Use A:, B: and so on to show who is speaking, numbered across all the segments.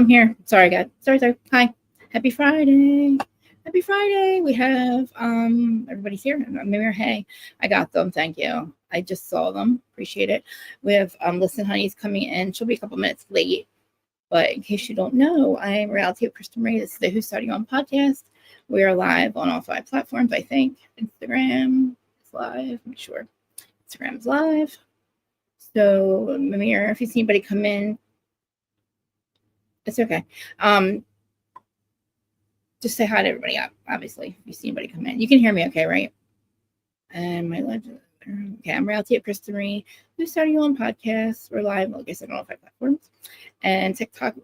A: I'm here. Sorry, guys. Sorry. Hi. Happy Friday. Happy Friday. We have everybody's here. Mimir, hey. I got them. Thank you. I just saw them. Appreciate it. We have Listen Honey's coming in. She'll be a couple minutes late. But in case you don't know, I'm Reality of Krista Marie. This is the Who's Starting On podcast. We are live on all 5 platforms, I think. Instagram is live. I'm sure. Instagram is live. So, Mimir, if you see anybody come in, it's okay. Just say hi to everybody. Obviously, if you see anybody come in, you can hear me, okay, right? And my legend. Okay, I'm Reality at Krista Marie. Who's Starting On podcast? We're live, like I said, on all 5 platforms, and TikTok,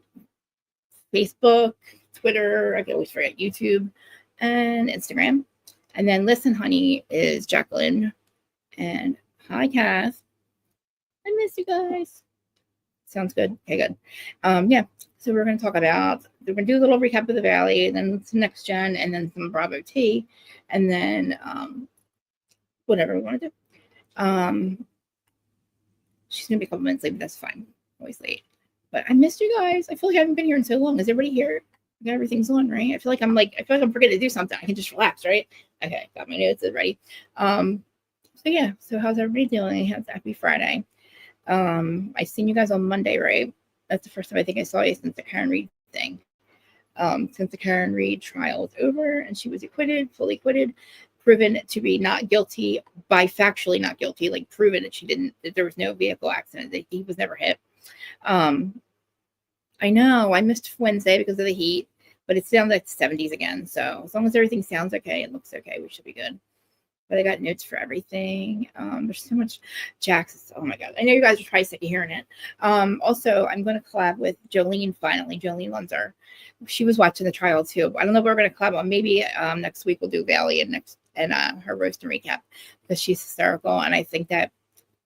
A: Facebook, Twitter. I can always forget YouTube and Instagram. And then Listen Honey is Jacklyn. And hi, Kath. I miss you guys. Sounds good. Okay, good. Yeah. So we're going to talk about, we're going to do a little recap of the Valley, and then some next gen, and then some Bravo tea, and then whatever we want to do. She's going to be a couple minutes late, but that's fine. Always late. But I missed you guys. I feel like I haven't been here in so long. Is everybody here? Everything's on, right? I feel like I'm forgetting to do something. I can just relax, right? Okay, got my notes ready. So yeah. So how's everybody doing? Happy Friday. I've seen you guys on Monday, right? That's the first time I think I saw you since the Karen Reed thing. Since the Karen Reed trial was over and she was acquitted, fully acquitted, proven to be not guilty, factually not guilty, like proven that there was no vehicle accident, that he was never hit. I know I missed Wednesday because of the heat, but it sounds like the 70s again. So as long as everything sounds okay and looks okay, we should be good. But I got notes for everything. There's so much Jax. Oh my God. I know you guys are probably sick of hearing it. Also, I'm going to collab with Jolene finally. Jolene Lunzer. She was watching the trial too. I don't know if we're going to collab on. Maybe next week we'll do Valley and her roast and recap because she's hysterical. And I think that,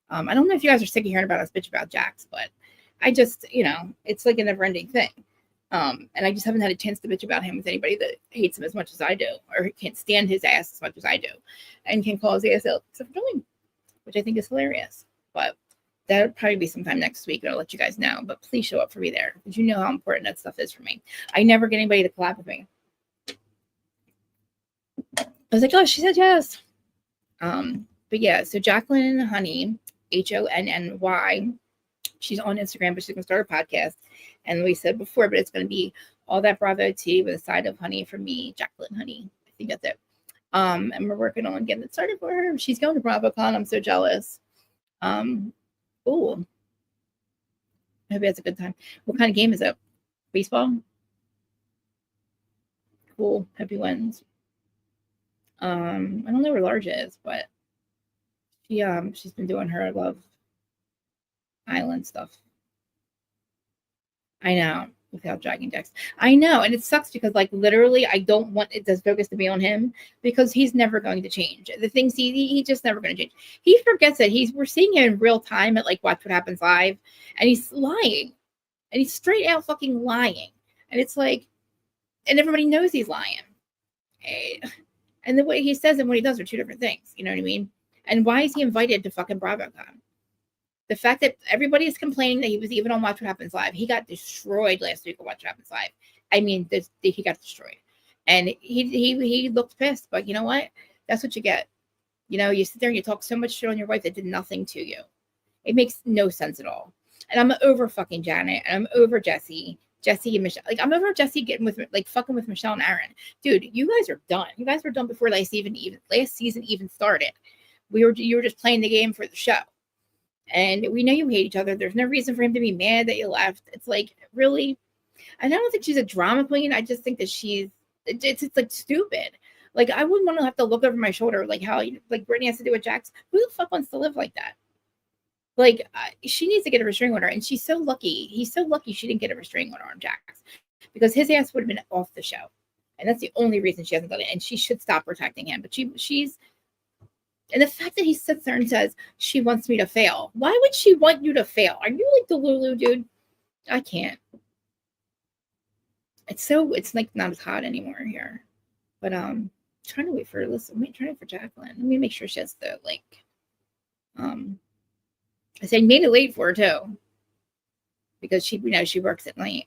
A: I don't know if you guys are sick of hearing about us bitch about Jax, but I just, it's like a never ending thing. And I just haven't had a chance to bitch about him with anybody that hates him as much as I do, or can't stand his ass as much as I do, and can call his ass out, except for Jolene, which I think is hilarious. But that'll probably be sometime next week, and I'll let you guys know. But please show up for me there, because you know how important that stuff is for me. I never get anybody to collab with me. I was like, oh, she said yes. But yeah, so Jacklyn Honny, Honny. She's on Instagram, but she's going to start a podcast. And we said before, but it's going to be all that Bravo tea with a side of honey from me, Jacklyn Honey. I think that's it. And we're working on getting it started for her. She's going to BravoCon. I'm so jealous. Cool. I hope he has a good time. What kind of game is it? Baseball? Cool. Hope he wins. I don't know where Large is, but she's been doing her Love Island stuff. I know, without dragging Jax. I know, and it sucks because, like, literally, I don't want this focus to be on him because he's never going to change. The things he just never going to change. He forgets that we're seeing him in real time at like Watch What Happens Live, and he's lying, and he's straight out fucking lying, and it's like, and everybody knows he's lying, and the way he says and what he does are 2 different things. You know what I mean? And why is he invited to fucking BravoCon? The fact that everybody is complaining that he was even on Watch What Happens Live. He got destroyed last week on Watch What Happens Live. I mean, he got destroyed. And he looked pissed. But you know what? That's what you get. You sit there and you talk so much shit on your wife that did nothing to you. It makes no sense at all. And I'm over fucking Janet. And I'm over Jesse and Michelle. Like, I'm over Jesse getting with, like, fucking with Michelle and Aaron. Dude, you guys are done. You guys were done before last season even started. You were just playing the game for the show. And we know you hate each other. There's no reason for him to be mad that you left. It's like, really? And I don't think she's a drama queen. I just think that it's like stupid. Like, I wouldn't want to have to look over my shoulder like how, like, Brittany has to do with Jax. Who the fuck wants to live like that? Like, she needs to get a restraining order. And she's so lucky. He's so lucky she didn't get a restraining order on Jax. Because his ass would have been off the show. And that's the only reason she hasn't done it. And she should stop protecting him. But she's... And the fact that he sits there and says, she wants me to fail. Why would she want you to fail? Are you like the Lulu, dude? I can't. It's like not as hot anymore here. But trying to wait for Jacklyn. Let me make sure she has the, like, I said made it late for her too. Because she works at night.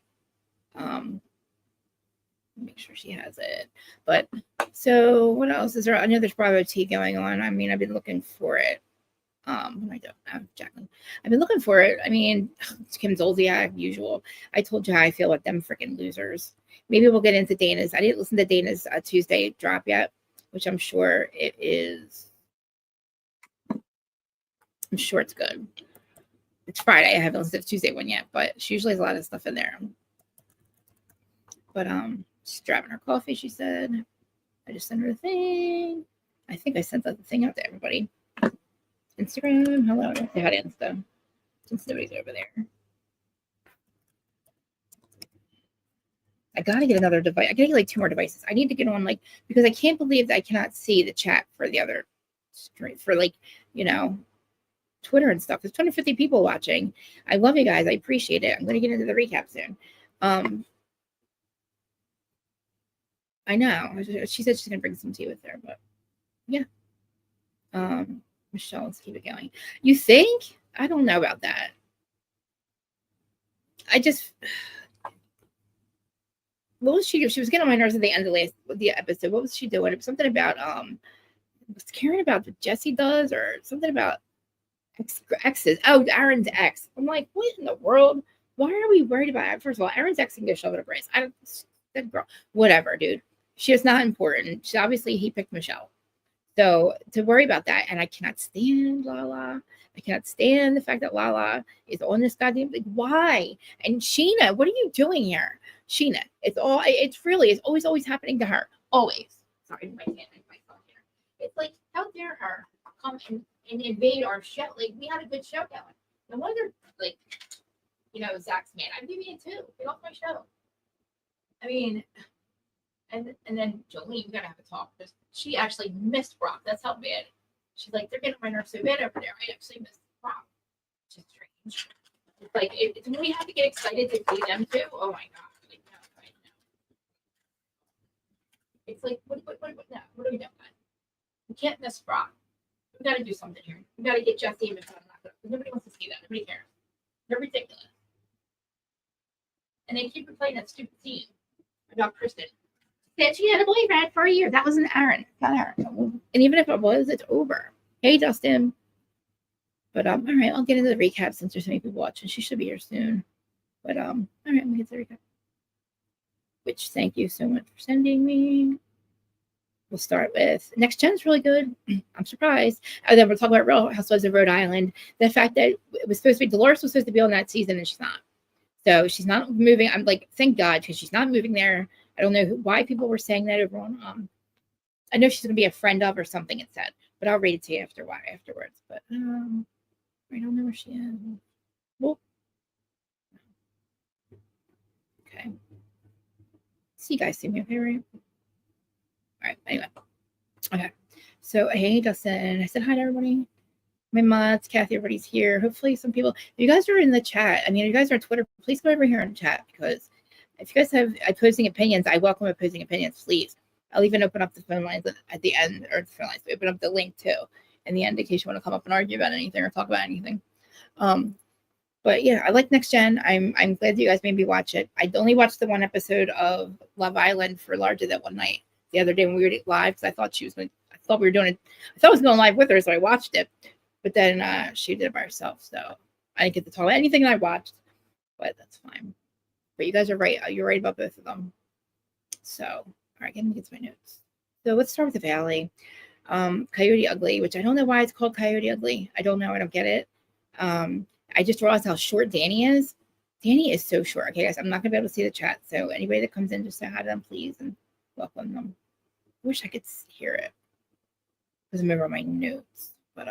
A: Make sure she has it. But so what else is there? I know there's Bravo tea going on. I mean, I've been looking for it. I don't have Jacklyn. I've been looking for it. I mean, Kim Zolciak, usual. I told you how I feel about them freaking losers. Maybe we'll get into Dana's. I didn't listen to Dana's Tuesday drop yet, which I'm sure it is. I'm sure it's good. It's Friday. I haven't listened to the Tuesday one yet, but she usually has a lot of stuff in there. But she's driving her coffee, she said. I just sent her the thing. I think I sent the thing out to everybody. Instagram, hello. I don't say hi to Insta since nobody's over there. I gotta get another device. I gotta get like 2 more devices. I need to get on like, because I can't believe that I cannot see the chat for the other stream, for like, you know, Twitter and stuff. There's 250 people watching. I love you guys. I appreciate it. I'm gonna get into the recap soon. I know. She said she's gonna bring some tea with her, but yeah. Michelle, let's keep it going. You think? I don't know about that. I just, what was she doing? She was getting on my nerves at the end of the episode. What was she doing? It was something about was caring about what Jesse does, or something about exes. Oh, Aaron's ex. I'm like, what in the world? Why are we worried about it? First of all, Aaron's ex can go shove it up Bryce. I don't, that girl, whatever, dude. She is not important. She, obviously, he picked Michelle. So to worry about that, and I cannot stand Lala. I cannot stand the fact that Lala is on this goddamn, like, why? And Sheena, what are you doing here? Sheena, it's always happening to her. Always. Sorry, my phone here. It's like, how dare her come and invade our show? Like, we had a good show going. No wonder, like, you know, Zach's man. I'm giving it too. Get off my show. I mean, and then Jolene, we gotta have a talk. She actually missed Brock. That's how bad. She's like, they're getting my nerves so bad over there. I actually missed Brock. Which is strange. It's like, do we have to get excited to see them too? Oh my god. Like, no, right now. It's like, what are we doing? We can't miss Brock. We gotta do something here. We gotta get Jesse and Michelle. Nobody wants to see that. Nobody cares. They're ridiculous. And they keep replaying that stupid scene about Kristen. Said she had a boyfriend for a year. That wasn't Aaron. Not Aaron. And even if it was, it's over. Hey, Dustin. But all right, I'll get into the recap since there's so many people watching. She should be here soon. But all right, let me get to the recap. Which, thank you so much for sending me. We'll start with Next Gen's really good. I'm surprised. And then we'll talk about Real Housewives of Rhode Island. The fact that it was supposed to be Dolores was supposed to be on that season and she's not. So she's not moving. I'm like, thank God, because she's not moving there. I don't know why people were saying that over on. I know she's going to be a friend of or something, it said, but I'll read it to you afterwards. But I don't know where she is. Well, okay. See, you guys see me okay, right? All right. Anyway, okay. So hey, Dustin. I said hi to everybody. My mods, Kathy, everybody's here. Hopefully, some people. If you guys are in the chat, I mean, if you guys are on Twitter, please go over here in the chat, because if you guys have opposing opinions, I welcome opposing opinions, please. I'll even open up the phone lines at the end, or the phone lines, open up the link too in the end in case you want to come up and argue about anything or talk about anything. But yeah, I like Next Gen. I'm glad that you guys made me watch it. I only watched the one episode of Love Island for Larger that one night the other day when we were live, because I thought we were doing it. I thought I was going live with her, so I watched it. But then she did it by herself, so I didn't get to talk about anything that I watched. But that's fine. But you guys are right. You're right about both of them. So, all right, let me get to my notes. So let's start with the Valley. Coyote Ugly, which I don't know why it's called Coyote Ugly. I don't know. I don't get it. I just realized how short Danny is. Danny is so short. Okay, guys, I'm not going to be able to see the chat. So anybody that comes in, just say hi to them, please, and welcome them. I wish I could hear it. Because I'm over my notes. But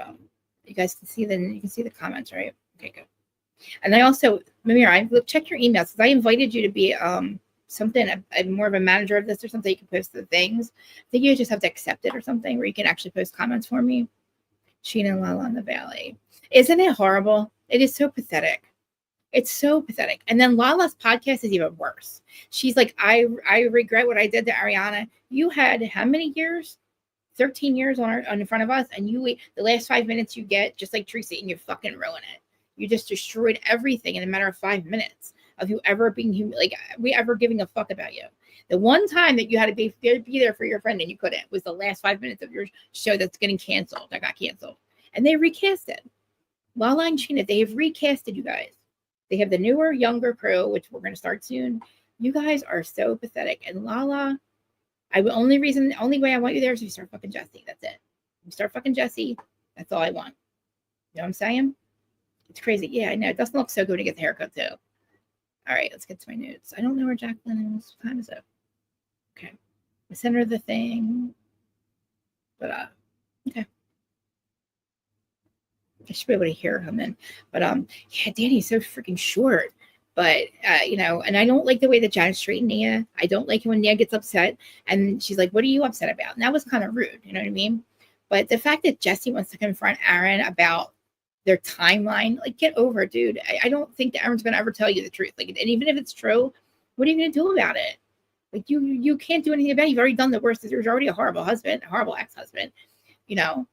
A: you guys can see the comments, right? Okay, good. And I also, Mimir, check your emails, because I invited you to be something, more of a manager of this or something. You can post the things. I think you just have to accept it or something, where you can actually post comments for me. Sheena and Lala in the Valley. Isn't it horrible? It is so pathetic. It's so pathetic. And then Lala's podcast is even worse. She's like, I regret what I did to Ariana. You had how many years? 13 years on in front of us, and the last 5 minutes you get, just like Teresa, and you fucking ruin it. You just destroyed everything in a matter of 5 minutes. of you ever being we ever giving a fuck about you. The one time that you had to be there for your friend and you couldn't was the last 5 minutes of your show that got canceled. And they recast it. Lala and Sheena, they have recasted you guys. They have the newer, younger crew, which we're going to start soon. You guys are so pathetic. And Lala, the only way I want you there is you start fucking Jesse. That's it. You start fucking Jesse. That's all I want. You know what I'm saying? It's crazy. Yeah, I know. It doesn't look so good to get the haircut, too. All right, let's get to my notes. I don't know where Jacklyn is. What time is it? Okay. The center of the thing. But, okay. I should be able to hear him in. But, yeah, Danny's so freaking short. But, and I don't like the way that Janet treated Nia. I don't like when Nia gets upset and she's like, what are you upset about? And that was kind of rude. You know what I mean? But the fact that Jesse wants to confront Aaron about their timeline, like, get over it, dude. I don't think that Aaron's going to ever tell you the truth. Like, and even if it's true, what are you going to do about it? Like, you can't do anything about it. You've already done the worst. You're already a horrible husband, a horrible ex-husband, I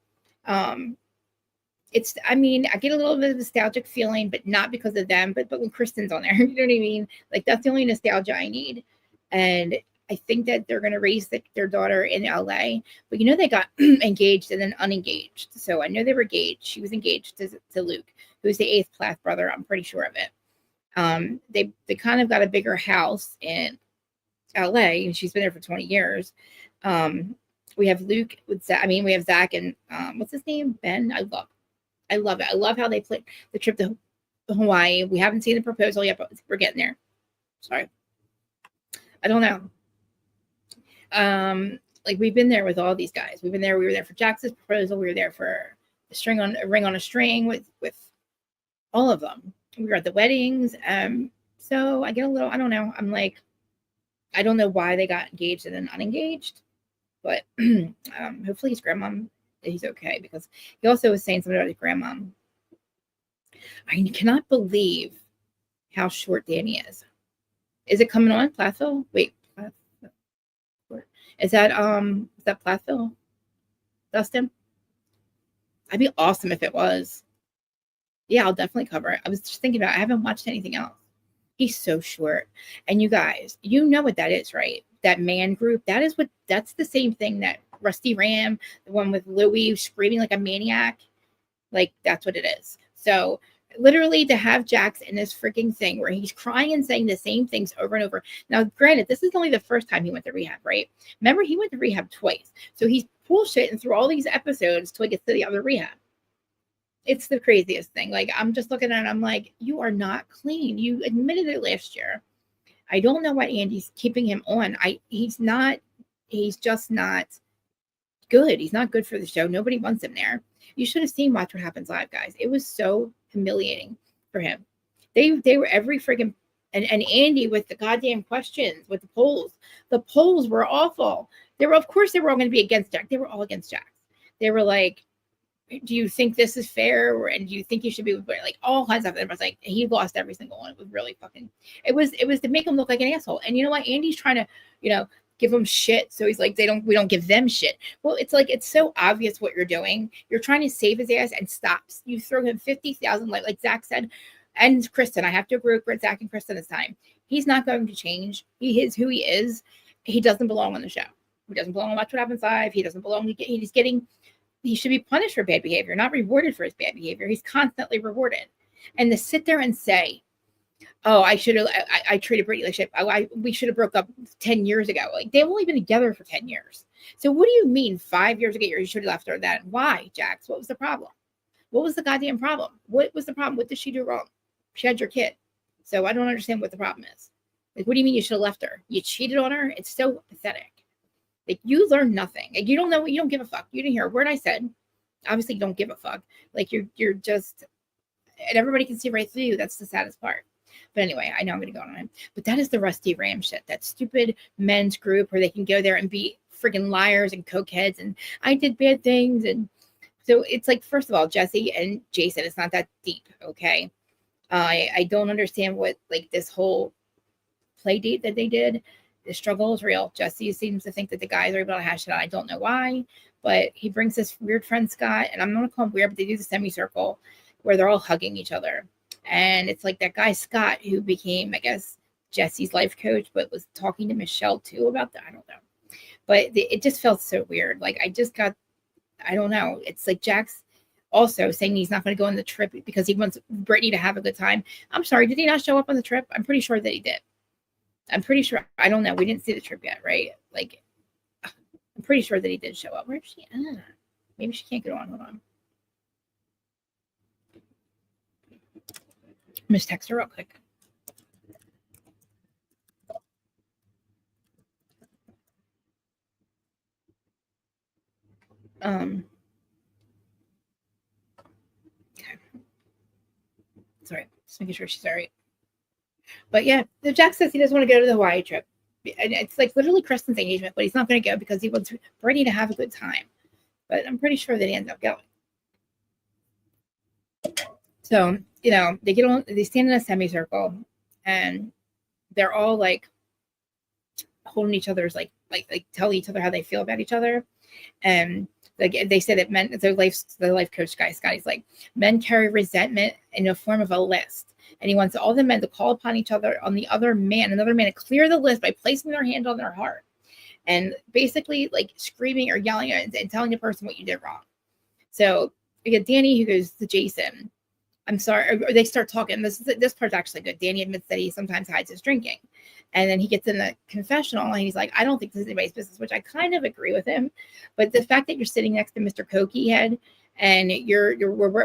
A: get a little bit of nostalgic feeling, but not because of them, but when Kristen's on there, you know what I mean? Like, that's the only nostalgia I need. And I think that they're going to raise their daughter in LA, but they got engaged and then unengaged. So I know they were engaged. She was engaged to Luke, who's the 8th Plath brother. I'm pretty sure of it. They kind of got a bigger house in LA, and she's been there for 20 years. We have Luke with Zach. We have Zach and what's his name? Ben. I love it. I love how they played the trip to Hawaii. We haven't seen the proposal yet, but we're getting there. Sorry. I don't know. We've been there with all these guys. We were there for Jax's proposal. We were there for a ring on a string with all of them. We were at the weddings. So I get a little, I don't know. I'm like, I don't know why they got engaged and then unengaged, but hopefully his grandmom, he's okay, because he also was saying something about his grandmom. I cannot believe how short Danny is. Is it coming on Plathville? Wait, is that Plathville, Dustin? I'd be awesome if it was. Yeah, I'll definitely cover it. I was just thinking about it. I haven't watched anything else. He's so short. And you guys, you know what that is, right? That man group, that's the same thing that Rusty Ram, the one with Louie screaming like a maniac, like that's what it is. So literally to have Jax in this freaking thing where he's crying and saying the same things over and over. Now, granted, this is only the first time he went to rehab, right? Remember, he went to rehab twice. So he's bullshitting through all these episodes till he gets to the other rehab. It's the craziest thing. Like, I'm just looking at it, I'm like, you are not clean. You admitted it last year. I don't know why Andy's keeping him on. He's just not good. He's not good for the show. Nobody wants him there. You should have seen Watch What Happens Live, guys. It was so humiliating for him. They were every friggin' and Andy with the goddamn questions with the polls. The polls were awful. Of course they were all going to be against Jax. They were all against Jax. They were like, do you think this is fair? And do you think you should be like all kinds of stuff? And I was like, he lost every single one. It was really fucking, it was to make him look like an asshole. And you know what? Andy's trying to, give them shit. So he's like, we don't give them shit. Well, it's like, it's so obvious what you're doing. You're trying to save his ass and stops. You throw him 50,000, like Zach said, and Kristen. I have to agree with Zach and Kristen this time. He's not going to change. He is who he is. He doesn't belong on the show. He doesn't belong on Watch What Happens Live. He doesn't belong. He should be punished for bad behavior, not rewarded for his bad behavior. He's constantly rewarded. And to sit there and say, oh, I treated Brittany like shit. We should have broke up 10 years ago. Like, they've only been together for 10 years. So what do you mean 5 years ago you should have left her that? Why, Jax? What was the problem? What was the goddamn problem? What was the problem? What did she do wrong? She had your kid. So I don't understand what the problem is. Like, what do you mean you should have left her? You cheated on her? It's so pathetic. Like, you learn nothing. Like, you don't know. You don't give a fuck. You didn't hear a word I said. Obviously, you don't give a fuck. Like, you're just, and everybody can see right through you. That's the saddest part. But anyway, I know I'm going to go on him. But that is the Rusty Ram shit. That stupid men's group where they can go there and be friggin' liars and cokeheads and I did bad things. And so it's like, first of all, Jesse and Jason, it's not that deep, okay? I don't understand what, like, this whole play date that they did. The struggle is real. Jesse seems to think that the guys are able to hash it out. I don't know why, but he brings this weird friend, Scott, and I'm going to call him weird, but they do the semicircle where they're all hugging each other. And it's like that guy Scott who became, I guess, Jesse's life coach, but was talking to Michelle too about that. I don't know, but it just felt so weird. Like I don't know. It's like Jax also saying he's not going to go on the trip because he wants Brittany to have a good time. I'm sorry, did he not show up on the trip? I'm pretty sure that he did. I'm pretty sure. I don't know. We didn't see the trip yet, right? Like, I'm pretty sure that he did show up. Where is she? Maybe she can't get on. Hold on. I'm just text her real quick. Okay. Sorry, just making sure she's all right. But yeah, the Jack says he doesn't want to go to the Hawaii trip. And it's like literally Kristen's engagement, but he's not going to go because he wants Brittany to have a good time. But I'm pretty sure that he ends up going. So, you know, they get on, they stand in a semicircle and they're all like holding each other's like tell each other how they feel about each other. And like they say that men, the life coach guy, Scotty's like, men carry resentment in the form of a list. And he wants all the men to call upon each other on the other man, another man to clear the list by placing their hand on their heart. And basically like screaming or yelling and telling the person what you did wrong. So we get Danny who goes to Jason. I'm sorry, or they start talking. This part's actually good. Danny admits that he sometimes hides his drinking. And then he gets in the confessional and he's like, I don't think this is anybody's business, which I kind of agree with him. But the fact that you're sitting next to Mr. Cokey Head and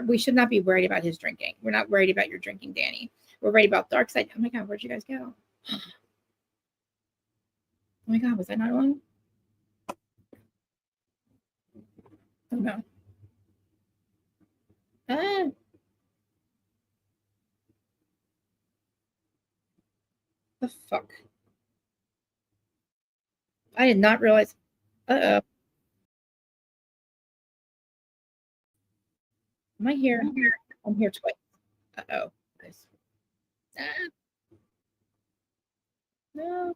A: we should not be worried about his drinking. We're not worried about your drinking, Danny. We're worried about Dark Side. Oh my God, where'd you guys go? Oh my God, was I not on? Oh no. Ah, the fuck. I did not realize. Uh-oh. Am I here? I'm here twice. Uh-oh. Ah, no.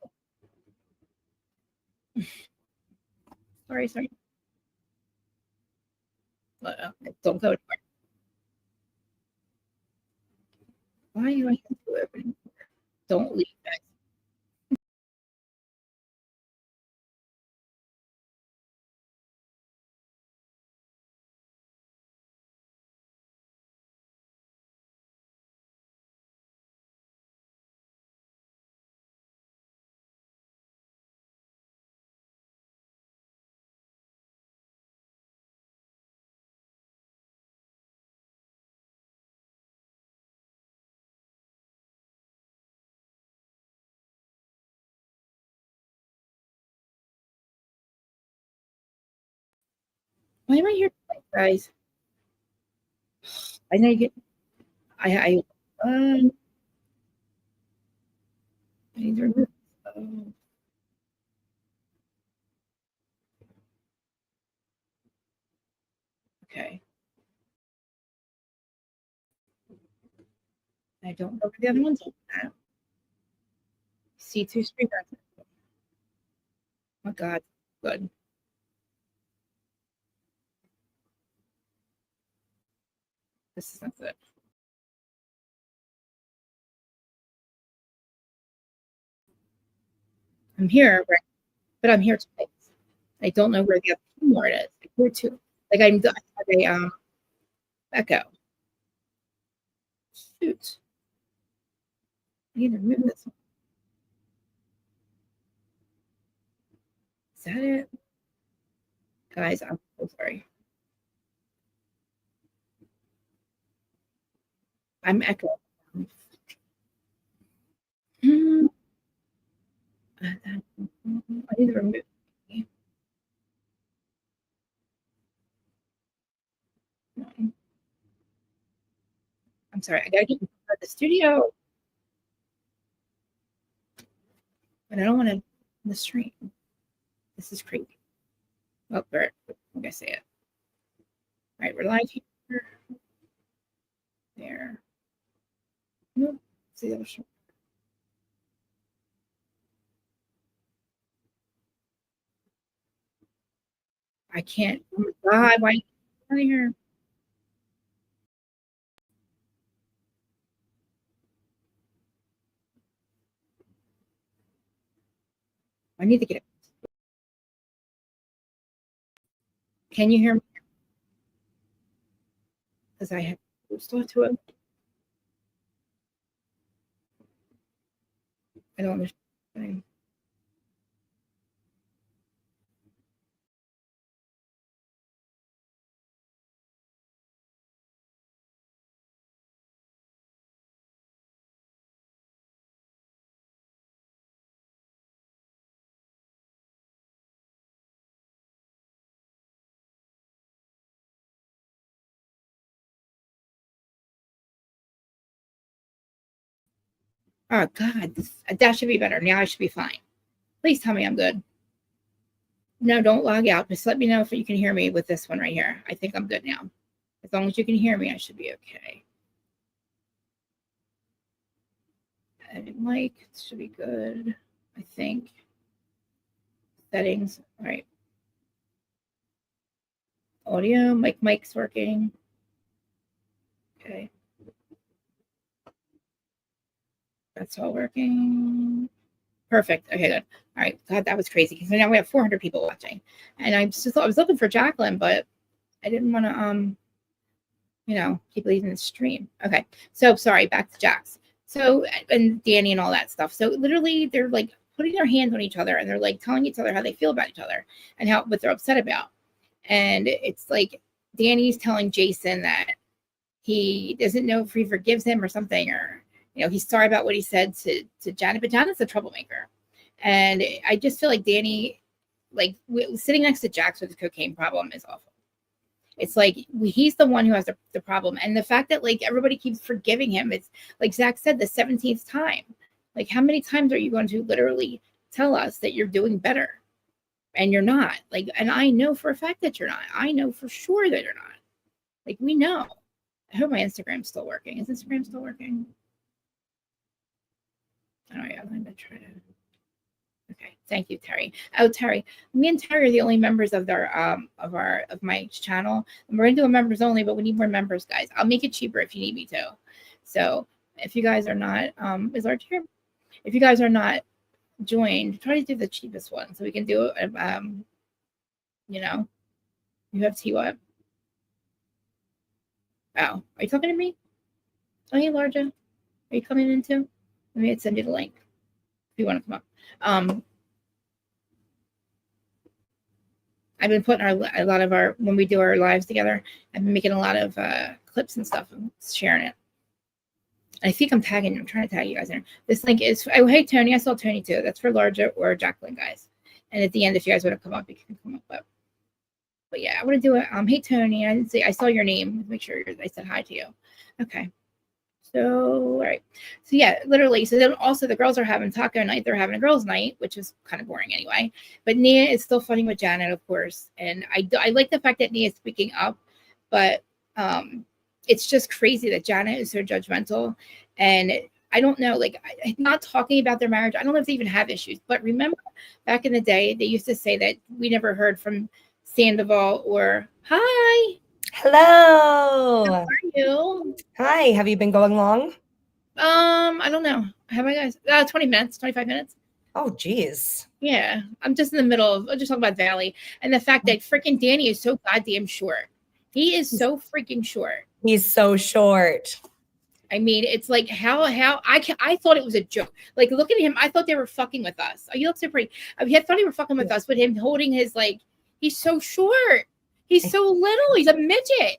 A: Sorry. Don't go anywhere. Why do I have to open? Don't leave, guys. Why am I here twice, guys? I know you get. Um, I need to remove. Oh, okay. I don't know where the other one's at. C2 streamer. Oh my God. Good. This is not good. I'm here, right? But I'm here twice. I don't know where the other two more it is. I'm here too. Like I have a echo. Shoot. I need to remove this one. Is that it? Guys, I'm so sorry. I'm echoing. I need to remove. I'm sorry. I gotta get out of the studio, but I don't want to the stream. This is creepy. Oh, Bert. I'm gonna say it. All right, we're live here. There. Nope. See the other stream. I can't. Oh my God, why are you out of here? I need to get it. Can you hear me? Because I have stuff to it. I don't understand. Oh God, that should be better. Now I should be fine. Please tell me I'm good. No, don't log out. Just let me know if you can hear me with this one right here. I think I'm good now. As long as you can hear me, I should be okay. And mic should be good, I think. Settings, all right. Audio, mic's working. Okay. That's all working. Perfect. Okay, good. All right. God, that was crazy. Because now we have 400 people watching. And I just thought I was looking for Jacklyn, but I didn't want to keep leaving the stream. Okay. So sorry, back to Jax. So and Danny and all that stuff. So literally they're like putting their hands on each other and they're like telling each other how they feel about each other and what they're upset about. And it's like Danny's telling Jason that he doesn't know if he forgives him or something, or he's sorry about what he said to Janet, but Janet's a troublemaker. And I just feel like Danny, like sitting next to Jax with the cocaine problem is awful. It's like he's the one who has the problem. And the fact that like everybody keeps forgiving him, it's like Zach said, the 17th time. Like how many times are you going to literally tell us that you're doing better? And you're not. Like, and I know for a fact that you're not. I know for sure that you're not. Like, we know. I hope my Instagram's still working. Is Instagram still working? Oh yeah, I'm gonna try to. Okay, thank you, Terry. Oh, Terry, me and Terry are the only members of my channel. And we're gonna do a members only, but we need more members, guys. I'll make it cheaper if you need me to. So if you guys are not, is Art here? If you guys are not joined, try to do the cheapest one so we can do you have T what? Oh, are you talking to me? Oh, hey, Larja, are you coming in too? Let me send you the link if you want to come up. I've been putting a lot of our, when we do our lives together, I've been making a lot of clips and stuff and sharing it. I think I'm trying to tag you guys in. This link is, oh, hey, Tony, I saw Tony too. That's for Larja or Jacklyn, guys. And at the end, if you guys want to come up, you can come up. But yeah, I want to do it. Hey, Tony, I didn't see, I saw your name. Make sure I said hi to you. Okay. So, all right. So yeah, literally. So then also the girls are having taco night. They're having a girls' night, which is kind of boring anyway. But Nia is still fighting with Janet, of course. And I like the fact that Nia is speaking up, but it's just crazy that Janet is so judgmental. And I don't know, like, not talking about their marriage. I don't know if they even have issues. But remember, back in the day, they used to say that we never heard from Sandoval or hi.
B: Hello.
A: How are you?
B: Hi. Have you been going long?
A: I don't know. Have I guys? 20 minutes, 25 minutes.
B: Oh, geez.
A: Yeah, I'm just in the middle of just talking about Valley and the fact that freaking Danny is so goddamn short. He is so freaking short.
B: He's so short.
A: I mean, it's like how I thought it was a joke. Like, look at him. I thought they were fucking with us. Oh, you look so pretty. I thought they were fucking with us with him holding his, like, he's so short. He's so little. He's a midget.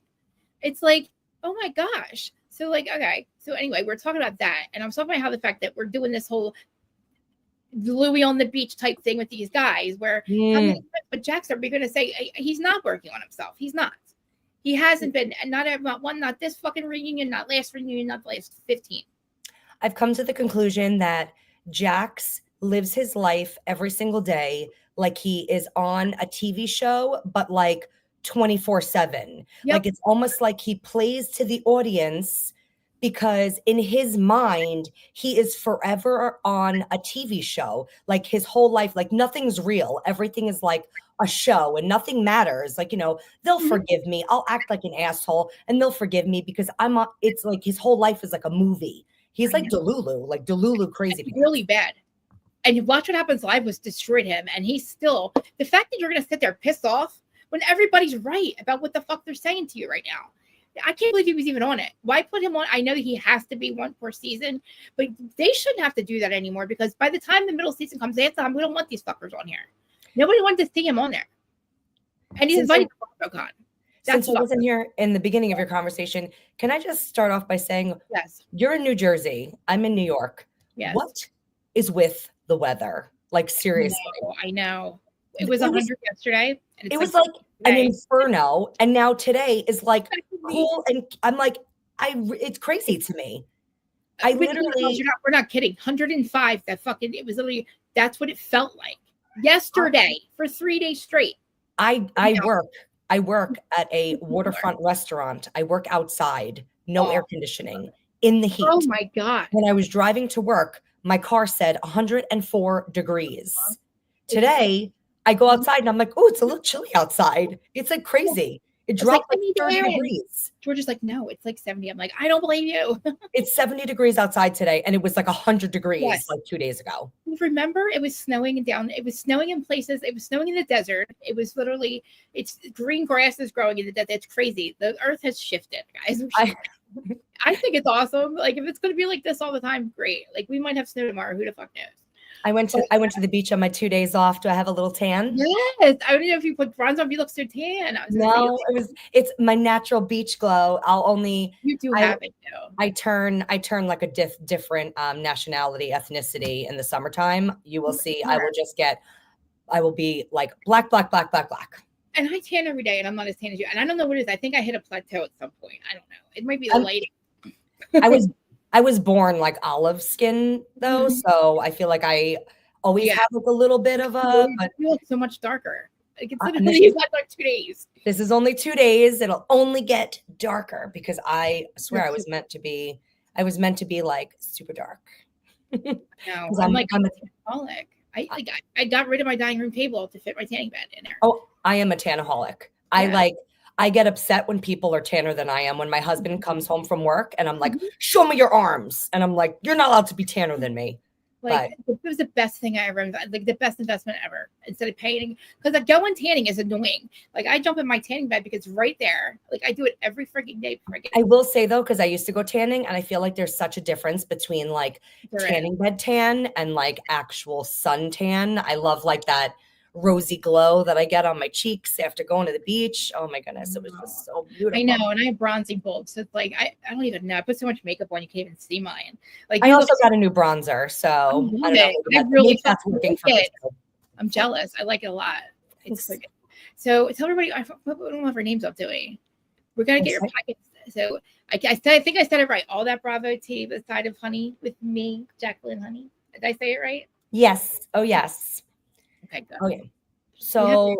A: It's like, oh my gosh. So like, okay. So anyway, we're talking about that. And I'm talking about how the fact that we're doing this whole Louis on the beach type thing with these guys where but Jax, are we going to say he's not working on himself? He's not. He hasn't been, and not this fucking reunion, not last reunion, not the last 15.
B: I've come to the conclusion that Jax lives his life every single day like he is on a TV show, but like 24/7.
A: Yep.
B: Like it's almost like he plays to the audience because in his mind, he is forever on a TV show. Like his whole life, like nothing's real. Everything is like a show and nothing matters. Like, they'll forgive me. I'll act like an asshole and they'll forgive me because it's like his whole life is like a movie. He's like Delulu crazy.
A: Really bad. And Watch What Happens Live was destroyed him. And he's still, the fact that you're going to sit there pissed off when everybody's right about what the fuck they're saying to you right now. I can't believe he was even on it. Why put him on? I know he has to be one per season, but they shouldn't have to do that anymore, because by the time the middle season comes, we don't want these fuckers on here. Nobody wanted to see him on there. And he's invited to BravoCon.
B: Since I wasn't here in the beginning of your conversation, can I just start off by saying,
A: yes,
B: you're in New Jersey, I'm in New York.
A: Yes.
B: What is with the weather? Like, seriously.
A: I know. It was 100 yesterday. And
B: it was like an inferno, and now today is like cool, and I'm like, it's crazy to me. I literally,
A: we're not kidding. 105. It was literally, that's what it felt like yesterday for 3 days straight.
B: I work at a waterfront restaurant. I work outside, no air conditioning, in the heat.
A: Oh my God.
B: When I was driving to work, my car said 104 degrees. Today, I go outside and I'm like, oh, it's a little chilly outside. It's like crazy. It dropped like 30 degrees.
A: George is like, no, it's like 70. I'm like, I don't blame you.
B: It's 70 degrees outside today, and it was like 100 degrees like 2 days ago.
A: Remember, it was snowing it was snowing in places. It was snowing in the desert. It was literally, it's green grass is growing in the desert. It's crazy. The earth has shifted, guys. I think it's awesome. Like, if it's going to be like this all the time, great. Like, we might have snow tomorrow. Who the fuck knows?
B: I went to the beach on my 2 days off. Do I have a little tan?
A: Yes. I don't know if you put bronze on, you look so tan.
B: It's my natural beach glow.
A: You do have it though.
B: I turn like a different nationality, ethnicity in the summertime. You will see. I will be like black.
A: And I tan every day, and I'm not as tan as you. And I don't know what it is. I think I hit a plateau at some point. I don't know. It might be the lighting.
B: I was born like olive skin though, so I feel like I always have like a little bit of a.
A: But you look so much darker. Like, it's literally like 2 days.
B: This is only 2 days. It'll only get darker because I swear I was meant to be like super dark.
A: No, I'm a tanaholic. I got rid of my dining room table to fit my tanning bed in there.
B: Oh, I am a tanaholic. Yeah. I get upset when people are tanner than I am. When my husband comes home from work and I'm like, show me your arms. And I'm like, you're not allowed to be tanner than me.
A: Like, it was the best thing I ever, like the best investment ever. Instead of paying, because like going tanning is annoying. Like, I jump in my tanning bed because it's right there. Like, I do it every freaking day.
B: I will say though, because I used to go tanning, and I feel like there's such a difference between like tanning bed tan and like actual sun tan. I love like that rosy glow that I get on my cheeks after going to the beach. Oh my goodness, it was just so beautiful.
A: I know, and I have bronzing bulbs, so it's like I don't even know. I put so much makeup on, you can't even see mine. Like,
B: I also got a new bronzer, so I don't know. That's working for me.
A: I'm jealous. I like it a lot. It's so good. So tell everybody, I don't have our names up, do we? We're gonna get your packets. So I think I said it right. All that Bravo tea, the side of honey with me, Jacklyn Honny. Did I say it right?
B: Yes. Oh yes.
A: Okay, good.
B: Okay. So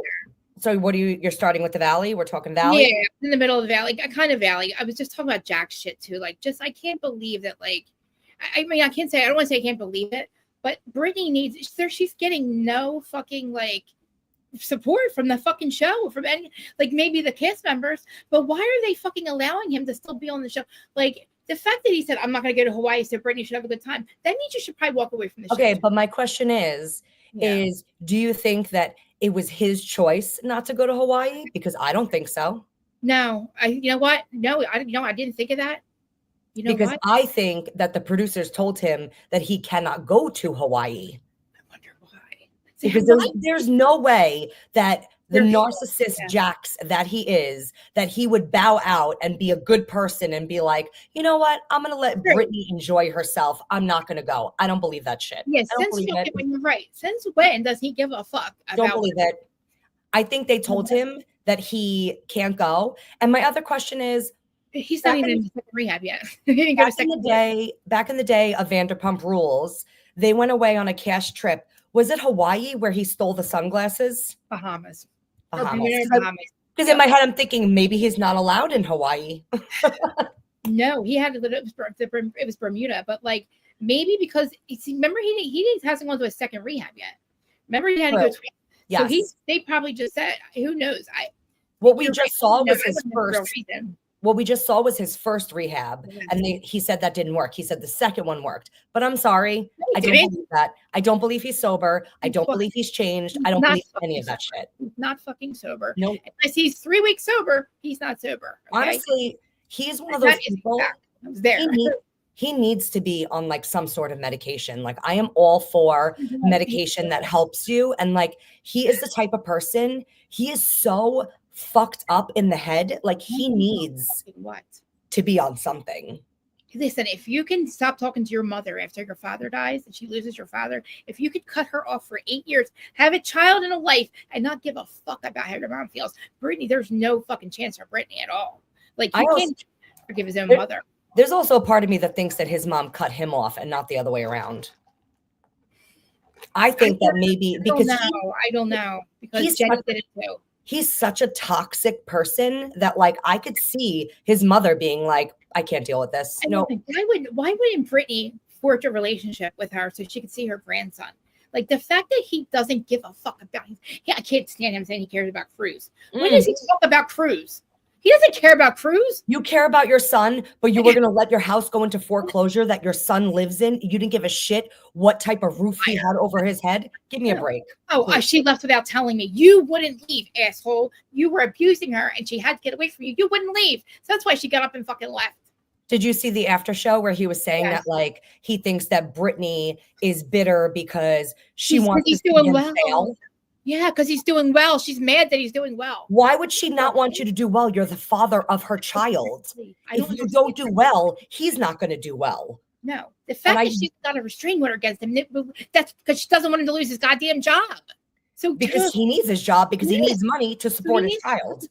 B: what you're starting with the Valley? We're talking Valley?
A: Yeah, in the middle of the Valley. Kind of Valley. I was just talking about Jax shit too. Like, just, I can't believe that, like, I mean, I don't want to say I can't believe it, but Brittany she's getting no fucking, like, support from the fucking show, from any, like, maybe the cast members, but why are they fucking allowing him to still be on the show? Like, the fact that he said, I'm not going to go to Hawaii, so Brittany should have a good time, that means you should probably walk away from the show.
B: Okay, but my question is do you think that it was his choice not to go to Hawaii? Because I don't think so.
A: No, you know what? No, I didn't think of that. You know,
B: because I think that the producers told him that he cannot go to Hawaii.
A: I wonder why.
B: Because there's no way that the narcissist Jax that he would bow out and be a good person and be like, you know what? I'm going to let Brittany enjoy herself. I'm not going to go. I don't believe that shit.
A: Yes, you're right. Since when does he give a fuck about?
B: Don't believe it. I think they told him that he can't go. And my other question is,
A: he's not even in second rehab yet.
B: Back in the day of Vanderpump Rules, they went away on a cash trip. Was it Hawaii where he stole the sunglasses?
A: Bahamas.
B: Because in my head, I'm thinking maybe he's not allowed in Hawaii.
A: No, he had it was Bermuda, but like maybe because remember he hasn't gone to a second rehab yet. Remember he had to go to rehab.
B: Yes.
A: So they probably just said, who knows?
B: What we just saw was his first. what we just saw was his first rehab, and he said that didn't work. He said the second one worked. But I'm sorry, I don't believe that. I don't believe he's sober. I don't believe he's changed. I don't believe any of that shit.
A: He's not fucking sober.
B: No.
A: Unless he's 3 weeks sober, he's not sober. Okay?
B: Honestly, he's one of those people.
A: There.
B: He needs to be on like some sort of medication. Like I am all for medication that helps you. And like he is the type of person, he is so fucked up in the head. Like he needs to be on something.
A: Listen, if you can stop talking to your mother after your father dies and she loses your father, if you could cut her off for 8 years, have a child and a life, and not give a fuck about how your mom feels, Brittany, there's no fucking chance for Brittany at all. Like you can't forgive his own mother.
B: There's also a part of me that thinks that his mom cut him off and not the other way around. I think that maybe because
A: I don't know because Jenny did it too.
B: He's such a toxic person that like I could see his mother being like, I can't deal with this. No.
A: Why wouldn't Brittany forge a relationship with her so she could see her grandson? Like the fact that he doesn't give a fuck about him. Yeah, I can't stand him saying he cares about Cruz. When does he talk about Cruz? He doesn't care about Cruz.
B: You care about your son, but you were going to let your house go into foreclosure that your son lives in. You didn't give a shit what type of roof he had over his head. Give me a break.
A: She left without telling me. You wouldn't leave, asshole. You were abusing her and she had to get away from you. You wouldn't leave. So that's why she got up and fucking left.
B: Did you see the after show where he was saying that like he thinks that Brittany is bitter because she wants to see him fail?
A: Yeah, because he's doing well. She's mad that he's doing well.
B: Why would she not want you to do well? You're the father of her child. If you don't do well, he's not going to do well.
A: No. The fact that she's got a restraining order against him, that's because she doesn't want him to lose his goddamn job. So
B: because he needs his job, because he needs money to support his child.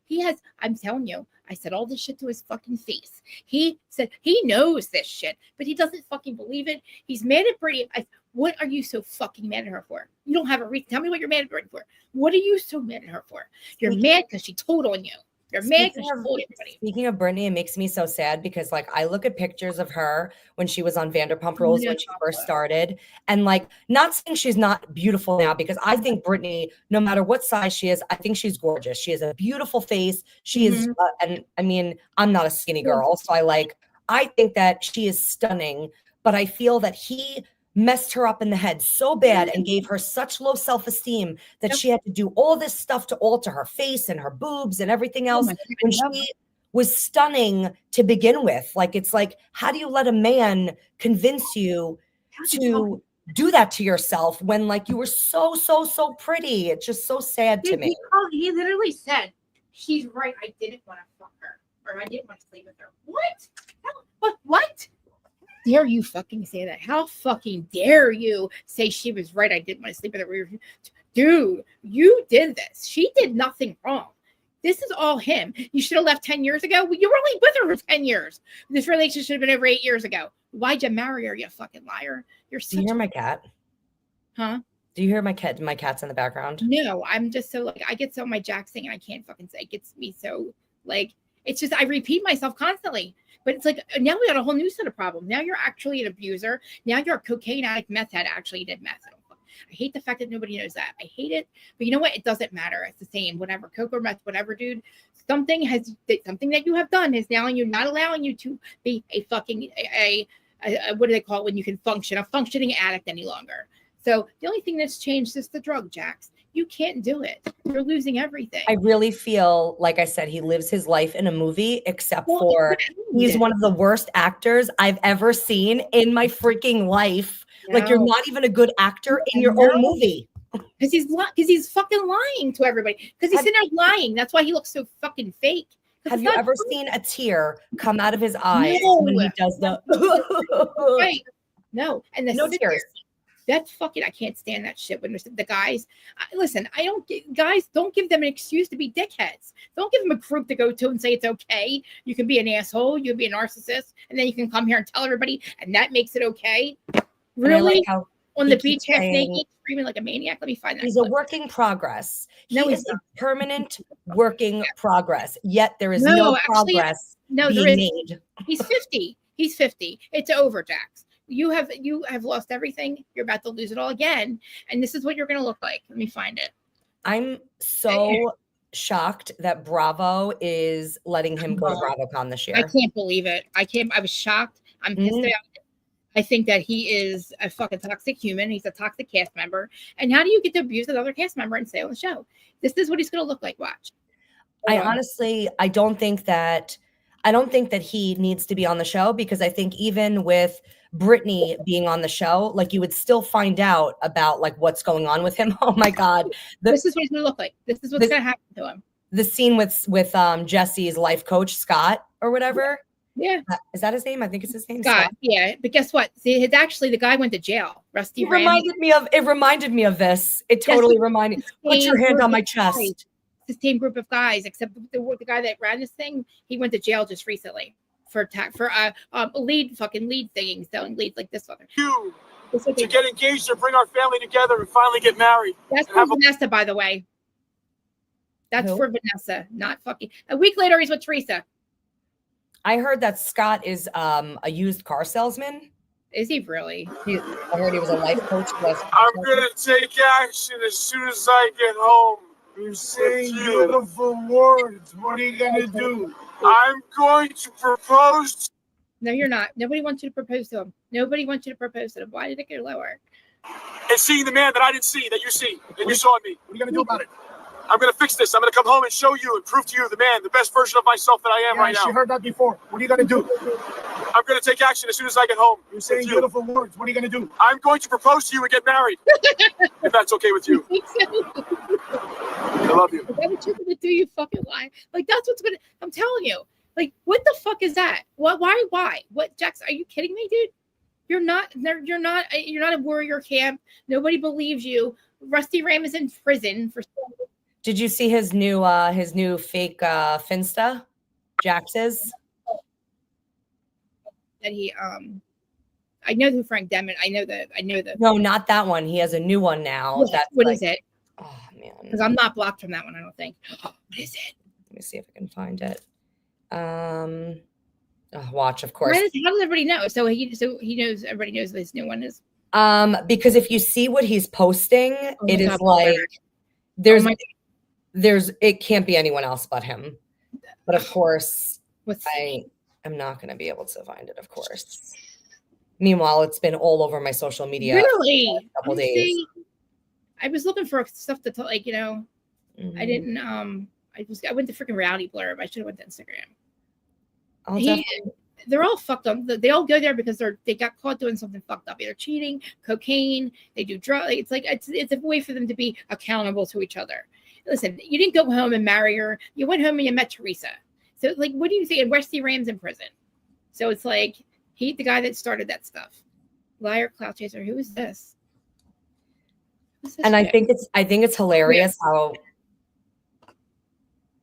A: He has, I'm telling you, I said all this shit to his fucking face. He said he knows this shit, but he doesn't fucking believe it. He's mad at Brittany. What are you so fucking mad at her for? You don't have a reason. Tell me what you're mad at Brittany for. What are you so mad at her for? You're mad because she told on you. You're mad because she told everybody.
B: Speaking of Brittany, it makes me so sad because like I look at pictures of her when she was on Vanderpump Rules when she first started, and like not saying she's not beautiful now, because I think Brittany, no matter what size she is, I think she's gorgeous. She has a beautiful face. She is, and I mean, I'm not a skinny girl, so I think that she is stunning, but I feel that he messed her up in the head so bad and gave her such low self-esteem that she had to do all this stuff to alter her face and her boobs and everything else when she was stunning to begin with. Like, it's like, how do you let a man convince you to do that to yourself when like you were so pretty? It's just so sad to me.
A: He literally said, she's right, I didn't want to fuck her, or I didn't want to sleep with her. What? Dare you fucking say that? How fucking dare you say she was right? I didn't want to sleep with her. Dude, you did this. She did nothing wrong. This is all him. You should have left 10 years ago. Well, you were only with her for 10 years. This relationship should have been over 8 years ago. Why'd you marry her, you fucking liar? You're such
B: Do you hear my cat?
A: Huh?
B: Do you hear my cat? My cat's in the background.
A: No, I'm just so like, I get so my Jax thing and I can't fucking say. It gets me so like, it's just, I repeat myself constantly. But it's like, now we got a whole new set of problems. Now you're actually an abuser. Now you're a cocaine addict, meth head, actually did meth. I hate the fact that nobody knows that. I hate it. But you know what? It doesn't matter. It's the same. Whatever, coke or meth, whatever, dude. Something that you have done is now not allowing you to be a fucking, what do they call it when you can function? A functioning addict any longer. So the only thing that's changed is the drug, Jax. You can't do it. You're losing everything.
B: I really feel, like I said, he lives his life in a movie, except for he's one of the worst actors I've ever seen in my freaking life. No. Like, you're not even a good actor in your own movie.
A: Because he's fucking lying to everybody. Because he's sitting there lying. That's why he looks so fucking fake.
B: Have you ever seen a tear come out of his eyes when he does the
A: right? No, and
B: no tears.
A: That's fucking, I can't stand that shit when the guys, listen, guys, don't give them an excuse to be dickheads. Don't give them a group to go to and say it's okay. You can be an asshole, you can be a narcissist, and then you can come here and tell everybody, and that makes it okay. Really? Like on the beach, half naked, screaming like a maniac? Let me find that.
B: He's a work in progress. He is a permanent working progress, yet there is no progress being made.
A: He's 50. He's 50. It's over, Jax. You have lost everything. You're about to lose it all again. And this is what you're going to look like. Let me find it.
B: I'm so shocked that Bravo is letting him go to BravoCon this year.
A: I can't believe it. I was shocked. I'm pissed about it. I think that he is a fucking toxic human. He's a toxic cast member. And how do you get to abuse another cast member and stay on the show? This is what he's going to look like. Watch.
B: I don't think that he needs to be on the show, because I think even with Brittany being on the show, like, you would still find out about like what's going on with him. Oh my God.
A: This is what he's going to look like. This is what's going to happen to him.
B: The scene with Jesse's life coach, Scott, or whatever.
A: Yeah.
B: Is that his name? I think it's his name.
A: Scott. Yeah. But guess what? See, it's actually the guy went to jail. Rusty
B: It reminded me of this. It totally reminded. Put your hand on my chest.
A: It's the same group of guys, except the guy that ran this thing, he went to jail just recently for lead things, selling leads like this one.
C: To get engaged or bring our family together and finally get married.
A: That's for Vanessa, by the way. That's for Vanessa, not fucking. A week later, he's with Teresa.
B: I heard that Scott is a used car salesman.
A: Is he really?
B: I heard he was a life coach.
C: I'm gonna take action as soon as I get home. You say beautiful words. What are you gonna do? I'm going to propose.
A: No, you're not. Nobody wants you to propose to him. Nobody wants you to propose to him. Why did it go lower?
C: And seeing the man that I didn't see, that you see, that you saw in me. What are you gonna do about it? I'm going to fix this. I'm going to come home and show you and prove to you the best version of myself that I am right now. She heard that before. What are you going to do? I'm going to take action as soon as I get home. You're saying beautiful words. What are you going to do? I'm going to propose to you and get married. If that's okay with you. I love you.
A: Is that what you're going to do, you fucking lie? Like, that's what's going to, I'm telling you. Like, what the fuck is that? What, why? What, Jax, are you kidding me, dude? You're not a warrior camp. Nobody believes you. Rusty Ram is in prison for.
B: Did you see his new fake Finsta? Jax's?
A: That he I know who Frank Demon. I know that.
B: No, not that one. He has a new one now.
A: What is it?
B: Oh man.
A: Because I'm not blocked from that one, I don't think. What is it?
B: Let me see if I can find it. Watch, of course.
A: How does everybody know? So he knows, everybody knows what his new one is.
B: Because if you see what he's posting, it is like it can't be anyone else but him. But of course, I am not going to be able to find it, of course. Meanwhile, it's been all over my social media.
A: Really?
B: For a couple days.
A: I was looking for stuff to I didn't I went to freaking Reality Blurb. I should have went to Instagram. They're all fucked up. They all go there because they got caught doing something fucked up, either cheating, cocaine, they do drugs. It's like it's a way for them to be accountable to each other. Listen, you didn't go home and marry her. You went home and you met Teresa. So like, what do you think? And Rusty Ram's in prison. So it's like the guy that started that stuff. Liar, clout chaser. Who is this?
B: And I think it's hilarious how.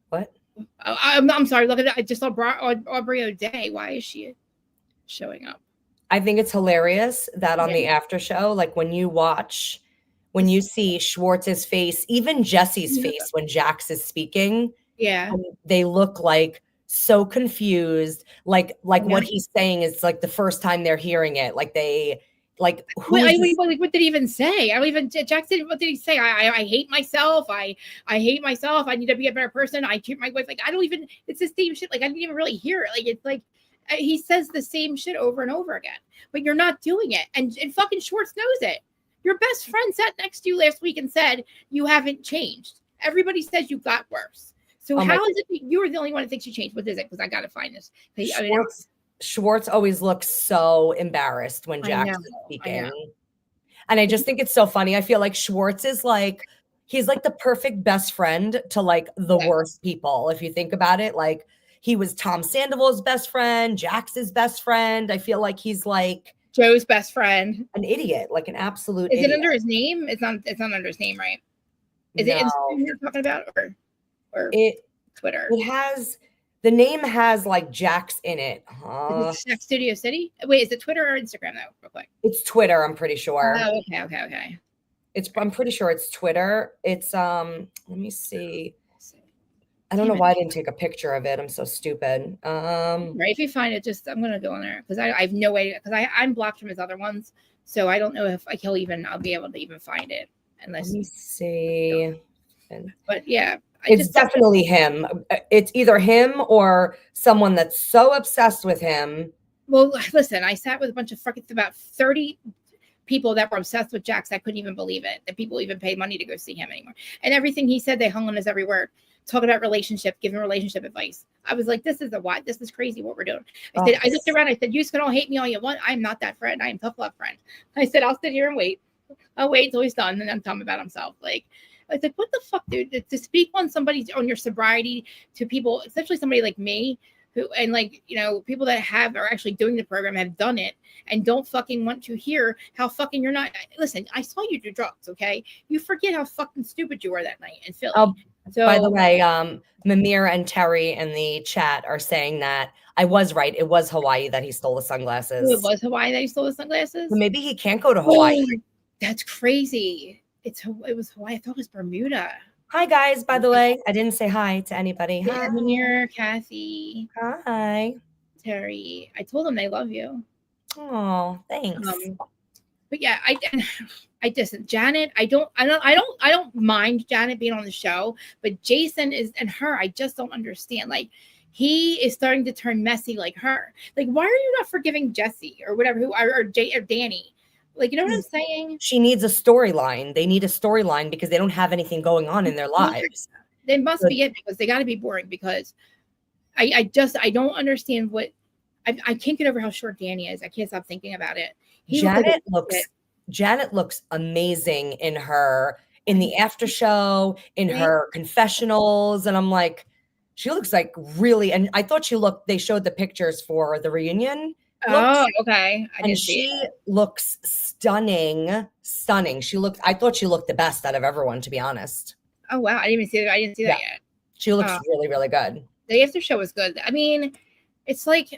B: What?
A: I'm sorry. Look at that. I just saw Aubrey O'Day. Why is she showing up?
B: I think it's hilarious that on the after show, like when you see Schwartz's face, even Jesse's face when Jax is speaking, they look like so confused. Like what he's saying is like the first time they're hearing it. Like what did he even say? Jackson, what did he say? I hate myself. I hate myself. I need to be a better person. I treat my wife like it's the same shit. Like I didn't even really hear it. Like it's like he says the same shit over and over again, but you're not doing it. And fucking Schwartz knows it. Your best friend sat next to you last week and said you haven't changed. Everybody says you got worse. So how is it that you're the only one that thinks you changed? What is it? Because I got to find this. Schwartz always looks so embarrassed when Jax is speaking. And I just think it's so funny. I feel like Schwartz is he's like the perfect best friend to like the worst people. If you think about it, like he was Tom Sandoval's best friend, Jax's best friend. I feel like he's like
A: Joe's best friend.
B: An idiot, like an absolute
A: idiot.
B: Is
A: it under his name? It's not under his name, right? Is it Instagram you're talking about or Twitter?
B: The name has like Jax in it.
A: Is it Jax Studio City? Wait, is it Twitter or Instagram though? Real quick.
B: It's Twitter, I'm pretty sure.
A: Oh, okay.
B: I'm pretty sure it's Twitter. It's let me see. I don't know why I didn't take a picture of it. I'm so stupid.
A: Right, if you find it, I'm gonna go on there because I have no way because I'm blocked from his other ones, so I don't know if I'll be able to even find it unless.
B: Let me see.
A: But yeah,
B: it's definitely him. It's either him or someone that's so obsessed with him.
A: Well, listen, I sat with a bunch of fucking about 30 people that were obsessed with Jax. I couldn't even believe it, that people even paid money to go see him anymore. And everything he said, they hung on his every word. Talking about relationship, giving relationship advice. I was like, this is this is crazy what we're doing. I said, I looked around, I said, you can all hate me all you want. I'm not that friend. I am tough love friend. I said, I'll sit here and wait. I'll wait until he's done and then tell him about himself. Like, I was like, what the fuck, dude? To speak on your sobriety to people, especially somebody like me, who, and like, you know, people that are actually doing the program, have done it, and don't fucking want to hear how fucking you're not. Listen, I saw you do drugs, okay? You forget how fucking stupid you were that night in Philly. So,
B: by the way, Mimir and Terry in the chat are saying that I was right. It was Hawaii that he stole the sunglasses.
A: It was Hawaii that he stole the sunglasses?
B: Well, maybe he can't go to Hawaii.
A: Oh, that's crazy. It was Hawaii. I thought it was Bermuda.
B: Hi, guys. By the way, I didn't say hi to anybody. Hi.
A: Mimir, Kathy.
B: Hi.
A: Terry. I told them they love you.
B: Oh, thanks.
A: But yeah, I just Janet. I don't mind Janet being on the show, but Jason and her. I just don't understand. Like, he is starting to turn messy like her. Like, why are you not forgiving Jesse or whatever? Or Danny? Like, you know what I'm saying?
B: She needs a storyline. They need a storyline because they don't have anything going on in their lives.
A: They must be it, because they got to be boring. Because I don't understand what. I can't get over how short Danny is. I can't stop thinking about it.
B: Janet looks amazing in the after show, in her confessionals, and I'm like, she looks like really. And I thought they showed the pictures for the reunion.
A: Oh, okay.
B: She looks stunning. I thought she looked the best out of everyone, to be honest.
A: Oh wow, I didn't see that yet.
B: She looks really, really good.
A: The after show was good. I mean, it's like,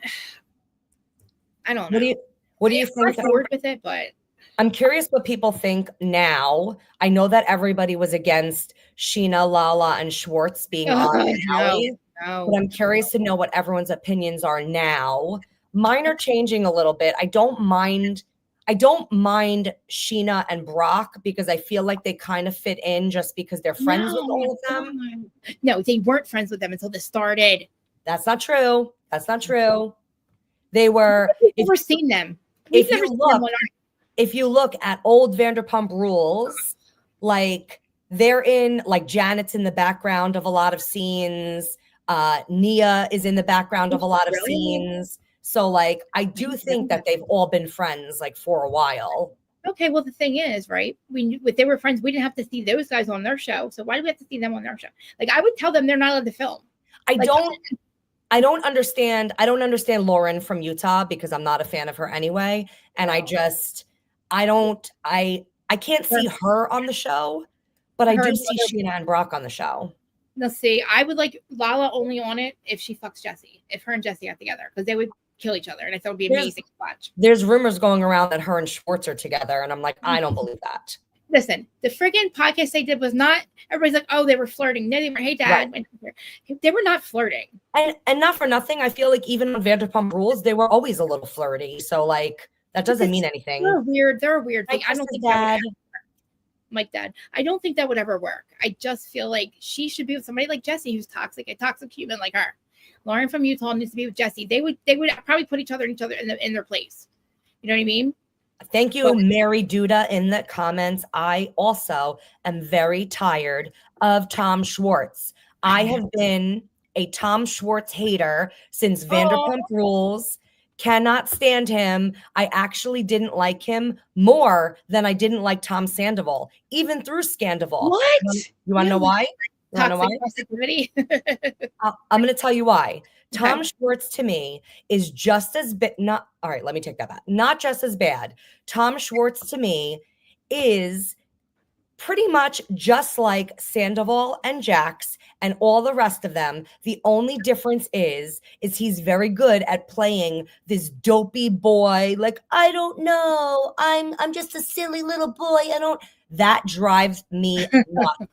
A: I don't know.
B: What do you think?
A: Forward with it, but
B: I'm curious what people think now. I know that everybody was against Sheena, Lala, and Schwartz being on Alley, but I'm curious to know what everyone's opinions are now. Mine are changing a little bit. I don't mind Sheena and Brock because I feel like they kind of fit in just because they're friends with all of them.
A: No, they weren't friends with them until this started.
B: That's not true. They were.
A: We've never seen them.
B: If you look at old Vanderpump Rules, like they're in, like Janet's in the background of a lot of scenes. Nia is in the background of a lot of scenes. So like, I do think that they've all been friends like for a while.
A: Okay, well the thing is, right? If they were friends, we didn't have to see those guys on their show. So why do we have to see them on their show? Like, I would tell them they're not allowed to film. I don't understand Lauren from Utah because I'm not a fan of her anyway. And I can't see her on the show, but I do see Sheena and Brock on the show. Let's see. I would like Lala only on it if she fucks Jesse. If her and Jesse got together, because they would kill each other, and I thought it would be amazing to watch.
B: There's rumors going around that her and Schwartz are together, and I'm like, I don't believe that.
A: Listen, the friggin' podcast they did was not. Everybody's like, oh, they were flirting. No, they were. Hey, Dad. Right. They were not flirting.
B: And not for nothing, I feel like even on Vanderpump Rules, they were always a little flirty. So like, that doesn't mean anything.
A: They're a weird thing. I don't think that would Mike Dad. I don't think that would ever work. I just feel like she should be with somebody like Jesse, who's toxic, a toxic human like her. Lauren from Utah needs to be with Jesse. They would probably put each other in their place. You know what I mean?
B: Thank you, Mary Duda, in the comments. I also am very tired of Tom Schwartz. I have been a Tom Schwartz hater since Vanderpump Rules. Cannot stand him. I actually didn't like him more than I didn't like Tom Sandoval, even through Scandoval.
A: What?
B: You want to know why? I'm going to tell you why. Tom Schwartz to me is just as bad. All right, let me take that back. Not just as bad. Tom Schwartz to me is pretty much just like Sandoval and Jax and all the rest of them. The only difference is he's very good at playing this dopey boy. Like, I don't know. I'm just a silly little boy. That drives me nuts.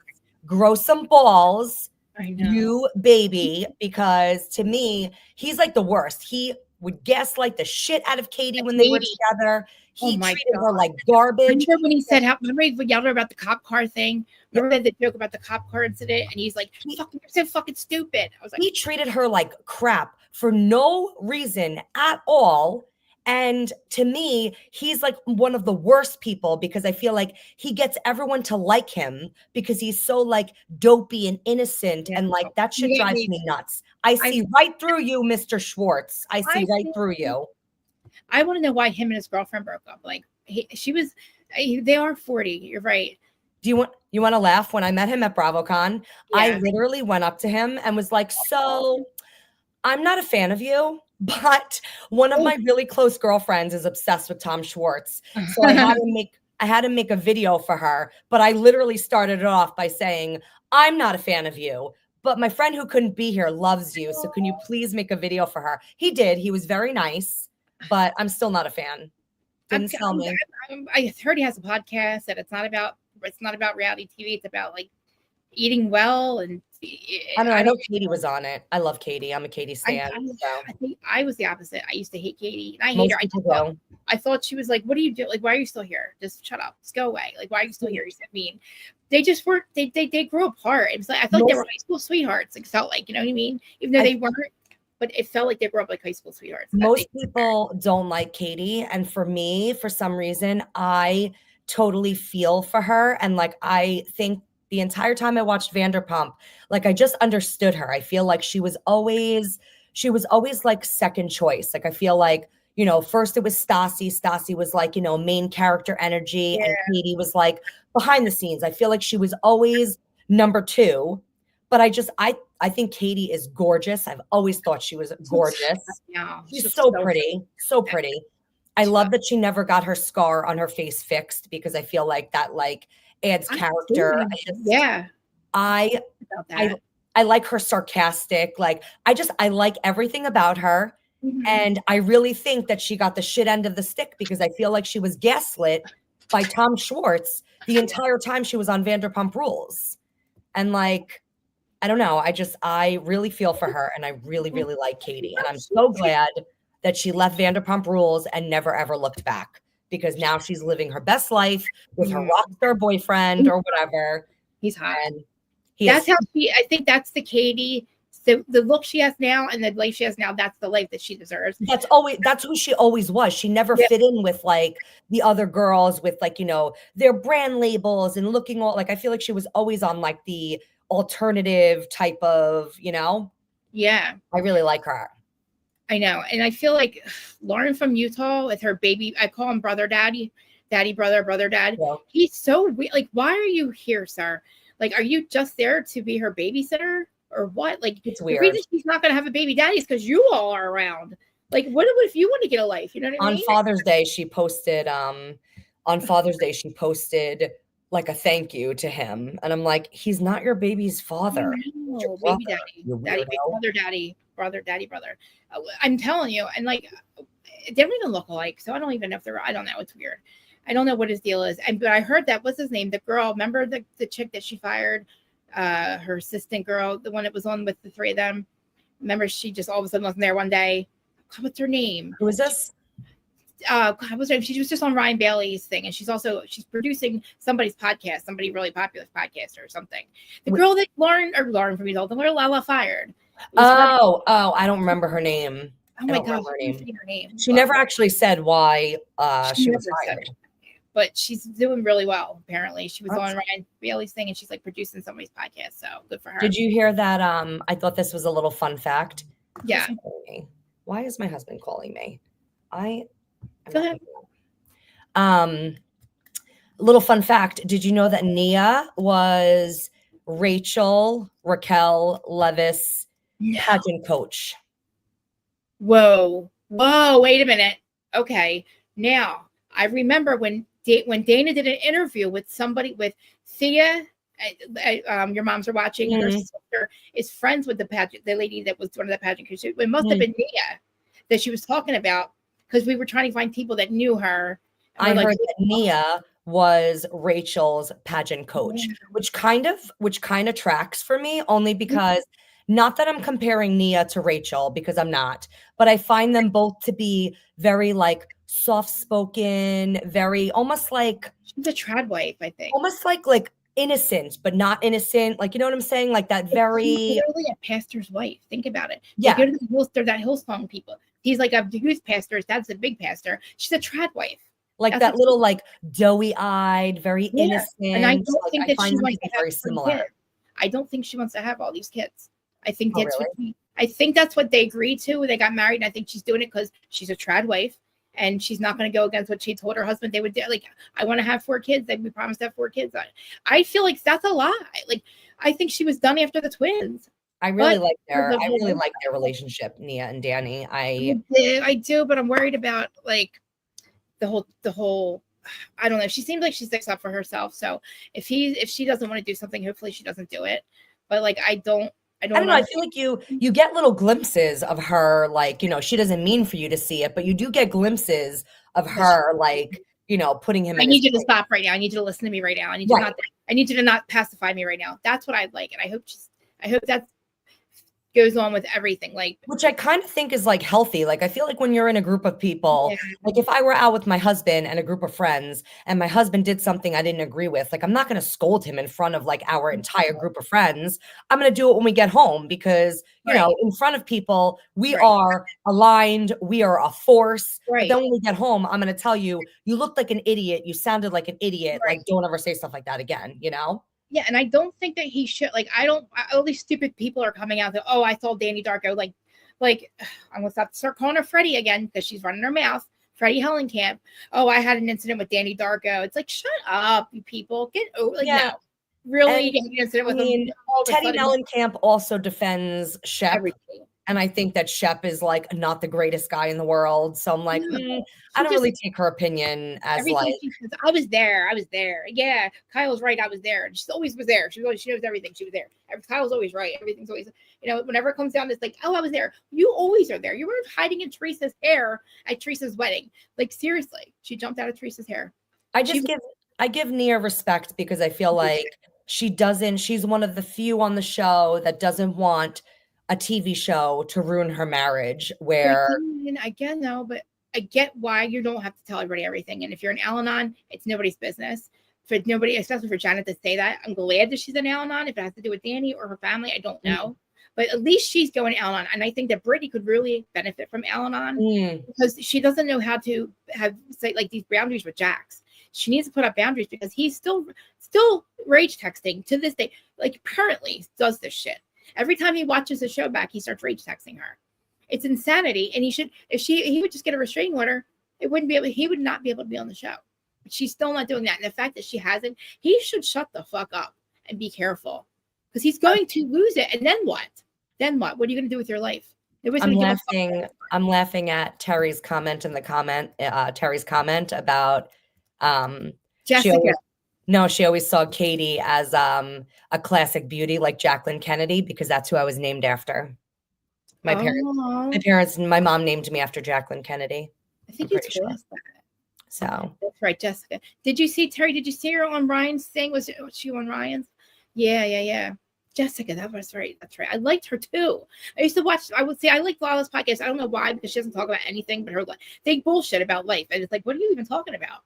B: Grow some balls, you baby, because to me, he's like the worst. He would gaslight the shit out of Katie when they were together. He treated her like
A: God.
B: garbage.
A: Remember when he said, remember he yelled about the cop car thing? Remember the joke about the cop car incident? And he's like, fucking, you're so fucking stupid. I was like,
B: he treated her like crap for no reason at all. And to me, he's like one of the worst people because I feel like he gets everyone to like him because he's so like dopey and innocent. And like that shit drives me nuts. I see right through you, Mr. Schwartz. I see right through you.
A: I want to know why him and his girlfriend broke up. Like they are 40. You're right.
B: Do you want to laugh? When I met him at BravoCon, I literally went up to him and was like, so I'm not a fan of you, but one of my really close girlfriends is obsessed with Tom Schwartz. So I had to make a video for her, but I literally started it off by saying, I'm not a fan of you, but my friend who couldn't be here loves you. So can you please make a video for her? He did. He was very nice, but I'm still not a fan. Didn't tell me.
A: I heard he has a podcast that it's not about reality TV. It's about like eating well. And
B: I know Katie was on it. I love Katie. I'm a Katie stan.
A: I think I was the opposite. I used to hate Katie. And I hate her. I thought she was like, what do you do? Like, why are you still here? Just shut up. Just go away. Like, why are you still here? You said mean. They just were, they grew apart. It was like, I felt like they were high school sweethearts. It felt like, you know what I mean? Even though they weren't, but it felt like they grew up like high school sweethearts.
B: Most people don't like Katie. And for me, for some reason, I totally feel for her. And like, I think the entire time I watched Vanderpump, like I just understood her. I feel like she was always like second choice. Like I feel like, you know, first it was Stassi. Stassi was like, you know, main character energy, and Katie was like behind the scenes. I feel like she was always number two. But I think Katie is gorgeous. I've always thought she was gorgeous.
A: Yeah,
B: she's so pretty, so pretty. I love that she never got her scar on her face fixed because I feel like that like adds character. I like her sarcastic. Like I like everything about her. Mm-hmm. And I really think that she got the shit end of the stick because I feel like she was gaslit by Tom Schwartz the entire time she was on Vanderpump Rules. And like, I don't know. I really feel for her and I really, really like Katie. And I'm so glad that she left Vanderpump Rules and never, ever looked back because now she's living her best life with her rock star boyfriend or whatever.
A: He's hot.
B: And
A: I think that's the Katie. So the look she has now and the life she has now, that's the life that she deserves.
B: That's who she always was. She never fit in with like the other girls with like, you know, their brand labels and looking all like, I feel like she was always on like the alternative type of, you know?
A: Yeah.
B: I really like her.
A: I know. And I feel like Lauren from Utah with her baby, I call him brother daddy, brother dad. Yeah. He's so weird. Like, why are you here, sir? Like, are you just there to be her babysitter or what? Like,
B: it's weird.
A: The reason she's not going to have a baby daddy is because you all are around. Like, what if you want to get a life? You know what I mean?
B: On Father's Day, she posted, like a thank you to him. And I'm like, he's not your baby's father.
A: No, baby daddy, brother. I'm telling you. And like, they don't even look alike. So I don't even know if I don't know. It's weird. I don't know what his deal is. But I heard that, what's his name? The girl, remember the chick that she fired? Her assistant girl, the one that was on with the three of them. Remember, she just all of a sudden wasn't there one day. What's her name?
B: Who is this?
A: What's her name? She was just on Ryan Bailey's thing, and she's producing somebody's podcast, somebody really popular podcaster or something. The girl that Lauren from Utah, the girl Lala fired.
B: I don't remember her name.
A: Oh my god, her name.
B: She never actually said why she was fired.
A: But she's doing really well, apparently. She was on Ryan Bailey's thing and she's like producing somebody's podcast. So good for her.
B: Did you hear that? I thought this was a little fun fact.
A: Yeah.
B: Why is my husband calling me?
A: Go ahead.
B: Little fun fact. Did you know that Nia was Raquel Leviss pageant coach?
A: Whoa, wait a minute. Okay. Now, I remember when Dana did an interview with somebody, with Thea, your moms are watching, her sister is friends with the lady that was one of the pageant coaches. It must have been Nia that she was talking about because we were trying to find people that knew her.
B: I heard that Nia was Rachel's pageant coach, which kind of tracks for me only because not that I'm comparing Nia to Rachel because I'm not, but I find them both to be very like soft-spoken, very almost like
A: she's a trad wife, I think.
B: Almost like innocent, but not innocent. Like, you know what I'm saying? Like that very
A: She's literally a pastor's wife. Think about it.
B: Yeah.
A: They go to the Hillsong, that Hillsong people. He's like a youth pastor. His dad's a big pastor. She's a trad wife.
B: Like
A: That's
B: that little like doughy-eyed, very innocent.
A: And I don't think that she wants to have
B: very similar.
A: kids. I don't think she wants to have all these kids. I think
B: Oh,
A: that's
B: really?
A: I think that's what they agreed to when they got married. And I think she's doing it because she's a trad wife and she's not going to go against what she told her husband they would do. Like, I want to have 4 kids. Like, we promised to have 4 kids. I feel like that's a lie. Like, I think she was done after the twins.
B: I really like their relationship, Nia and Danny.
A: I do, but I'm worried about like the whole I don't know. She seems like she sticks up for herself. So if she doesn't want to do something, hopefully she doesn't do it. But like I don't know.
B: I feel like you get little glimpses of her, like, you know, she doesn't mean for you to see it, but you do get glimpses of her, like, you know, putting him.
A: I need you to stop right now. I need you to listen to me right now. I need you to not pacify me right now. That's what I'd like, and I hope that goes on with everything, like,
B: which I kind of think is like healthy. Like, I feel like when you're in a group of people, like if I were out with my husband and a group of friends and my husband did something I didn't agree with, like I'm not going to scold him in front of like our entire group of friends. I'm going to do it when we get home because, you know, in front of people, we are aligned. We are a force. But then when we get home, I'm going to tell you, you looked like an idiot. You sounded like an idiot. Like, don't ever say stuff like that again, you know?
A: Yeah, and I don't think that he should. Like, all these stupid people are coming out that, oh, I saw Danny Darko. Like, I'm gonna start calling her Freddie again because she's running her mouth. Freddie Hellenkamp. Oh, I had an incident with Danny Darko. It's like, shut up, you people. Get over. Like, no, really, you had an incident with him.
B: Teddy Mellencamp also defends Shep.
A: Everything.
B: And I think that Shep is like not the greatest guy in the world. So I'm like, I don't really take her opinion as like,
A: says, I was there. Yeah, Kyle's right. I was there. And she always was there. She knows everything. She was there. Kyle's always right. Everything's always, you know, whenever it comes down, it's like, oh, I was there. You always are there. You were hiding in Teresa's hair at Teresa's wedding. Like, seriously, she jumped out of Teresa's hair.
B: I give Nia respect because I feel like she's one of the few on the show that doesn't want a TV show to ruin her marriage where
A: again though, but I get why you don't have to tell everybody everything. And if you're an Al-Anon, it's nobody's business. For nobody, especially for Janet to say that. I'm glad that she's an Al-Anon. If it has to do with Danny or her family, I don't know. But at least she's going Al-Anon. And I think that Brittany could really benefit from Al-Anon because she doesn't know how to say like these boundaries with Jax. She needs to put up boundaries because he's still rage texting to this day. Like, currently does this shit. Every time he watches the show back, he starts rage texting her. It's insanity. And he would just get a restraining order, he would not be able to be on the show. But she's still not doing that. And the fact that she hasn't, he should shut the fuck up and be careful because he's going to lose it. And then what? What are you going to do with your life?
B: I'm laughing at Terry's comment Terry's comment about
A: Jessica.
B: She always saw Katie as a classic beauty like Jacklyn Kennedy because that's who I was named after. My parents and my mom named me after Jacklyn Kennedy.
A: I think you told us that.
B: So
A: that's right, Jessica. Did you see Terry? Did you see her on Ryan's thing? Was she on Ryan's? Yeah. Jessica, that was right. That's right. I liked her too. I used to watch. I would say I like Lala's podcast. I don't know why because she doesn't talk about anything but her they bullshit about life, and it's like, what are you even talking about?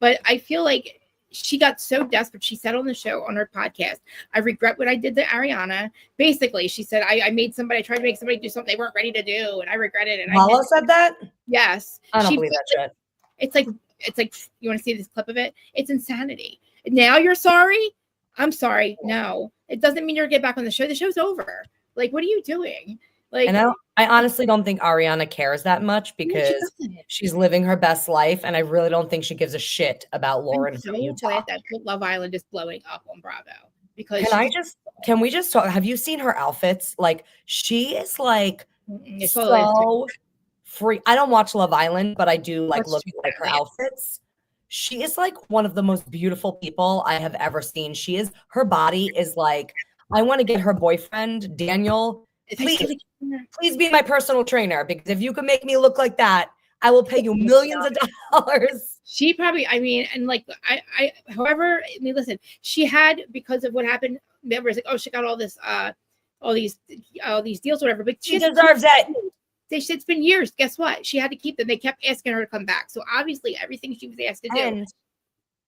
A: But I feel like she got so desperate. She said on the show, on her podcast, I regret what I did to Ariana. Basically, she said, I tried to make somebody do something they weren't ready to do, and I regret it. And
B: Lala said that?
A: Yes.
B: I don't believe that shit.
A: It's like, you want to see this clip of it? It's insanity. Now you're sorry? I'm sorry. No. It doesn't mean you're going to get back on the show. The show's over. Like, what are you doing? Like,
B: and I honestly don't think Ariana cares that much because she's living her best life, and I really don't think she gives a shit about Lauren from Utah.
A: Glad that Love Island is blowing up on Bravo because
B: can we just talk? Have you seen her outfits? Like, she is like so free. I don't watch Love Island, but I do look at her outfits. She is like one of the most beautiful people I have ever seen. Her body is like, I want to get her boyfriend Daniel. Please be my personal trainer because if you can make me look like that, I will pay you millions of dollars.
A: She probably, listen, she had, because of what happened, remember, it's like, oh, she got all this all these deals, whatever. But
B: she deserves it.
A: They said it's been years. Guess what? She had to keep them. They kept asking her to come back. So obviously, everything she was asked to do.
B: And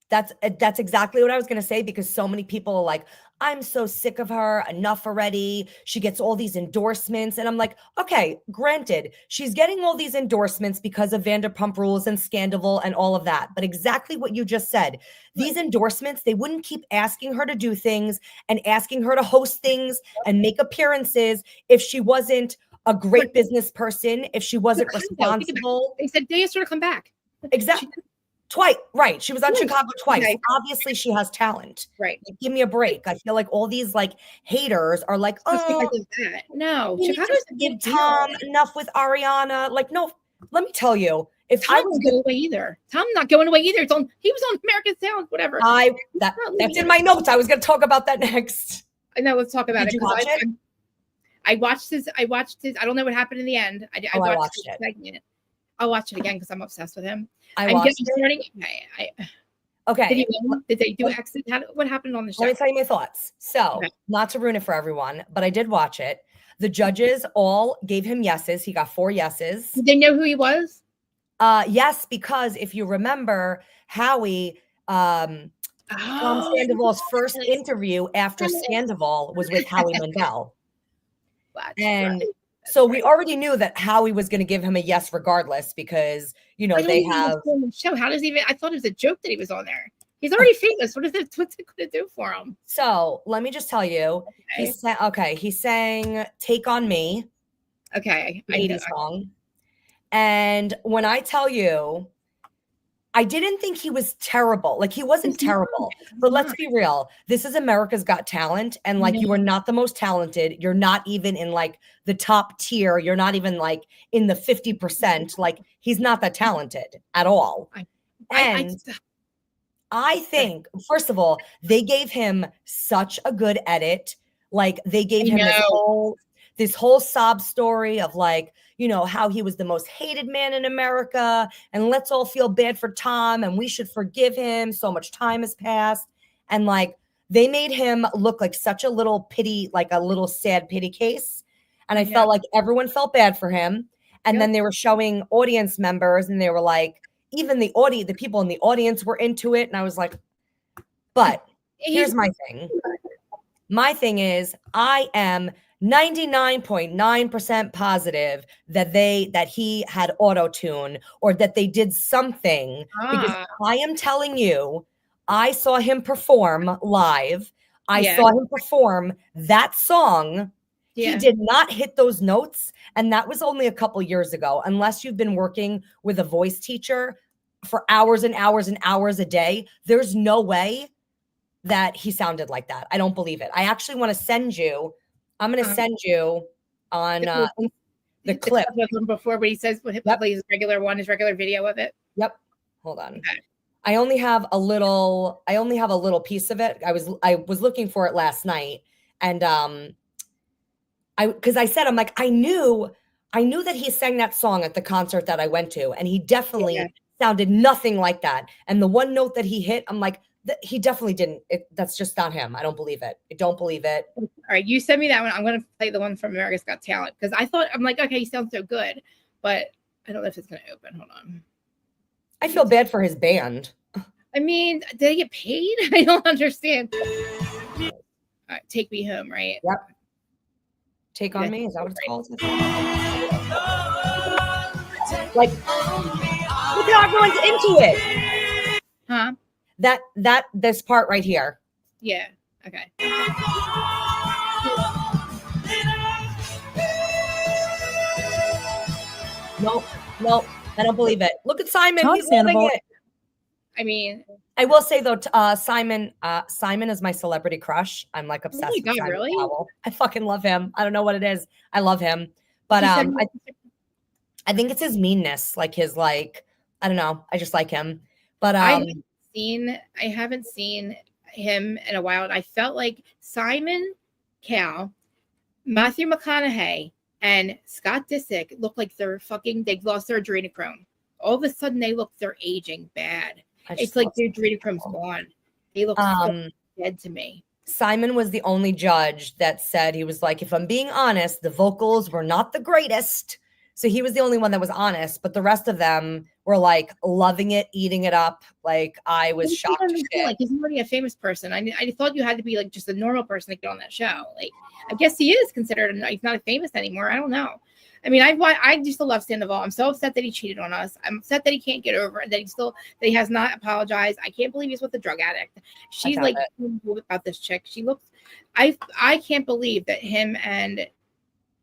B: that's exactly what I was going to say, because so many people are like, I'm so sick of her. Enough already. She gets all these endorsements. And I'm like, okay, granted, she's getting all these endorsements because of Vanderpump Rules and Sandoval and all of that. But exactly what you just said, these endorsements, they wouldn't keep asking her to do things and asking her to host things and make appearances if she wasn't a great business person, if she wasn't responsible.
A: They said they asked her to come back.
B: Exactly. Twice, right? She was on Chicago twice. Okay. Obviously, she has talent.
A: Right.
B: Like, give me a break. I feel like all these like haters are like, oh,
A: no,
B: Chicago's give Tom enough with Ariana. Like, no, let me tell you, if
A: Tom's
B: I was
A: going away either, Tom's not going away either. He was on American Sound, whatever.
B: That's in my notes. I was going to talk about that next.
A: I know. Let's talk about
B: Did
A: it.
B: You watch it?
A: I watched his. I don't know what happened in the end. I watched it. Segment. I'll watch it again because I'm obsessed with him.
B: I'm watched
A: it.
B: Okay.
A: Did they do exit? What happened on the show?
B: Let me tell you my thoughts. So, not to ruin it for everyone, but I did watch it. The judges all gave him yeses. He got 4 yeses.
A: Did they know who he was?
B: Yes, because if you remember, Howie, Tom Sandoval's first interview after Sandoval was with Howie Mandel. And so we already knew that Howie was going to give him a yes regardless, because, you know, they have
A: show. How does he even? I thought it was a joke that he was on there. He's already famous. What's it going to do for him?
B: So let me just tell you.
A: Okay.
B: He sang "Take on Me."
A: Okay,
B: I need a song. And when I tell you, I didn't think he was terrible. Like, he wasn't terrible. But let's be real. This is America's Got Talent. And like, you are not the most talented. You're not even in like the top tier. You're not even like in the 50%. Like, he's not that talented at all. I think, first of all, they gave him such a good edit. Like, they gave him this whole sob story of like, you know, how he was the most hated man in America, and let's all feel bad for Tom and we should forgive him. So much time has passed. And like, they made him look like such a little pity, like a little sad pity case. And I felt like everyone felt bad for him. And then they were showing audience members, and they were like, even the people in the audience were into it. And I was like, but here's my thing. My thing is, I am 99.9% positive that he had auto-tune, or that they did something, because I am telling you, I saw him perform live. I saw him perform that song. He did not hit those notes. And that was only a couple years ago. Unless you've been working with a voice teacher for hours and hours and hours a day, there's no way that he sounded like that. I don't believe it. I actually want to send you. I'm going to send you on the clip
A: before, but he says his regular one, his regular video of it.
B: Yep. Hold on. Okay. I only have a little piece of it. I was looking for it last night, and because I said, I'm like, I knew that he sang that song at the concert that I went to, and he definitely sounded nothing like that. And the one note that he hit, I'm like, he definitely didn't. That's just not him. I don't believe it. I don't believe it.
A: All right, you send me that one. I'm going to play the one from America's Got Talent, because I'm like, okay, he sounds so good, but I don't know if it's going to open. Hold on.
B: I feel bad for his band.
A: I mean, did they get paid? I don't understand. All right, Take Me Home, right?
B: Yep. Take on Me. Is that what it's called? Like, look how everyone's into it.
A: Huh?
B: This part right here.
A: Yeah. Okay.
B: Nope. I don't believe it. Look at Simon. He's holding it.
A: I mean,
B: I will say though, Simon is my celebrity crush. I'm like obsessed with Simon
A: really?
B: Cowell. I fucking love him. I don't know what it is. I love him. But I think it's his meanness. Like his I don't know. I just like him. But
A: I haven't seen him in a while, and I felt like Simon Cowell, Matthew McConaughey, and Scott Disick look like they've lost their adrenochrome. All of a sudden, they're aging bad. It's like their adrenochrome's gone. They look so dead to me.
B: Simon was the only judge that said, he was like, if I'm being honest, the vocals were not the greatest. So he was the only one that was honest, but the rest of them were like loving it, eating it up. Like I was shocked to shit.
A: Like he's already a famous person. I thought you had to be like just a normal person to get on that show. Like I guess he is considered. He's not famous anymore. I don't know. I mean, I used to love Sandoval. I'm so upset that he cheated on us. I'm upset that he can't get over it, that he has not apologized. I can't believe he's with a drug addict. She's like about this chick. She looks. I can't believe that him and.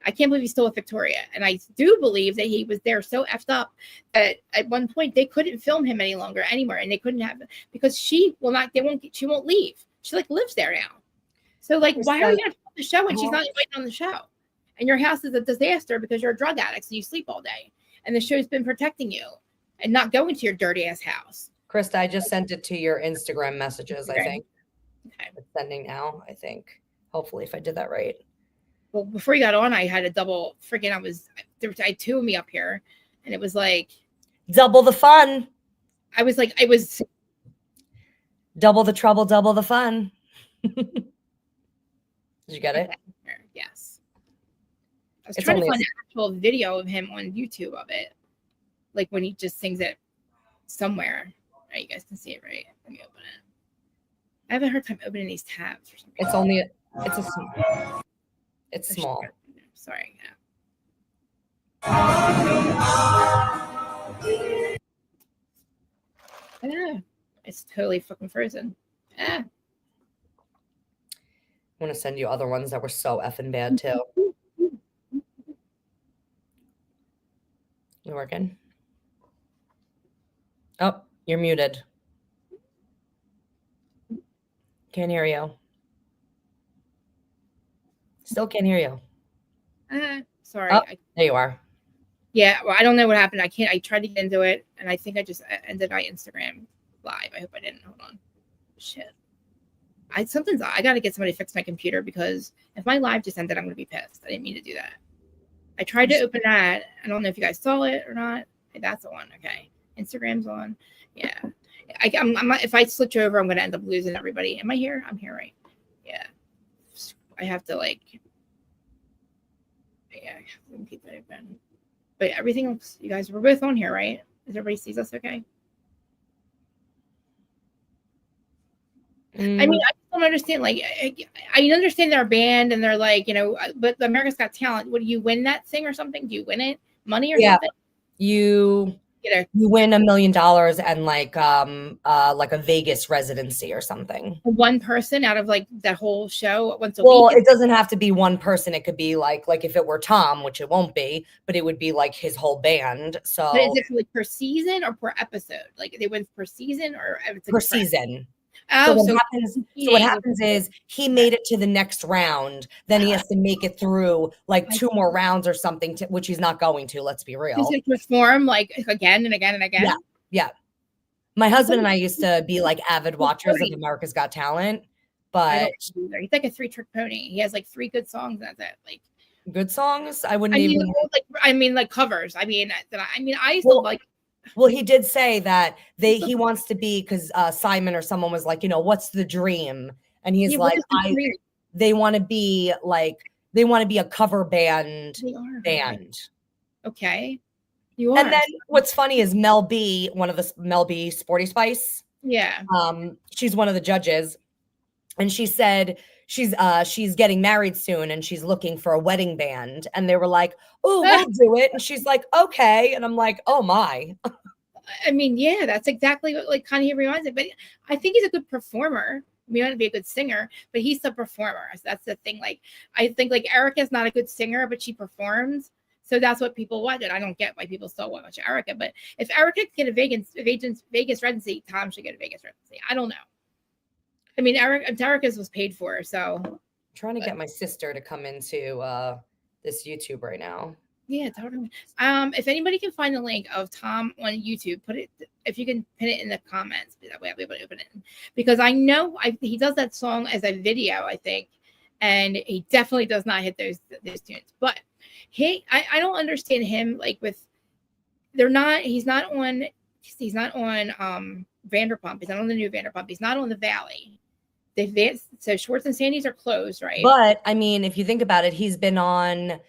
A: I can't believe he's still with Victoria. And I do believe that he was there so effed up that at one point they couldn't film him any longer anywhere. And they couldn't have because she won't leave. She like lives there now. So like, why are you going to film the show when she's not invited on the show? And your house is a disaster because you're a drug addict and you sleep all day. And the show's been protecting you and not going to your dirty ass house.
B: Krista, I just sent it to your Instagram messages,
A: Okay.
B: I think.
A: Okay.
B: It's sending now, I think. Hopefully, if I did that right.
A: Well, before you got on, I had a double freaking. I had two of me up here, and it was like
B: double the fun.
A: I was
B: double the trouble, double the fun. Did you get it?
A: Yes. I was trying to find an actual video of him on YouTube of it, like when he just sings it somewhere. Right, you guys can see it, right? Let me open it. I have a hard time opening these tabs for some reason.
B: It's small.
A: Sorry. Yeah. It's totally fucking frozen.
B: I want to send you other ones that were so effing bad too. You working? Oh, you're muted. Can't hear you. Still can't hear you.
A: Sorry.
B: Oh, there you are.
A: Yeah, well, I don't know what happened. I tried to get into it, and I think I just ended my Instagram live. I hope I didn't. Hold on. Shit. I got to get somebody to fix my computer because if my live just ended, I'm going to be pissed. I didn't mean to do that. I tried to open that. I don't know if you guys saw it or not. Hey, that's the one. Okay. Instagram's on. Yeah. If I switch over, I'm going to end up losing everybody. Am I here? I'm here, right? Yeah. I have to keep it open. But everything else, you guys were both on here, right? Does everybody sees us okay? I mean, I don't understand. Like, I understand they're a band and they're like, but America's Got Talent. What do you win that thing or something? Do you win it? Money or something?
B: You win $1 million and like a Vegas residency or something.
A: One person out of like that whole show once a week.
B: Well, it doesn't have to be one person. It could be like if it were Tom, which it won't be, but it would be like his whole band. So
A: but is it like per season or per episode? Like they win per season or it's
B: per season?
A: Oh,
B: so what happens is he made it to the next round. Then he has to make it through like 2 more rounds or something, which he's not going to. Let's be real.
A: Does he perform like again and again and again?
B: Yeah. My husband and I used to be like avid watchers of America's Got Talent, but
A: he's like a 3-trick pony. He has like 3 good songs. That's it. Like
B: good songs. I wouldn't even
A: like covers. I used to like.
B: Well, he did say that he wants to be because Simon or someone was like, what's the dream? And he's like, they want to be a cover band.
A: Okay.
B: And then what's funny is Mel B, Mel B Sporty Spice.
A: Yeah.
B: She's one of the judges. And she said she's getting married soon and she's looking for a wedding band. And they were like, oh, we'll do it. And she's like, okay. And I'm like, oh my.
A: I mean, yeah, that's exactly what like kind of reminds me. But I think he's a good performer. He might not be a good singer, but he's a performer. So that's the thing. Like, I think like Erica's not a good singer, but she performs. So that's what people watch. And I don't get why people still watch Erica. But if Erica can get a Vegas residency, Tom should get a Vegas residency. I don't know. I mean, Erica's was paid for, so. I'm
B: trying to get my sister to come into this YouTube right now.
A: Yeah, totally. If anybody can find the link of Tom on YouTube, if you can pin it in the comments, that way I'll be able to open it. Because I know he does that song as a video, I think, and he definitely does not hit those tunes. But I don't understand him he's not on Vanderpump. He's not on the new Vanderpump. He's not on the Valley. the advanced. So Schwartz and Sandy's are closed, right?
B: But I mean, if you think about it, he's been on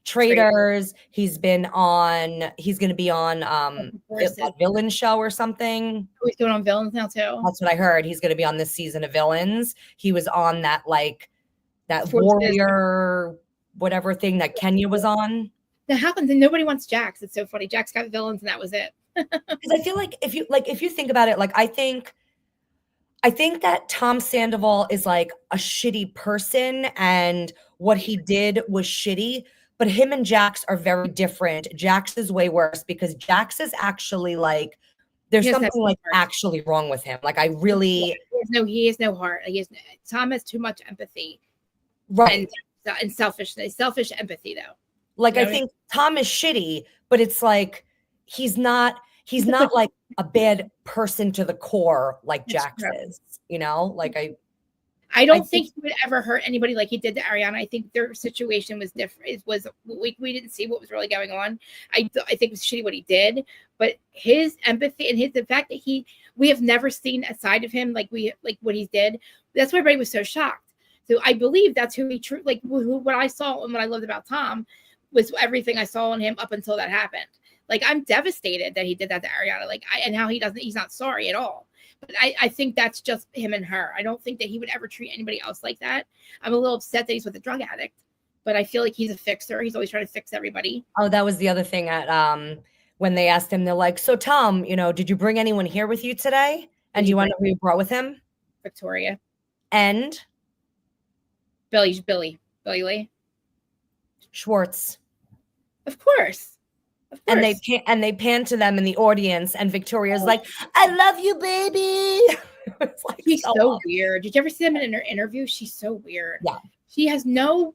B: Traders. He's going to be on that Villain show or something.
A: He's going on Villains now too.
B: That's what I heard. He's going to be on this season of Villains. He was on that
A: Forces.
B: Warrior whatever thing that Kenya was on.
A: Now how come nobody wants Jax? It's so funny. Jax got Villains and that was it.
B: Because I feel like if you think about it, like I think that Tom Sandoval is like a shitty person and what he did was shitty, but him and Jax are very different. Jax is way worse because Jax is actually like, there's something like actually wrong with him. Like I really.
A: He has no heart. Tom has too much empathy.
B: Right.
A: And selfishness, selfish empathy though.
B: Like I think Tom is shitty, but it's like, he's not like a bad person to the core like Jax is, like
A: I don't think he would ever hurt anybody like he did to Ariana. I think their situation was different. It was we didn't see what was really going on. I think it was shitty what he did, but his empathy and the fact that we have never seen a side of him like what he did. That's why everybody was so shocked. So I believe that's who he what I saw and what I loved about Tom was everything I saw in him up until that happened. Like I'm devastated that he did that to Ariana. And how he's not sorry at all. But I think that's just him and her. I don't think that he would ever treat anybody else like that. I'm a little upset that he's with a drug addict, but I feel like he's a fixer. He's always trying to fix everybody.
B: Oh, that was the other thing at when they asked him, they're like, so Tom, did you bring anyone here with you today? And do you want to know who you brought with him?
A: Victoria.
B: And
A: Billy Lee. Schwartz. Of course.
B: And they pan to them in the audience, and Victoria's like, "I love you, baby." It's like
A: she's so weird. Did you ever see them in her interview? She's so weird.
B: Yeah,
A: she has no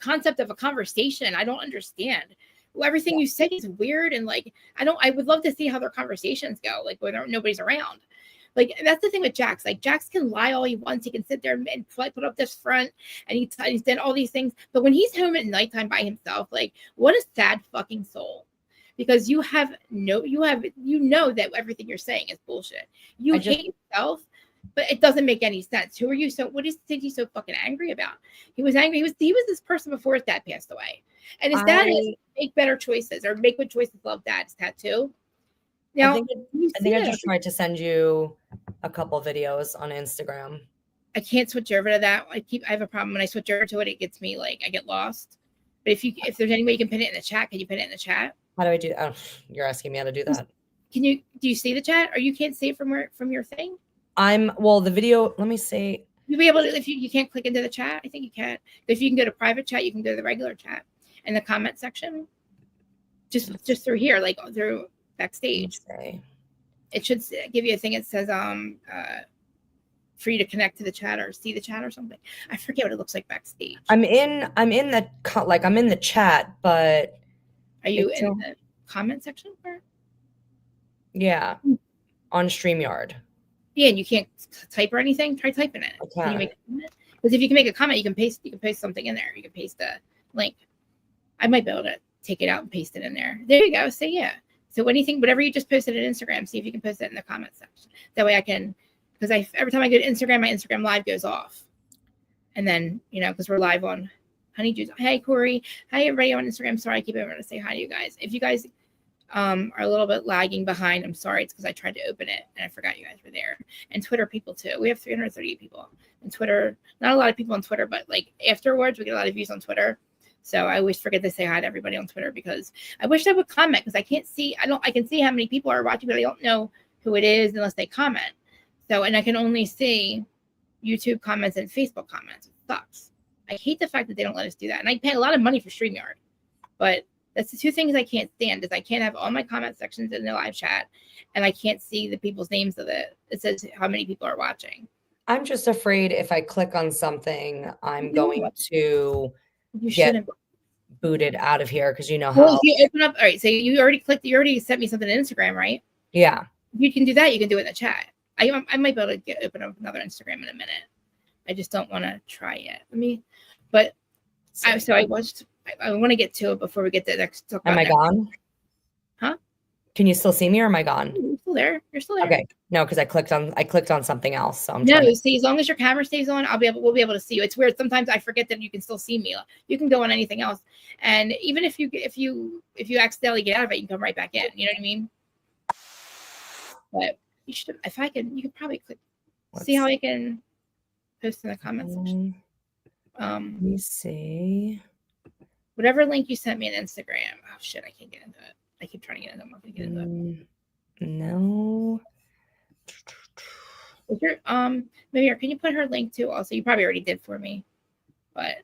A: concept of a conversation. I don't understand. Everything you say is weird, and I would love to see how their conversations go, like when nobody's around. Like that's the thing with Jax. Like Jax can lie all he wants. He can sit there and put up this front, and he's done all these things. But when he's home at nighttime by himself, like what a sad fucking soul. Because you know that everything you're saying is bullshit. You hate yourself, but it doesn't make any sense. Who are you? What is he so fucking angry about? He was angry. He was this person before his dad passed away, and his dad is make better choices or make good choices. Love dad's tattoo. Now
B: I think I just tried to send you a couple videos on Instagram.
A: I can't switch over to that. I have a problem when I switch over to it. It gets me I get lost. But if there's any way you can pin it in the chat, can you pin it in the chat?
B: How do I do? Oh, you're asking me how to do that.
A: Do you see the chat, or you can't see it from your thing?
B: The video. Let me see.
A: You'll be able to if you can't click into the chat. I think you can. If you can go to private chat, you can go to the regular chat in the comment section. Just through here, through backstage. It should give you a thing. It says for you to connect to the chat or see the chat or something. I forget what it looks like backstage.
B: I'm in the chat, but.
A: Are you in the comment section?
B: Yeah, on StreamYard.
A: Yeah, and you can't type or anything. Try typing it.
B: Okay.
A: Can you make a comment? Because if you can make a comment, you can paste something in there. You can paste a link. I might be able to take it out and paste it in there. There you go. So yeah. So whatever you just posted at Instagram, see if you can post it in the comment section. That way I can, because every time I go to Instagram, my Instagram live goes off, and then because we're live on. Honey Juice. Hey, Corey. Hi, everybody on Instagram. Sorry, I keep over to say hi to you guys. If you guys are a little bit lagging behind, I'm sorry. It's because I tried to open it and I forgot you guys were there. And Twitter people too. We have 338 people on Twitter. Not a lot of people on Twitter, but afterwards we get a lot of views on Twitter. So I always forget to say hi to everybody on Twitter because I wish I would comment because I can't see. I can see how many people are watching, but I don't know who it is unless they comment. So and I can only see YouTube comments and Facebook comments. It sucks. I hate the fact that they don't let us do that. And I pay a lot of money for StreamYard. But that's the two things I can't stand is I can't have all my comment sections in the live chat and I can't see the people's names of it. It says how many people are watching.
B: I'm just afraid if I click on something, I'm going to get booted out of here because how.
A: Well, if you open up, all right, so you already sent me something on Instagram, right?
B: Yeah.
A: You can do that. You can do it in the chat. I might be able to open up another Instagram in a minute. I just don't want to try yet. I want to get to it before we get to the next.
B: Am I gone?
A: Huh?
B: Can you still see me or am I gone?
A: You're still there. You're still there.
B: Okay. No, because I clicked on something else. So I'm
A: No,
B: trying to
A: see, as long as your camera stays on, we'll be able to see you. It's weird. Sometimes I forget that you can still see me. You can go on anything else. And even if you accidentally get out of it, you can come right back in. You know what I mean? But you should, you could probably click. See how I can post in the comments section.
B: Let me see.
A: Whatever link you sent me on Instagram. Oh shit, I can't get into it. I keep trying to get into it. I'm not gonna get into it.
B: No.
A: Is your maybe can you put her link to also? You probably already did for me, but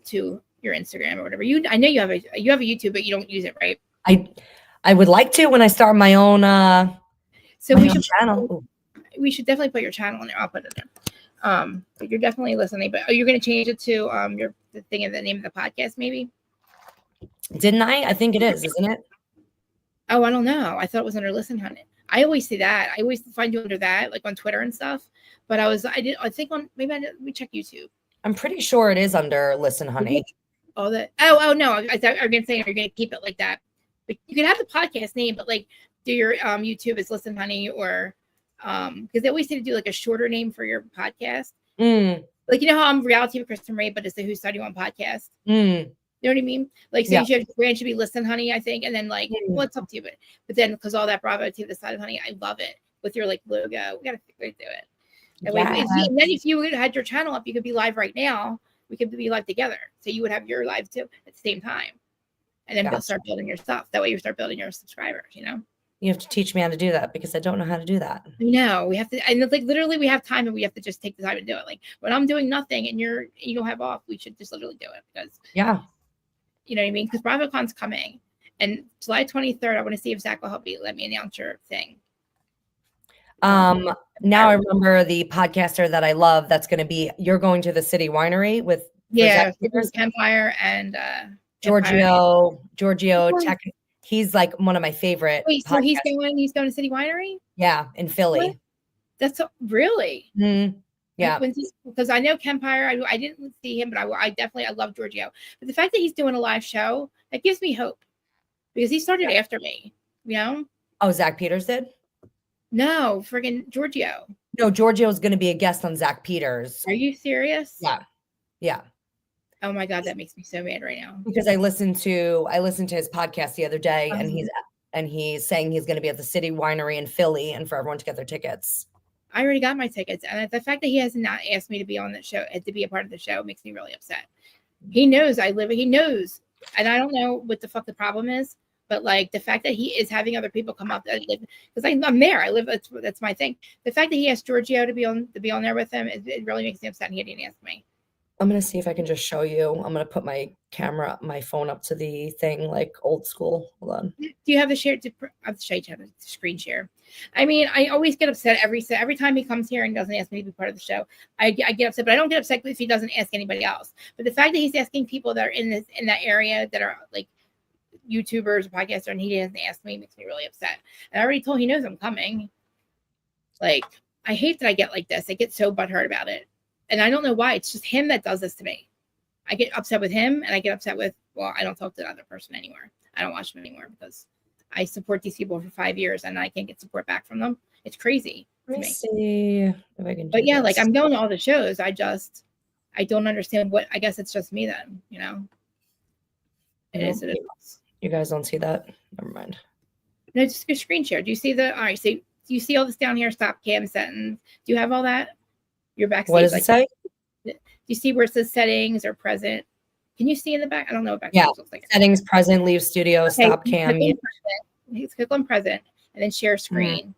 A: to your Instagram or whatever. I know you have a YouTube, but you don't use it, right?
B: I would like to when I start my own
A: so we should
B: channel.
A: We should definitely put your channel in there. I'll put it there. But you're definitely listening. But are you going to change it to the thing of the name of the podcast? Maybe.
B: Didn't I? I think it is, isn't it?
A: Oh, I don't know. I thought it was under Listen Honey. I always see that. I always find you under that, like on Twitter and stuff. But I think on let me check YouTube.
B: I'm pretty sure it is under Listen Honey.
A: Oh no. I thought you were gonna say you're gonna keep it like that. But you can have the podcast name, but like do your YouTube as Listen Honey or because they always seem to do like a shorter name for your podcast. Like you know how I'm Reality with Kristen Ray, but it's the Whose Side You On podcast. You know what I mean? Like, so your brand should be Listen Honey, I think. And then, like, well, it's up to you. But then, because all that Bravo to the side of Honey, I love it. With your, like, logo. We got to figure out do it. And then if you had your channel up, you could be live right now. We could be live together. So you would have your live, too, at the same time. And then start building your stuff. That way you start building your subscribers, you know?
B: You have to teach me how to do that because I don't know how to do that.
A: No, we have to. And, like, literally, we have time and we have to just take the time to do it. Like, when I'm doing nothing and you don't have off, we should just literally do it. Because, you know what I mean? Because BravoCon's coming. And July 23rd, I want to see if Zach will help me. Let me announce your thing.
B: Now I remember the podcaster that I love. That's going to be, you're going to the City Winery with
A: Empire and
B: Giorgio Tech. He's like one of my favorite.
A: Wait, so he's going to City Winery?
B: Yeah, in Philly.
A: What? That's really?
B: Yeah,
A: because I know Kempire. I didn't see him, but I love Giorgio. But the fact that he's doing a live show, that gives me hope because he started after me. You know?
B: Oh, Zach Peters did?
A: No, friggin' Giorgio.
B: No, Giorgio is going to be a guest on Zach Peters.
A: Are you serious?
B: Yeah.
A: Oh my God, that makes me so mad right now.
B: Because I listened to his podcast the other day, and he's saying he's going to be at the City Winery in Philly, and for everyone to get their tickets.
A: I already got my tickets, and the fact that he has not asked me to be on that show, to be a part of the show, makes me really upset. He knows He knows, and I don't know what the fuck the problem is, but like the fact that he is having other people come out because I'm there. I live. That's my thing. The fact that he asked Giorgio to be on there with him, it really makes me upset. And he didn't ask me.
B: I'm going to see if I can just show you. I'm going to put my phone up to the thing like old school. Hold on.
A: Do you have the share? I'll show you the screen share. I mean, I always get upset every time he comes here and doesn't ask me to be part of the show. I get upset, but I don't get upset if he doesn't ask anybody else. But the fact that he's asking people that are in that area that are like YouTubers or podcasters and he doesn't ask me makes me really upset. And I already told he knows I'm coming. Like, I hate that I get like this. I get so butthurt about it. And I don't know why. It's just him that does this to me. I get upset with him and I get upset with, I don't talk to the other person anymore. I don't watch them anymore because I support these people for 5 years and I can't get support back from them. It's crazy.
B: Let me see if I can do
A: this.
B: Like
A: I'm going to all the shows. I don't understand I guess it's just me then, you know? It is.
B: You guys don't see that? Never mind.
A: No, just a screen share. Do you see all right, so do you see all this down here? Stop cam settings. Do you have all that? Your backstage.
B: What does it say?
A: Do you see where it says settings or present? Can you see in the back? I don't know what backstage looks like.
B: Settings, present, leave studio, stop cam.
A: Click on present and then share screen.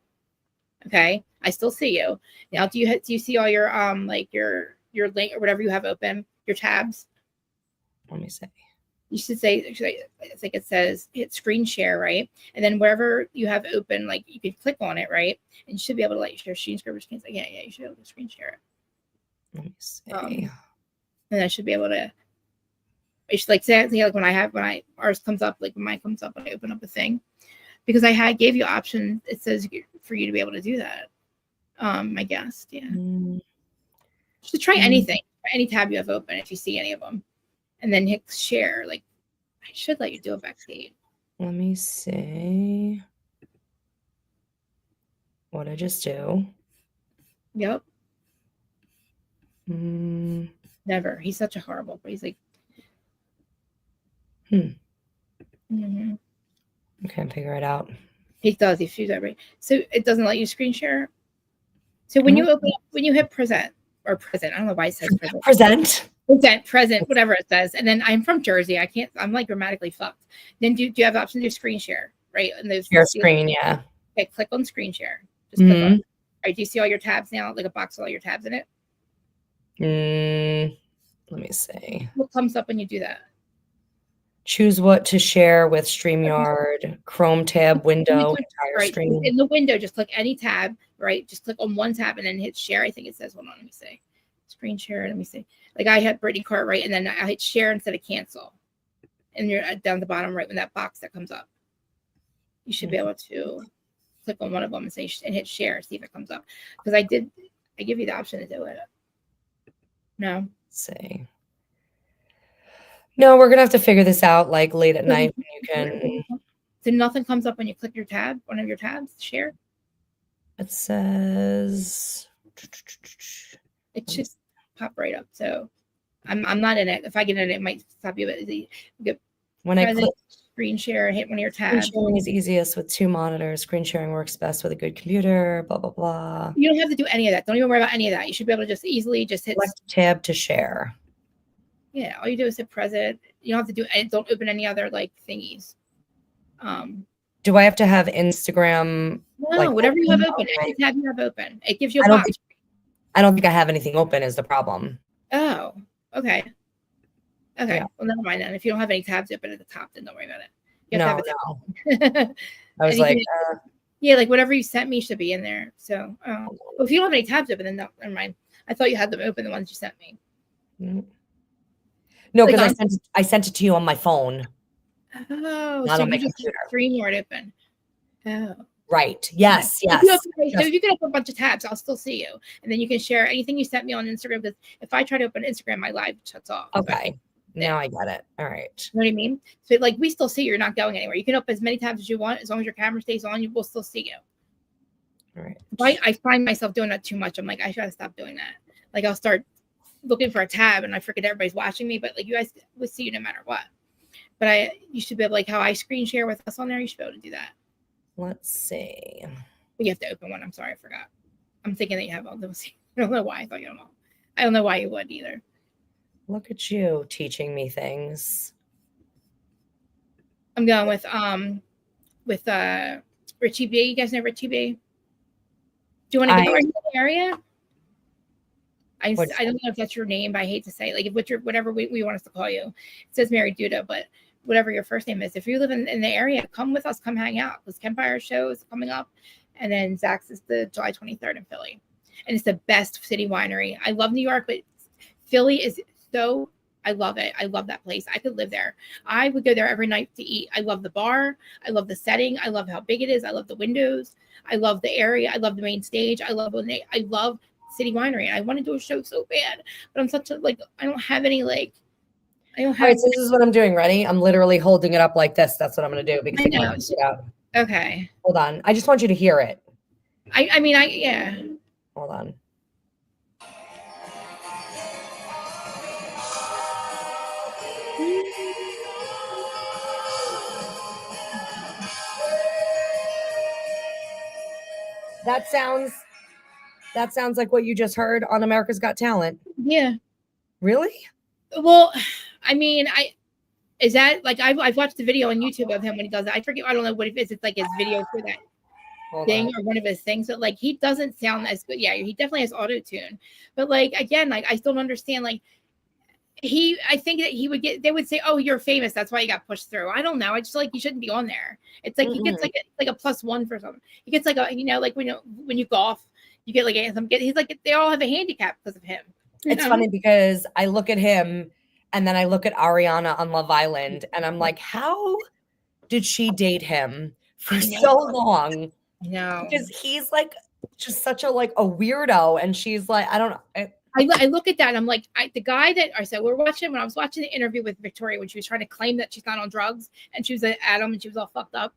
A: Okay. I still see you. Now do you see all your like your link or whatever you have open, your tabs?
B: Let me see.
A: You should say, I think it says hit screen share, right? And then wherever you have open, like you can click on it, right? And you should be able to like share screen share. Yeah, you should be able to screen share it.
B: Let me see.
A: And I should be able to. It should like say like when ours comes up, like when mine comes up, when I open up a thing, because I gave you option. It says for you to be able to do that. I guess, yeah. Just try anything, any tab you have open if you see any of them. And then hit share. Like, I should let you do it backstage.
B: Let me see. What I just do.
A: Yep.
B: Mm.
A: Never. He's such a horrible. He's like.
B: Mm-hmm. Can't figure it out.
A: He does. He shoots every. So it doesn't let you screen share. So when you open, when you hit present, I don't know why it says present, whatever it says. And then I'm from Jersey. I'm like grammatically fucked. Then do you have the option to do screen share, right? And there's
B: share screen, yeah.
A: Okay, click on screen share. Just click on. All right, do you see all your tabs now? Like a box with all your tabs in it?
B: Let me see.
A: What comes up when you do that?
B: Choose what to share with StreamYard, Chrome tab, window, entire screen.
A: In the window, just click any tab, right? Just click on one tab and then hit share. I think it says, hold on, let me see. Screen share, let me see. Like I had Brittany Cart, right? And then I hit share instead of cancel. And you're down the bottom right when that box that comes up. You should be able to click on one of them and say and hit share, see if it comes up. Because I give you the option to do it. No.
B: Let's see. No, we're gonna have to figure this out like late at night when you can.
A: So nothing comes up when you click your tab, one of your tabs, share?
B: It says
A: it should pop right up. So I'm not in it. If I get in it, it might stop you. But
B: when I click
A: screen share and hit one of your tabs.
B: Screen sharing is easiest with 2 monitors. Screen sharing works best with a good computer, blah, blah, blah.
A: You don't have to do any of that. Don't even worry about any of that. You should be able to just easily just hit
B: select tab to share.
A: Yeah, all you do is hit present. You don't have to do any, don't open any other like thingies.
B: Do I have to have Instagram?
A: No,
B: like,
A: whatever you have open, any tab you have open. It gives you a
B: I don't
A: box.
B: I don't think I have anything open is the problem.
A: Oh, okay. Okay,
B: Yeah.
A: well, never mind then. If you don't have any tabs open at the top, then don't worry about it. You
B: No,
A: have to have a tab.
B: I was like,
A: yeah, like whatever you sent me should be in there. So, well, if you don't have any tabs open, then no, never mind. I thought you had them open, the ones you sent me.
B: No, because I sent it to you on my phone.
A: Oh,
B: not
A: so
B: on my
A: you just
B: computer.
A: StreamYard open. Oh.
B: Yes, yes.
A: So if you can open a bunch of tabs, I'll still see you. And then you can share anything you sent me on Instagram. Because if I try to open Instagram, my live shuts off.
B: Okay. Now I get it. All right.
A: You know what I mean? So like we still see you. You're not going anywhere. You can open as many tabs as you want. As long as your camera stays on, you will still see you.
B: All right.
A: I find myself doing that too much. I'm like, I gotta stop doing that. Like I'll start looking for a tab and I forget everybody's watching me, but like you guys will see you no matter what. But you should be able, like how I screen share with us on there, you should be able to do that.
B: Let's see.
A: You have to open one. I'm sorry, I forgot. I'm thinking that you have all those. I don't know why. I thought you don't know. I don't know why you would either. Look
B: at you teaching me things.
A: I'm going with Richie B. You guys know Richie B? Do you want to go in the area? I don't know if that's your name, but I hate to say it. Like whatever we want us to call you. It says Mary Duda, but whatever your first name is. If you live in the area, come with us, come hang out. Because Campfire show is coming up. And then Jax is the July 23rd in Philly. And it's the best city winery. I love New York, but Philly is so, I love it. I love that place. I could live there. I would go there every night to eat. I love the bar. I love the setting. I love how big it is. I love the windows. I love the area. I love the main stage. I love City Winery. I want to do a show so bad, but I'm such a, like, I don't have any, like, I don't have.
B: All right, so this is what I'm doing. Ready? I'm literally holding it up like this. That's what I'm going to do because I can't get it out.
A: Okay.
B: Hold on. I just want you to hear it.
A: Yeah.
B: Hold on. That sounds like what you just heard on America's Got Talent.
A: Yeah.
B: Really?
A: Well, is that like I've watched the video on YouTube of him when he does that. I forget. I don't know what it is. It's like his video for that thing or one of his things. But like he doesn't sound as good. Yeah, he definitely has auto tune. But like again, like I still don't understand. Like I think that he would get. They would say, "Oh, you're famous. That's why you got pushed through." I don't know. I just feel like you shouldn't be on there. It's like he gets like a +1 for something. He gets like a like when you golf, you get like some. He's like they all have a handicap because of him.
B: It's funny because I look at him and then I look at Ariana on Love Island and I'm like, how did she date him for so long?
A: No,
B: because he's like just such a like a weirdo, and she's like, I don't know.
A: I look at that and I'm like, the guy that I said when I was watching the interview with Victoria when she was trying to claim that she's not on drugs and she was at Adam and she was all fucked up.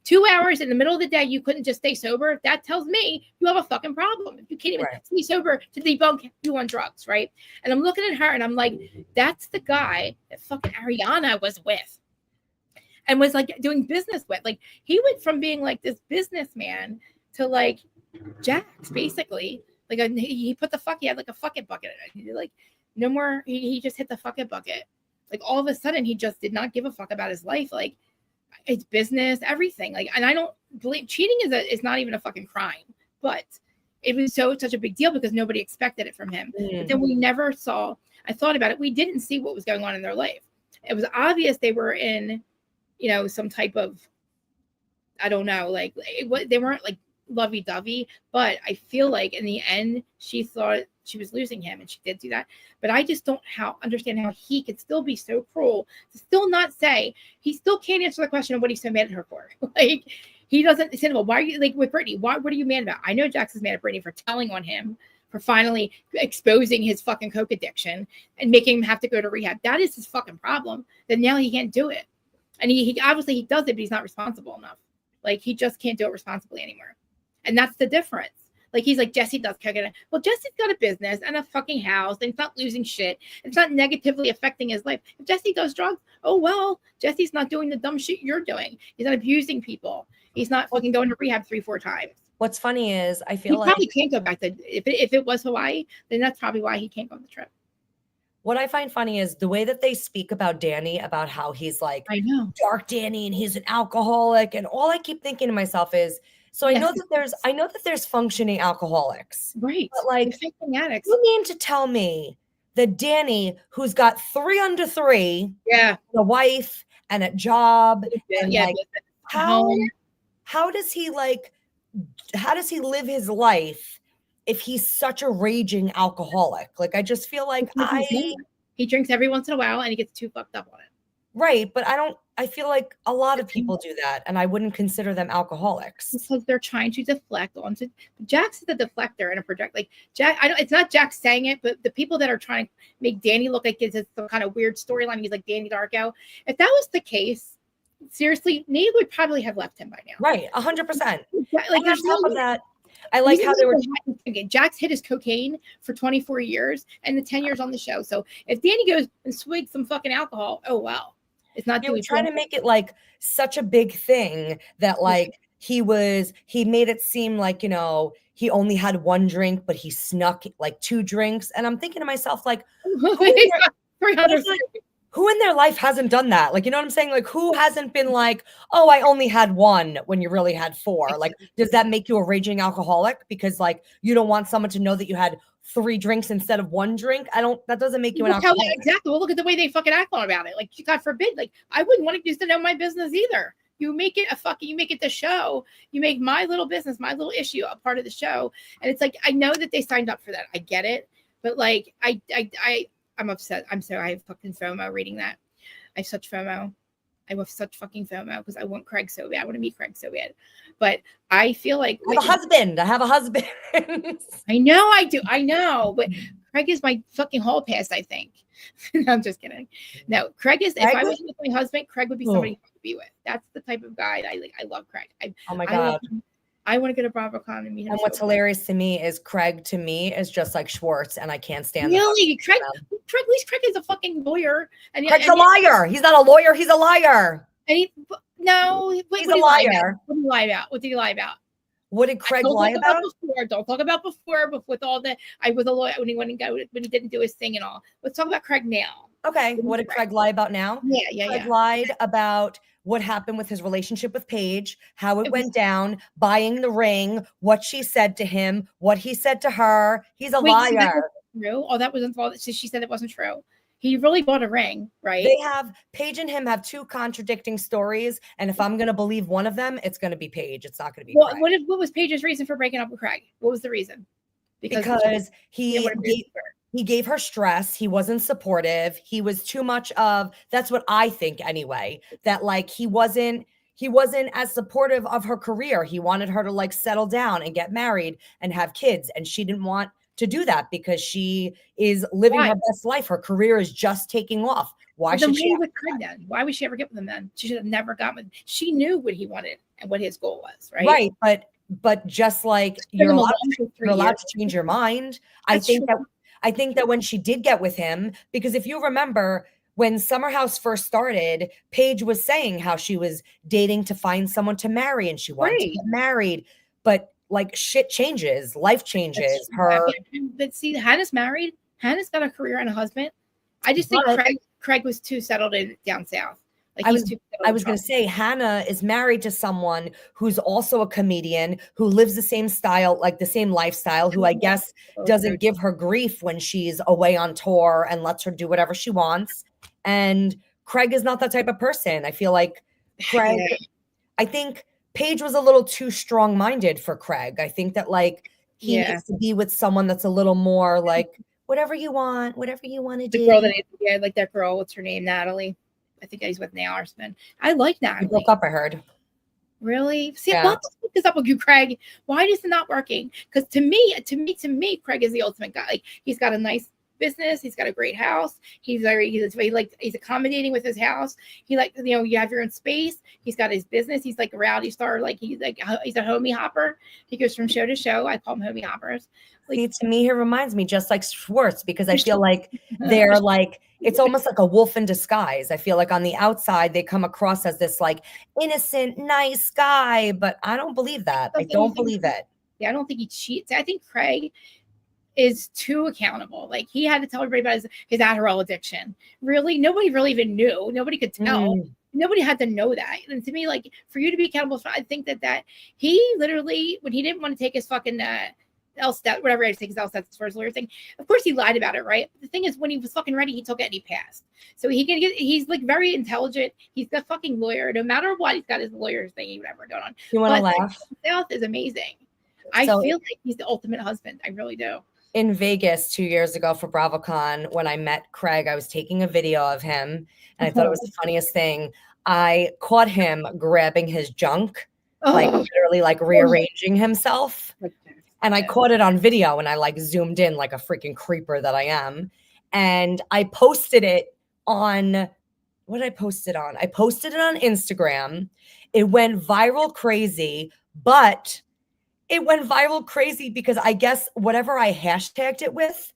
A: 2 hours in the middle of the day, you couldn't just stay sober. That tells me you have a fucking problem. If you can't even stay sober to debunk you on drugs, right? And I'm looking at her and I'm like, that's the guy that fucking Ariana was with and was like doing business with. Like, he went from being like this businessman to like Jax, basically. Like, he put he had like a fuck it bucket. Like, no more, he just hit the fuck it bucket. Like, all of a sudden, he just did not give a fuck about his life. Like, it's business, everything. Like, and I don't believe cheating is not even a fucking crime, but it was such a big deal because nobody expected it from him. But then we never saw, I thought about it, we didn't see what was going on in their life. It was obvious they were in, you know, some type of, I don't know, like they weren't like lovey-dovey, but I feel like in the end she thought she was losing him, and she did do that. But I just don't understand how he could still be so cruel to still not say, he still can't answer the question of what he's so mad at her for. Like, he doesn't say, well, why are you like with Brittany? What are you mad about? I know Jax is mad at Brittany for telling on him, for finally exposing his fucking coke addiction and making him have to go to rehab. That is his fucking problem. Then now he can't do it. And he obviously he does it, but he's not responsible enough. Like, he just can't do it responsibly anymore. And that's the difference. Like, he's like, Jesse does cook it. Well, Jesse's got a business and a fucking house, and he's not losing shit. It's not negatively affecting his life. If Jesse does drugs, oh, well, Jesse's not doing the dumb shit you're doing. He's not abusing people. He's not fucking going to rehab 3-4 times.
B: What's funny is I feel
A: he probably can't go back to, if it was Hawaii, then that's probably why he can't go on the trip.
B: What I find funny is the way that they speak about Danny, about how he's like,
A: I know,
B: dark Danny, and he's an alcoholic. And all I keep thinking to myself is, so I know that there's functioning alcoholics,
A: right?
B: But like,
A: addicts.
B: You mean to tell me that Danny, who's got 3 under 3, a wife and a job, and like, how does he live his life if he's such a raging alcoholic? Like, I just feel like
A: he drinks every once in a while and he gets too fucked up on it.
B: Right, but I feel like a lot of people do that, and I wouldn't consider them alcoholics.
A: Because they're trying to deflect onto Jax is a deflector and a project. Like, Jack, it's not Jax saying it, but the people that are trying to make Danny look like it's some kind of weird storyline. He's like Danny Darko. If that was the case, seriously, Nate would probably have left him by now.
B: Right, 100%.
A: Like, there's
B: on top of that, I like how they were.
A: Jax hit his cocaine for 24 years and the 10 years on the show. So if Danny goes and swigs some fucking alcohol, oh wow. It's not
B: doing trying to make it like such a big thing that like he made it seem like, you know, he only had 1 drink, but he snuck like 2 drinks. And I'm thinking to myself, like, who in their life hasn't done that? Like, you know what I'm saying? Like, who hasn't been like, oh, I only had 1 when you really had 4? Like, does that make you a raging alcoholic? Because like, you don't want someone to know that you had 3 drinks instead of 1 drink. That doesn't make you an alcoholic.
A: Exactly. Well, look at the way they fucking act on about it. Like, God forbid, like, I wouldn't want to used to know my business either. You make it you make it the show. You make my little business, my little issue a part of the show. And it's like, I know that they signed up for that. I get it. But like, I'm upset. I have fucking FOMO reading that. I have such FOMO. I have such fucking FOMO because I want Craig so bad. I want to meet Craig so bad. But I feel like
B: I have a husband.
A: I know I do. I know. But Craig is my fucking hall pass, I think. No, I'm just kidding. No, Craig is, if I was with my husband, Craig would be somebody to be with. That's the type of guy that I like. I love Craig.
B: Oh my God.
A: I want to go to BravoCon and meet him.
B: And what's hilarious to me is Craig, to me, is just like Schwartz, and I can't stand
A: really Craig. At least Craig is a fucking lawyer. And
B: Craig's a liar. He's not a lawyer. He's a liar.
A: And he's a liar. What did he lie about? What did he lie about?
B: What did Craig lie about?
A: Don't talk about before, but with all the, I was a lawyer when he didn't do his thing and all. Let's talk about Craig now.
B: Okay. What did Craig lie about now? Craig lied about what happened with his relationship with Paige, how it went down, buying the ring, what she said to him, what he said to her. He's a liar.
A: That wasn't false. She said it wasn't true. He really bought a ring, right?
B: Paige and him have 2 contradicting stories, and if I'm going to believe one of them, it's going to be Paige. It's not going to be Craig.
A: What was Paige's reason for breaking up with Craig? What was the reason?
B: Because he gave her stress. He wasn't supportive. He was too much of, that's what I think anyway, that like he wasn't as supportive of her career. He wanted her to like settle down and get married and have kids. And she didn't want to do that because she is living her best life. Her career is just taking off. Why should she?
A: With Craig then? Why would she ever get with him then? She should have never got with him. She knew what he wanted. and what his goal was, right?
B: Right, but just like you're allowed to change your mind. I think that when she did get with him, because if you remember when Summer House first started, Paige was saying how she was dating to find someone to marry and she wanted to get married, but like shit changes, life changes.
A: But see, Hannah's married. Hannah's got a career and a husband. I just think Craig was too settled down south. Like
B: I was going to say Hannah is married to someone who's also a comedian who lives the same style, like the same lifestyle, who I guess doesn't give her grief when she's away on tour and lets her do whatever she wants. And Craig is not that type of person. I feel like Craig, I think Paige was a little too strong-minded for Craig. I think that like he needs to be with someone that's a little more like whatever you want to do.
A: The girl that like that girl, what's her name? Natalie. I think he's with Nail Arsman. I like Natalie.
B: You broke up, I heard.
A: Really? See, what is up with you, Craig? Why is it not working? Because to me, Craig is the ultimate guy. Like he's got a nice business. He's got a great house. He's accommodating with his house. He you have your own space. He's got his business. He's like a rowdy star. Like he's a homie hopper. He goes from show to show. I call him homie hoppers. Like,
B: see, to me, he reminds me just like Schwartz because I feel like they're like, it's almost like a wolf in disguise. I feel like on the outside, they come across as this like innocent, nice guy, but I don't believe that. I don't believe it.
A: Yeah, I don't think he cheats. I think Craig is too accountable. Like he had to tell everybody about his Adderall addiction. Really, nobody really even knew. Nobody could tell. Nobody had to know that. And to me, like for you to be accountable, I think that he literally, when he didn't want to take his fucking whatever I take his LSAT for his lawyer thing. Of course, he lied about it, right? But the thing is, when he was fucking ready, he took it and he passed. So he's like very intelligent. He's a fucking lawyer. No matter what, he's got his lawyer thing, whatever going on.
B: You want to laugh?
A: South is amazing. I feel like he's the ultimate husband. I really do.
B: In Vegas 2 years ago for BravoCon, when I met Craig, I was taking a video of him, and I thought it was the funniest thing. I caught him grabbing his junk, like literally like rearranging himself. And I caught it on video and I like zoomed in like a freaking creeper that I am. And I posted it on, what did I post it on? I posted it on Instagram. It went viral crazy, but it went viral crazy because I guess whatever I hashtagged it with,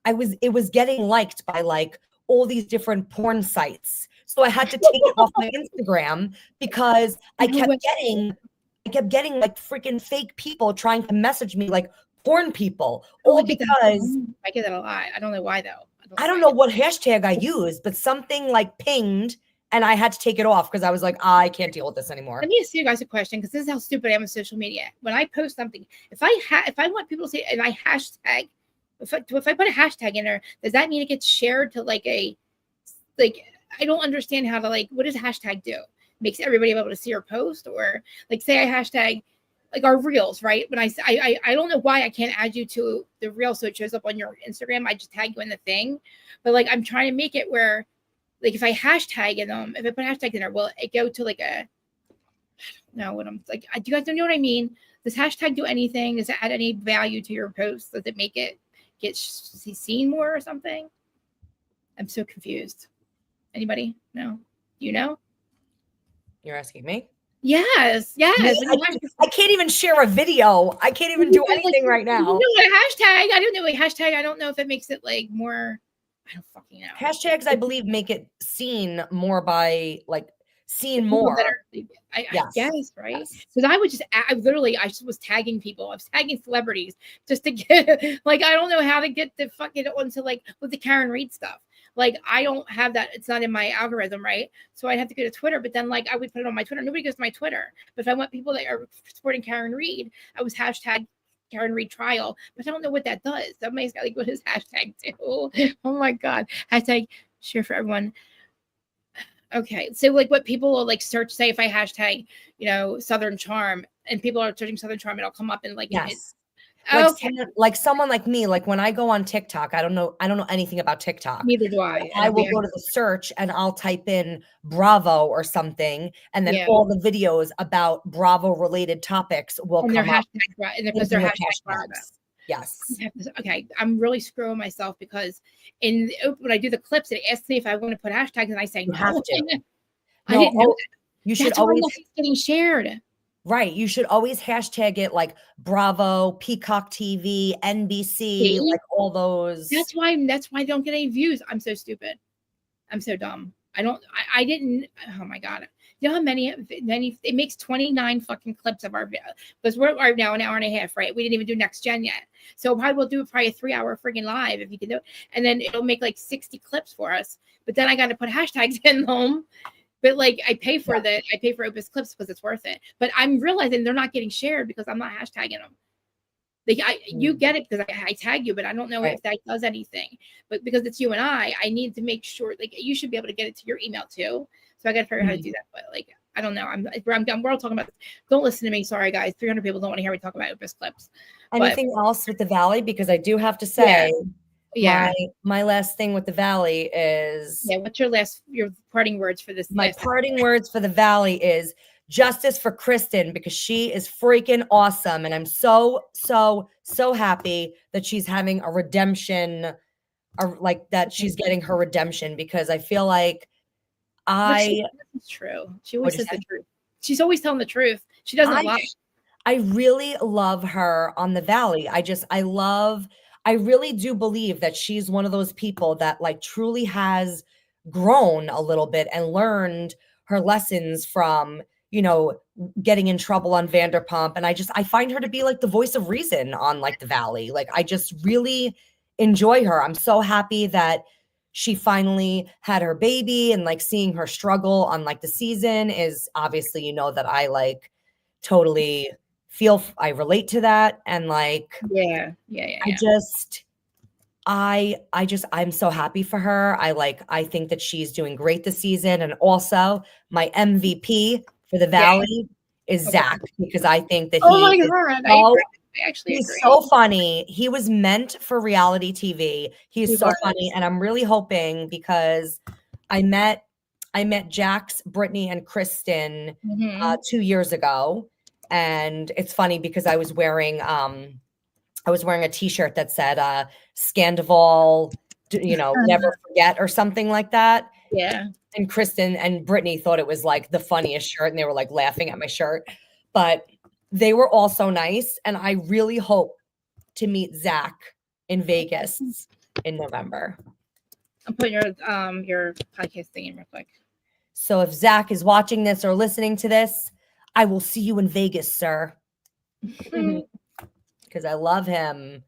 B: it was getting liked by like all these different porn sites. So I had to take it off my Instagram because I kept getting like freaking fake people trying to message me like porn people, all because
A: I get that a lot. I don't know why though.
B: I don't know what hashtag I used, but something like pinged and I had to take it off because I was like, I can't deal with this anymore.
A: Let me ask you guys a question because this is how stupid I am on social media. When I post something, if I want people to say and I hashtag, if I put a hashtag in there, does that mean it gets shared to I don't understand how to what does hashtag do? Makes everybody able to see your post, or like say I hashtag like our reels, right? When I don't know why I can't add you to the reel so it shows up on your Instagram. I just tag you in the thing, but like I'm trying to make it where like if I hashtag in them, if I put hashtag in there, will it go to like a? No, what I'm like, do you guys know what I mean? Does hashtag do anything? Does it add any value to your post? Does it make it get seen more or something? I'm so confused. Anybody? No, you know.
B: You're asking me?
A: Yes.
B: I can't even share a video. I can't even do anything right now.
A: You know a hashtag. I don't know a hashtag. I don't know if it makes it like more. I don't fucking know.
B: Hashtags, I believe, make it seen more by like seen more.
A: I guess, right? Because I was tagging people. I was tagging celebrities just to get like I don't know how to get the fucking onto like with the Karen Reed stuff. Like, I don't have that. It's not in my algorithm, right? So I'd have to go to Twitter, but then, like, I would put it on my Twitter. Nobody goes to my Twitter. But if I want people that are supporting Karen Reed, I was hashtag Karen Reed trial. But I don't know what that does. Somebody's got, like, what does hashtag do? Oh, my God. Hashtag share for everyone. Okay. So, like, what people will, like, search, say, if I hashtag, Southern Charm, and people are searching Southern Charm, it'll come up and, like,
B: yes.
A: Like
B: someone like me, like when I go on TikTok, I don't know anything about TikTok.
A: Neither do I.
B: I will go to the search and I'll type in Bravo or something, and then all the videos about Bravo related topics will come up.
A: Because they're hashtag.
B: Yes.
A: Okay. I'm really screwing myself because when I do the clips, it asks me if I want to put hashtags, and I say
B: you have to.
A: I didn't know that.
B: You should
A: That's
B: always
A: getting shared.
B: Right. You should always hashtag it like Bravo, Peacock TV, NBC, like all those.
A: That's why I don't get any views. I'm so stupid. I'm so dumb. I didn't. Oh my God. You know how many, it makes 29 fucking clips of our video. Because we're now an hour and a half, right? We didn't even do next gen yet. So probably we'll do probably a 3-hour friggin' live if you can do it. And then it'll make like 60 clips for us. But then I got to put hashtags in them. But like I pay for Opus clips because it's worth it. But I'm realizing they're not getting shared because I'm not hashtagging them. Like you get it because I tag you, but I don't know if that does anything. But because it's you and I need to make sure like you should be able to get it to your email too. So I got to figure out how to do that. But like I don't know. We're all talking about this. Don't listen to me. Sorry guys. 300 people don't want to hear me talk about Opus clips.
B: Anything else with the Valley? Because I do have to say, my last thing with the Valley is
A: what's your parting words for this?
B: My parting words for the Valley is justice for Kristen, because she is freaking awesome. And I'm so happy that she's having a redemption, or like that she's getting her redemption, because I feel like
A: it's true. She always says the truth. She's always telling the truth. She doesn't lie.
B: I really love her on the Valley. I really do believe that she's one of those people that like truly has grown a little bit and learned her lessons from, you know, getting in trouble on Vanderpump. And I find her to be like the voice of reason on like the Valley. Like I just really enjoy her. I'm so happy that she finally had her baby, and like seeing her struggle on like the season is obviously, you know, that I like totally I relate to that. And like, I'm so happy for her. I think that she's doing great this season. And also my MVP for the Valley is Zach, because I think that he's so funny. He was meant for reality TV. He's so funny. And I'm really hoping, because I met Jax, Brittany, and Kristen 2 years ago. And it's funny because I was wearing a t-shirt that said Sandoval, you know, never forget, or something like that.
A: Yeah.
B: And Kristen and Brittany thought it was like the funniest shirt, and they were like laughing at my shirt. But they were all so nice. And I really hope to meet Zach in Vegas in November.
A: I'm putting your podcast thing in real quick.
B: So if Zach is watching this or listening to this, I will see you in Vegas, sir. Because I love him.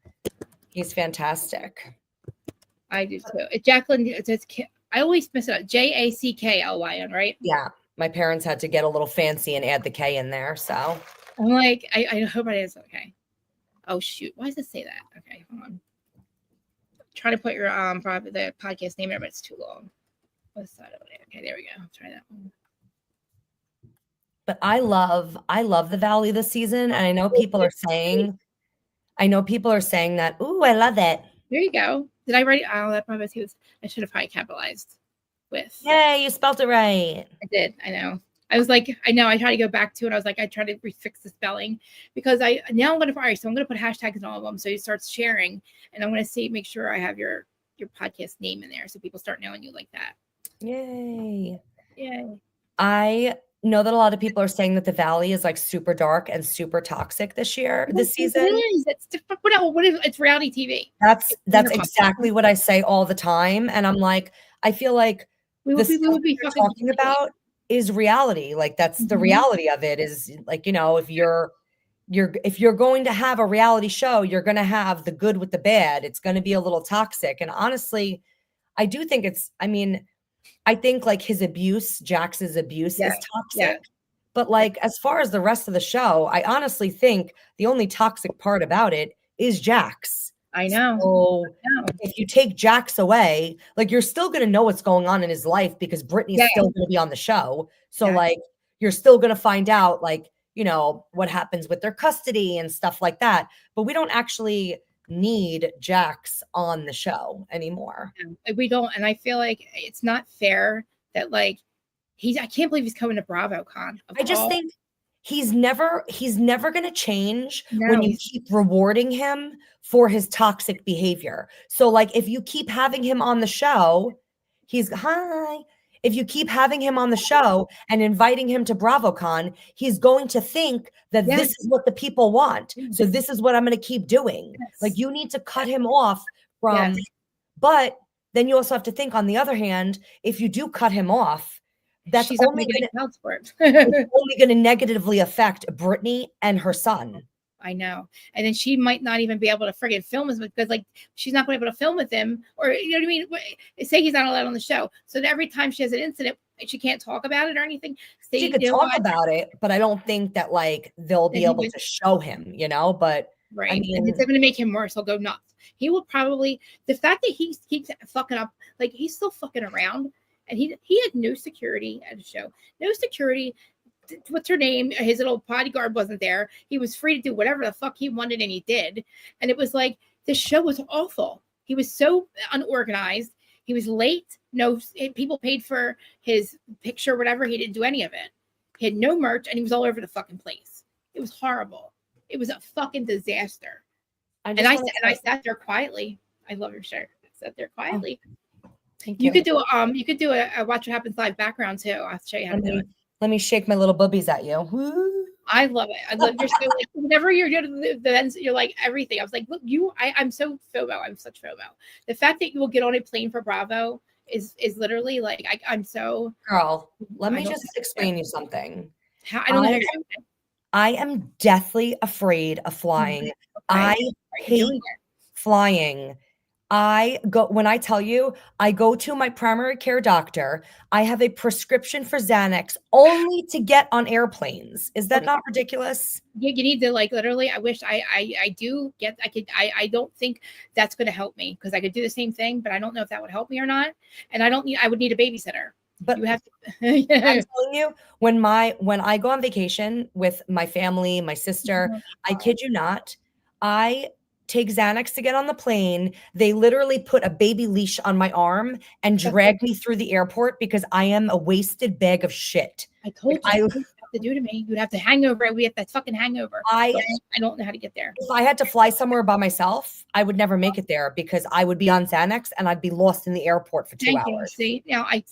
B: He's fantastic.
A: I do too. Jacklyn, I always miss it. Jacklyn, right?
B: Yeah. My parents had to get a little fancy and add the K in there. So
A: I'm like, I hope it is okay. Oh shoot. Why does it say that? Okay, hold on. Try to put your the podcast name in, but it's too long. What's that over there? Okay, there we go. I'll try that one.
B: But I love the Valley this season. And I know people are saying that, ooh, I love it.
A: There you go. Did I write it? Oh, that probably was, I should have probably capitalized with.
B: Yay, you spelled it right.
A: I did. I know. I was like, I know. I tried to go back to it. I was like, I tried to fix the spelling, because I'm going to put hashtags in all of them. So it starts sharing, and I'm going to make sure I have your podcast name in there, so people start knowing you like that.
B: Yay.
A: Yay.
B: I know that a lot of people are saying that the Valley is like super dark and super toxic this season.
A: It is. It's reality TV.
B: That's exactly what I say all the time. And I'm like, I feel like the stuff we're talking about is reality. Like that's the reality of it, is like, you know, if you're going to have a reality show, you're going to have the good with the bad. It's going to be a little toxic. And honestly, I do think I think like Jax's abuse is toxic. Yeah. But like, as far as the rest of the show, I honestly think the only toxic part about it is Jax.
A: I know.
B: So if you take Jax away, like you're still going to know what's going on in his life, because Brittany's still going to be on the show. So like, you're still going to find out like, you know, what happens with their custody and stuff like that. But we don't actually need Jax on the show anymore.
A: We don't. And I feel like it's not fair that like I can't believe he's coming to BravoCon.
B: I just think he's never going to change when you keep rewarding him for his toxic behavior. So like if you keep having him on the show, If you keep having him on the show and inviting him to BravoCon, he's going to think that
A: Yes.
B: this is what the people want. So this is what I'm going to keep doing.
A: Yes.
B: Like, you need to cut him off from,
A: Yes.
B: but then you also have to think, on the other hand, if you do cut him off, that's
A: She's
B: only
A: getting child support.
B: only going to negatively affect Brittany and her son.
A: I know. And then she might not even be able to friggin' film us because, like, she's not going to be able to film with him, or, you know what I mean? Say he's not allowed on the show. So that every time she has an incident, she can't talk about it or anything.
B: She could talk about it, but I don't think that, like, they'll be able to show him, you know? But
A: right.
B: I mean,
A: it's going to make him worse. He'll go nuts. He will probably, the fact that he keeps fucking up, like, he's still fucking around, and he had no security at the show. No security. What's her name? His little bodyguard wasn't there. He was free to do whatever the fuck he wanted, and he did. And it was like, this show was awful. He was so unorganized. He was late. No, people paid for his picture, whatever. He didn't do any of it. He had no merch, and he was all over the fucking place. It was horrible. It was a fucking disaster. I sat there quietly. I love your shirt. I sat there quietly.
B: Thank
A: you could do a Watch What Happens Live background too. I'll show you how to do it.
B: Let me shake my little boobies at you. Woo.
A: I love it. I love your show. Like, whenever you're doing the events, you're like everything. I was like, look, I'm so FOMO. I'm such FOMO. The fact that you will get on a plane for Bravo is literally like, I'm so.
B: Girl, let me just explain you something.
A: I don't know how you're doing it.
B: I am deathly afraid of flying. Okay. I hate flying. When I tell you, I go to my primary care doctor. I have a prescription for Xanax only to get on airplanes. Is that not ridiculous?
A: Yeah, you need to, like, literally, I wish I don't think that's going to help me, because I could do the same thing, but I don't know if that would help me or not. And I would need a babysitter. But you have to.
B: I'm telling you, when I go on vacation with my family, my sister, I kid you not, I take Xanax to get on the plane. They literally put a baby leash on my arm and drag me through the airport because I am a wasted bag of shit.
A: I told you what you have to do to me. You'd have to hangover. We have that fucking hangover. I don't know how to get there.
B: If I had to fly somewhere by myself, I would never make it there because I would be on Xanax and I'd be lost in the airport for 2 hours.
A: See, now I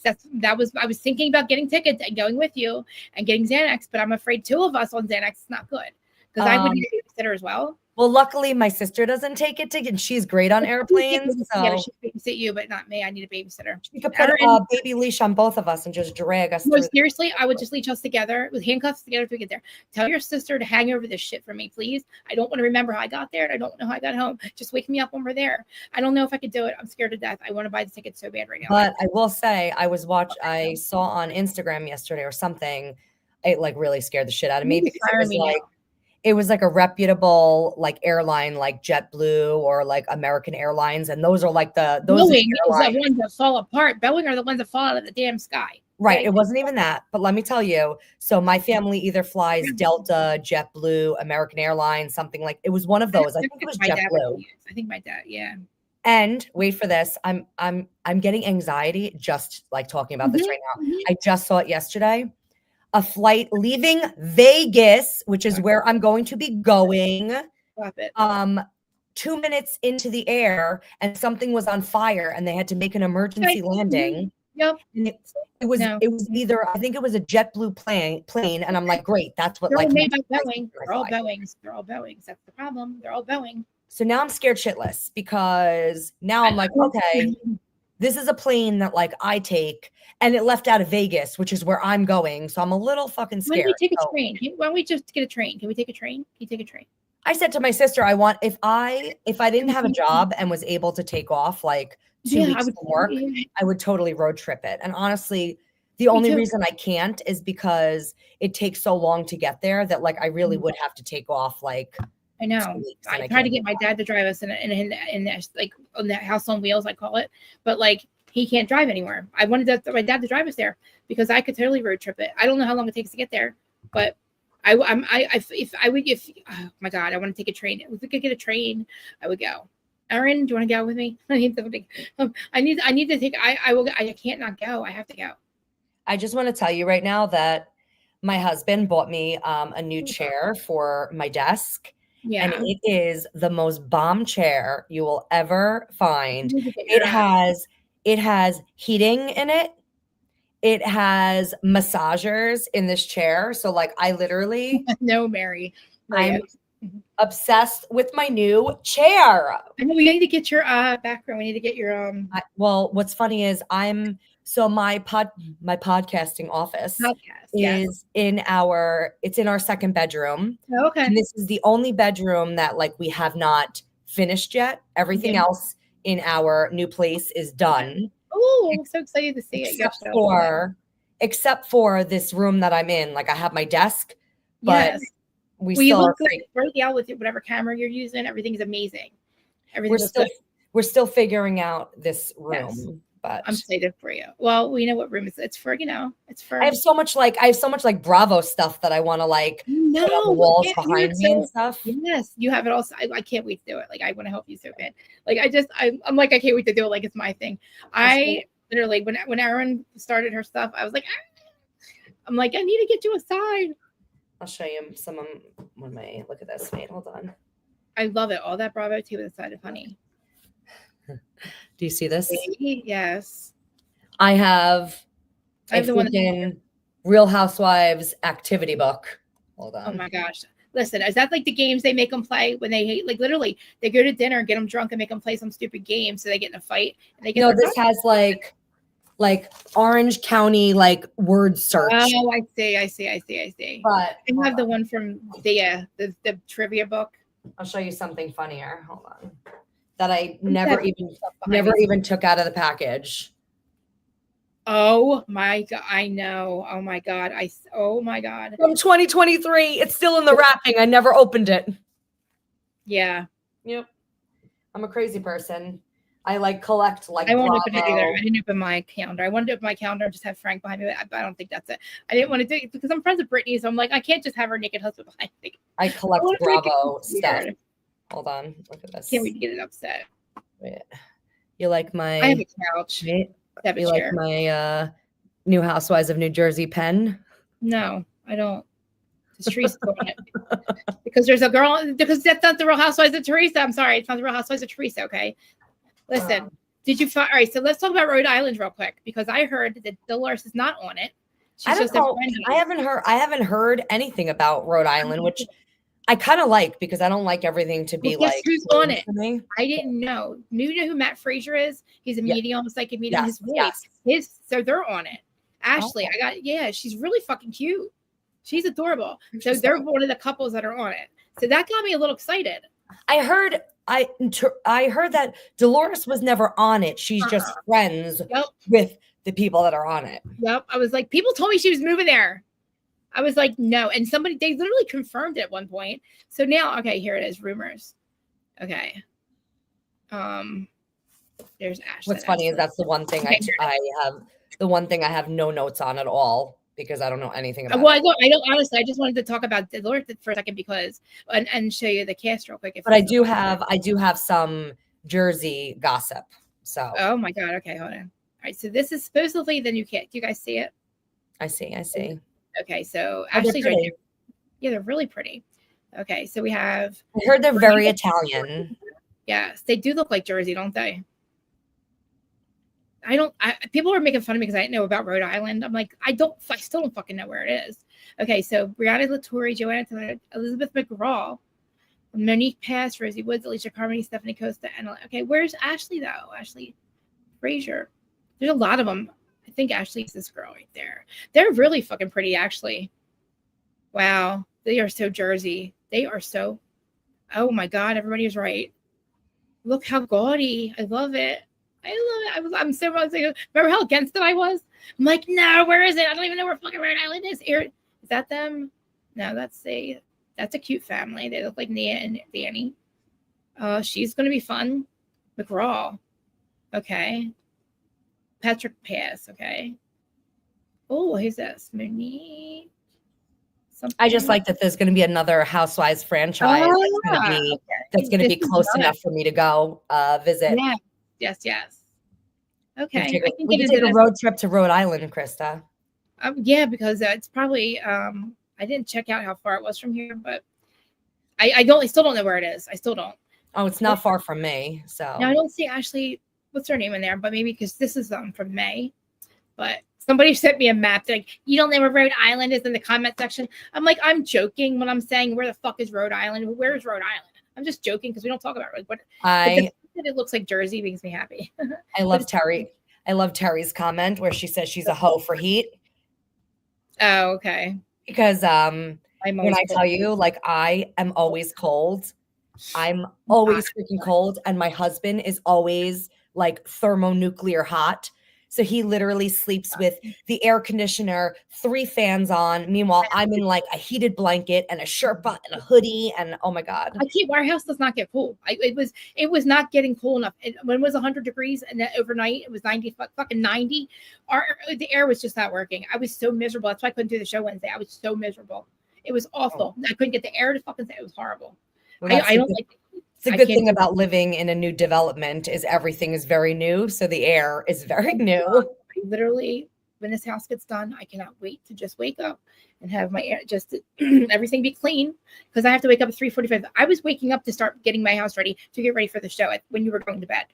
A: was thinking about getting tickets and going with you and getting Xanax, but I'm afraid 2 of us on Xanax is not good, because I would need a babysitter as well.
B: Well, luckily, my sister doesn't take it, and she's great on airplanes. So.
A: Yeah, she babysit you, but not me. I need a babysitter.
B: She could put a baby leash on both of us and just drag us.
A: No, seriously, I would just leash us together with handcuffs together if we get there. Tell your sister to hang over this shit for me, please. I don't want to remember how I got there, and I don't know how I got home. Just wake me up when we're there. I don't know if I could do it. I'm scared to death. I want to buy the ticket so bad right now.
B: But I will say, I saw on Instagram yesterday or something. It like really scared the shit out of me because it was like. It was like a reputable like airline, like JetBlue or like American Airlines, and those are like those.
A: Boeing is the ones that fall apart. Boeing are the ones that fall out of the damn sky.
B: Right. It wasn't even that, but let me tell you. So my family either flies Delta, JetBlue, American Airlines, something like. It was one of those. I think it was JetBlue.
A: I think my dad. Yeah.
B: And wait for this. I'm getting anxiety just like talking about this right now. I just saw it yesterday. A flight leaving Vegas, which is where I'm going to be going. 2 minutes into the air, and something was on fire, and they had to make an emergency landing.
A: Yep.
B: And it was either, I think it was a JetBlue plane, and I'm like, great, that's what.
A: They're
B: like
A: all made by Boeing. They're all Boeings. They're all Boeings. That's the problem. They're all Boeing.
B: So now I'm scared shitless because now I'm like, okay, this is a plane that like I take. And it left out of Vegas, which is where I'm going. So I'm a little fucking scared.
A: Why don't we take a train? Why don't we just get a train? Can we take a train? Can you take a train?
B: I said to my sister, if I didn't have a job and was able to take off like 2 weeks from work, I would totally road trip it. And honestly, the only reason I can't is because it takes so long to get there that like I really would have to take off like.
A: I know. I tried to get my dad to drive us in like on that House on Wheels, I call it, but like. He can't drive anymore. I wanted my dad to drive us there because I could totally road trip it. I don't know how long it takes to get there, but oh my God, I want to take a train. If we could get a train, I would go. Erin, do you want to go with me? I need to take. I will. I can't not go. I have to go.
B: I just want to tell you right now that my husband bought me a new chair for my desk. Yeah. And it is the most bomb chair you will ever find. It has heating in it. It has massagers in this chair. So like I literally
A: No, Mary.
B: I'm obsessed with my new chair.
A: I know we need to get your background. We need to get your
B: well, what's funny is my podcasting office
A: podcast.
B: is in our second bedroom.
A: Oh, okay.
B: And this is the only bedroom that like we have not finished yet. Everything else in our new place is done.
A: Oh, I'm so excited to see it.
B: Except for this room that I'm in. Like I have my desk, but
A: we still look good right now with whatever camera you're using. Everything's amazing.
B: We're still figuring out this room.
A: Yes.
B: But
A: I'm excited for you. Well, we know what room it's for, it's for.
B: I have so much like Bravo stuff that I want to like put on the walls behind me and stuff.
A: Yes, you have it all. I can't wait to do it. Like I want to help you so bad. Like I'm like I can't wait to do it. Like it's my thing. I literally when Erin started her stuff, I was like, I'm like I need to get you a sign.
B: I'll show you some of my look at this. Wait, hold on.
A: I love it. All that Bravo tea with a side of honey.
B: Do you see this?
A: Yes.
B: I have the one Real Housewives activity book. Hold on.
A: Oh my gosh. Listen, is that like the games they make them play when they hate? Like literally, they go to dinner, get them drunk, and make them play some stupid game so they get in a fight. And they get
B: this has like Orange County like word search.
A: Oh, I see.
B: But
A: I have the one from the trivia book.
B: I'll show you something funnier. Hold on. That I never even took out of the package.
A: Oh my god! I know. Oh my god! Oh my god!
B: From 2023, it's still in the wrapping. I never opened it.
A: Yeah.
B: Yep. I'm a crazy person. I like collect like.
A: I won't open it either. I didn't open my calendar. I wanted to open my calendar and just have Frank behind me. But I don't think that's it. I didn't want to do it because I'm friends with Brittany, so I'm like I can't just have her naked husband behind me.
B: I collect Bravo stuff. Hold on. Look at this.
A: Can't wait to get it upset.
B: Wait. You like my...
A: I have a couch.
B: Wait, you like my New Housewives of New Jersey pen?
A: No, I don't. It's Teresa on it. Because there's a girl... Because that's not the Real Housewives of Teresa. I'm sorry. It's not the Real Housewives of Teresa, okay? Listen. Did you find... All right, so let's talk about Rhode Island real quick. Because I heard that Dolores is not on it.
B: She's just a friend. I haven't heard anything about Rhode Island, which... I kind of like because I don't like everything to be like
A: who's on it. I didn't know. You know who Matt Frazier is? He's a medium, psychic medium. His voice, so they're on it. Ashley, she's really fucking cute. She's adorable. So they're one of the couples that are on it. So that got me a little excited.
B: I heard that Dolores was never on it. She's just friends with the people that are on it.
A: Yep. I was like, people told me she was moving there. I was like, no. And they literally confirmed it at one point. So now, okay, here it is. Rumors. Okay. There's Ash.
B: What's funny is that's the one thing I have no notes on at all because I don't know anything about
A: it. I don't honestly. I just wanted to talk about Dolores for a second because and show you the cast real quick.
B: But I do have some Jersey gossip. So.
A: Oh my God. Okay, hold on. All right. So this is supposedly the new kit. Do you guys see it?
B: I see.
A: Okay, so Ashley's right there. Yeah, they're really pretty. Okay, so we have...
B: I heard they're very Italian.
A: Yes, they do look like Jersey, don't they? People are making fun of me because I didn't know about Rhode Island. I'm like, I still don't fucking know where it is. Okay, so Brianna Latourie, Joanna Taylor, Elizabeth McGraw, Monique Pass, Rosie Woods, Alicia Carmody, Stephanie Costa, and okay, where's Ashley though? Ashley Frazier. There's a lot of them. I think Ashley's this girl right there. They're really fucking pretty, actually. Wow. They are so Jersey. They are so... Oh, my God. Everybody is right. Look how gaudy. I love it. I'm so... Remember how against it I was? I'm like, no, where is it? I don't even know where fucking Rhode Island is. Is that them? No, that's a cute family. They look like Nia and Danny. She's going to be fun. McGraw. Okay. Patrick Pass, okay. Oh, who's this? Monique.
B: I just like that there's going to be another Housewives franchise that's going to be close enough for me to go visit.
A: Yeah. Yes. Okay.
B: We can take a road trip to Rhode Island, Krista.
A: Yeah, because it's probably I didn't check out how far it was from here, but I still don't know where it is. I still don't.
B: Oh, it's not far from me. So
A: no, I don't see Ashley. What's her name in there? But maybe because this is from May. But somebody sent me a map. They're like, you don't know where Rhode Island is in the comment section. I'm like, I'm joking when I'm saying where the fuck is Rhode Island? Where's Rhode Island? I'm just joking because we don't talk about it. But it looks like Jersey makes me happy.
B: I love Terry. I love Terry's comment where she says she's a hoe for heat.
A: Oh, okay.
B: Because when I tell you, like, I am always cold. I'm always freaking cold. And my husband is always like thermonuclear hot. So he literally sleeps with the air conditioner, 3 fans on. Meanwhile, I'm in like a heated blanket and a Sherpa and a hoodie. And oh my God.
A: Our house does not get cool. It was not getting cool enough. When it was 100 degrees and then overnight it was 90, fucking 90. The air was just not working. I was so miserable. That's why I couldn't do the show Wednesday. I was so miserable. It was awful. I couldn't get the air to fucking say. It was horrible.
B: Well, I don't like it. It's a good thing about living in a new development is everything is very new. So the air is very new.
A: Literally, when this house gets done, I cannot wait to just wake up and have my air, just everything be clean. Because I have to wake up at 3:45. I was waking up to start getting my house ready to get ready for the show when you were going to bed.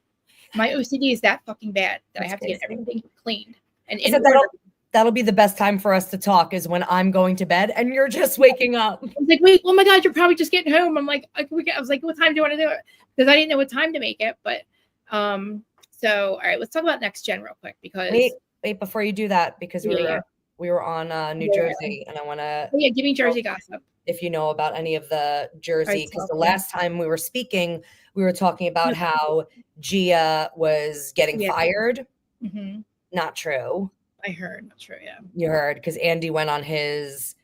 A: My OCD is that fucking bad that I have to get everything cleaned. And
B: that'll be the best time for us to talk is when I'm going to bed and you're just waking up.
A: I was like, wait, oh my God, you're probably just getting home. I'm like, I was like, what time do you want to do it? Because I didn't know what time to make it. But so all right, let's talk about next gen real quick because
B: wait before you do that because we were on New Jersey and I want to
A: give me Jersey gossip.
B: If you know about any of the Jersey, because the last time we were speaking, we were talking about how Gia was getting fired.
A: Mm-hmm.
B: Not true.
A: I heard. Not true. Yeah.
B: You heard because Andy went on his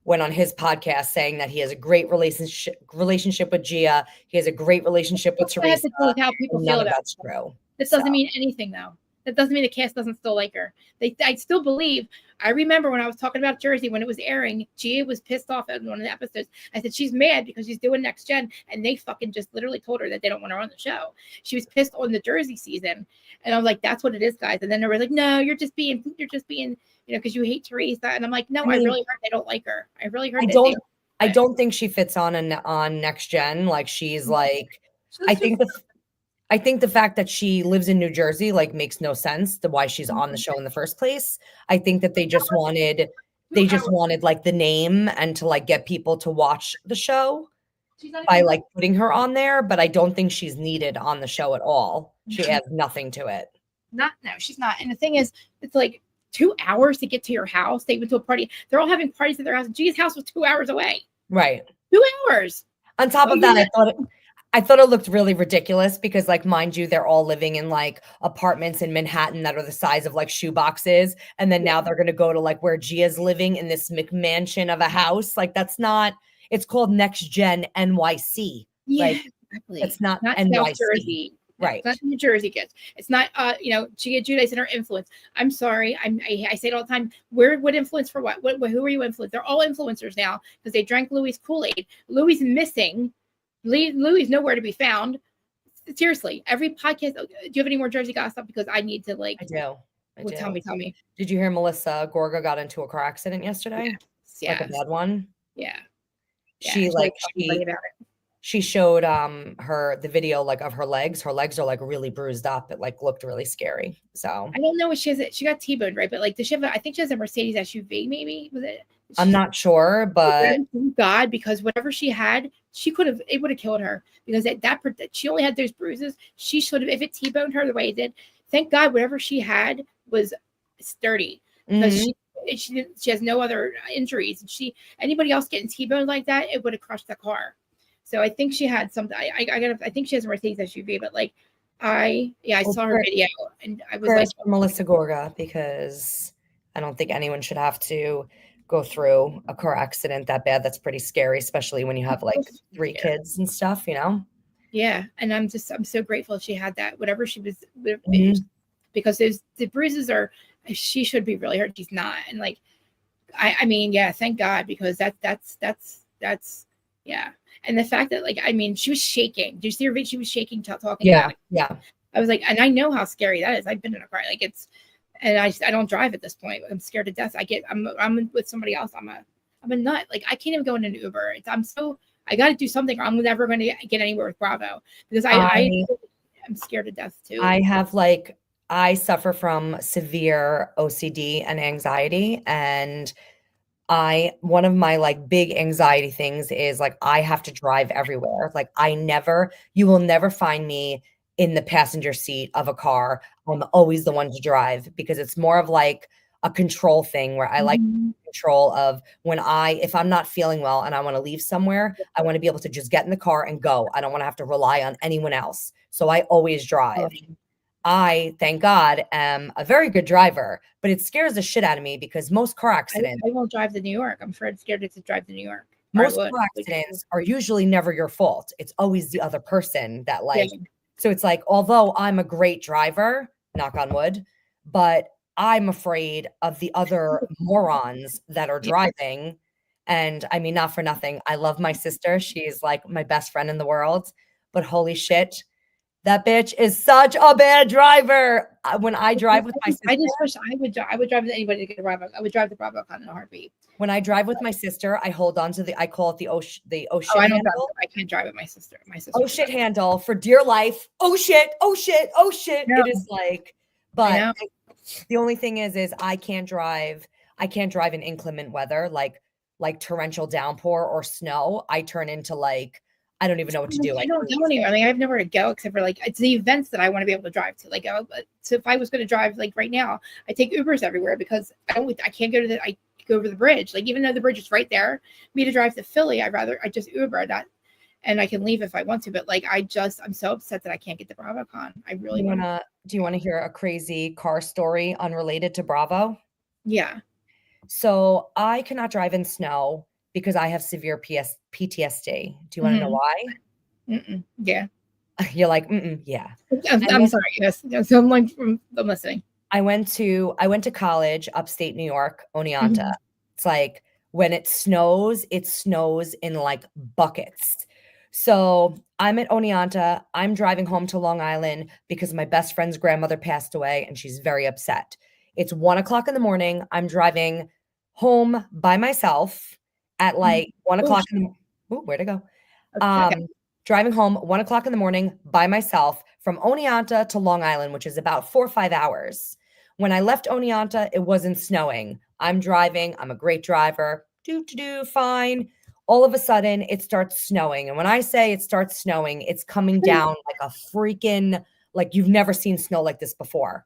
B: podcast saying that he has a great relationship with Gia. He has a great relationship with Teresa.
A: How people feel about
B: that's true.
A: This doesn't mean anything though. That doesn't mean the cast doesn't still like her. I still believe. I remember when I was talking about Jersey when it was airing, Gia was pissed off at one of the episodes. I said she's mad because she's doing Next Gen, and they fucking just literally told her that they don't want her on the show. She was pissed on the Jersey season, and I was like, "That's what it is, guys." And then they were like, "No, you're just being, because you hate Teresa." And I'm like, "No, I really heard they don't like her. I really heard."
B: I don't think she fits on Next Gen. Like she's like, I think the fact that she lives in New Jersey like makes no sense to why she's on the show in the first place. I think that they just wanted like the name and to like get people to watch the show by like putting her on there, but I don't think she's needed on the show at all. She adds nothing to it.
A: No, she's not. And the thing is, it's like 2 hours to get to your house. They went to a party. They're all having parties at their house. Gia's house was 2 hours away.
B: Right.
A: 2 hours.
B: On top of that, I thought it looked really ridiculous because, like, mind you, they're all living in like apartments in Manhattan that are the size of like shoe boxes. And then now they're going to go to like where Gia's living in this McMansion of a house. Like, that's not, it's called Next Gen NYC.
A: Yeah,
B: like,
A: exactly.
B: It's not
A: NYC.
B: South
A: Jersey.
B: Right.
A: It's not New Jersey kids. It's not, Gia Giudice and her influence. I'm sorry. I say it all the time. What influence for what? Who are you influenced? They're all influencers now because they drank Louis' Kool-Aid. Louis missing. Louis nowhere to be found. Seriously, every podcast. Do you have any more Jersey gossip? Because I need to like.
B: I do.
A: Tell me.
B: Did you hear Melissa Gorga got into a car accident yesterday?
A: Yeah.
B: Like a bad one.
A: Yeah.
B: She showed the video like of her legs. Her legs are like really bruised up. It like looked really scary. So
A: I don't know what she has. She got T-boned, right? But like, does she have? I think she has a Mercedes SUV. Maybe was it?
B: I'm not sure, but
A: thank God, because whatever she had, it would have killed her because she only had those bruises. She should have, if it T-boned her the way it did. Thank God, whatever she had was sturdy because she has no other injuries. And anybody else getting T-boned like that, it would have crushed the car. So I think she had something. I think she has a Mercedes SUV, but like I saw her video and I was like
B: Melissa Gorga because I don't think anyone should have to go through a car accident that bad. That's pretty scary, especially when you have like 3 kids and stuff,
A: Yeah. And I'm so grateful she had that, whatever she was, because the bruises she should be really hurt. She's not. And like, I mean, yeah, thank God, because that's yeah. And the fact that like, I mean, she was shaking. Did you see her video? She was shaking talking about it.
B: Yeah.
A: I was like, and I know how scary that is. I've been in a car. Like and I don't drive at this point. I'm scared to death. I'm with somebody else. I'm a nut. Like I can't even go in an Uber. I got to do something or I'm never going to get anywhere with Bravo because I'm scared to death too.
B: I have like I suffer from severe OCD and anxiety, and one of my like big anxiety things is like I have to drive everywhere. Like you will never find me in the passenger seat of a car. I'm always the one to drive because it's more of like a control thing where I like control of if I'm not feeling well and I want to leave somewhere, I want to be able to just get in the car and go. I don't want to have to rely on anyone else. So I always drive. I, thank God, am a very good driver, but it scares the shit out of me because most car accidents.
A: I won't drive to New York. I'm scared to drive to New York.
B: Most car accidents are usually never your fault. It's always the other person that like. Yeah. So it's like, although I'm a great driver, knock on wood, but I'm afraid of the other morons that are driving. And I mean, not for nothing. I love my sister. She's like my best friend in the world, but holy shit. That bitch is such a bad driver. When I drive with my sister,
A: I just wish I would drive with anybody to get a Bravo. I would drive the BravoCon in a heartbeat.
B: When I drive with my sister, I hold on to I call it the oh shit handle.
A: I can't drive with my sister.
B: Oh shit handle for dear life. Oh shit. Oh shit. Oh shit. No. It is like, but the only thing is I can't drive. I can't drive in inclement weather, like torrential downpour or snow. I turn into like, I don't even know what to do.
A: I don't go anywhere. I mean, I have nowhere to go except for like it's the events that I want to be able to drive to. Like, so if I was going to drive like right now, I take Ubers everywhere because I can't go to I go over the bridge. Like even though the bridge is right there, me to drive to Philly, I just Uber that, and I can leave if I want to. But like I'm so upset that I can't get the BravoCon. I really want to.
B: Do you want to hear a crazy car story unrelated to Bravo?
A: Yeah.
B: So I cannot drive in snow because I have severe PTSD. Do you want to know why?
A: Yeah.
B: You're like, yeah.
A: I'm sorry. Yes. So I'm listening.
B: I went to college, upstate New York, Oneonta. It's like when it snows in like buckets. So I'm at Oneonta. I'm driving home to Long Island because my best friend's grandmother passed away and she's very upset. It's 1:00 in the morning. I'm driving home by myself at like 1:00 where'd it go? Driving home 1:00 in the morning by myself from Oneonta to Long Island, which is about 4 or 5 hours. When I left Oneonta, it wasn't snowing. I'm driving. I'm a great driver. Fine. All of a sudden, it starts snowing. And when I say it starts snowing, it's coming down like a freaking, like you've never seen snow like this before.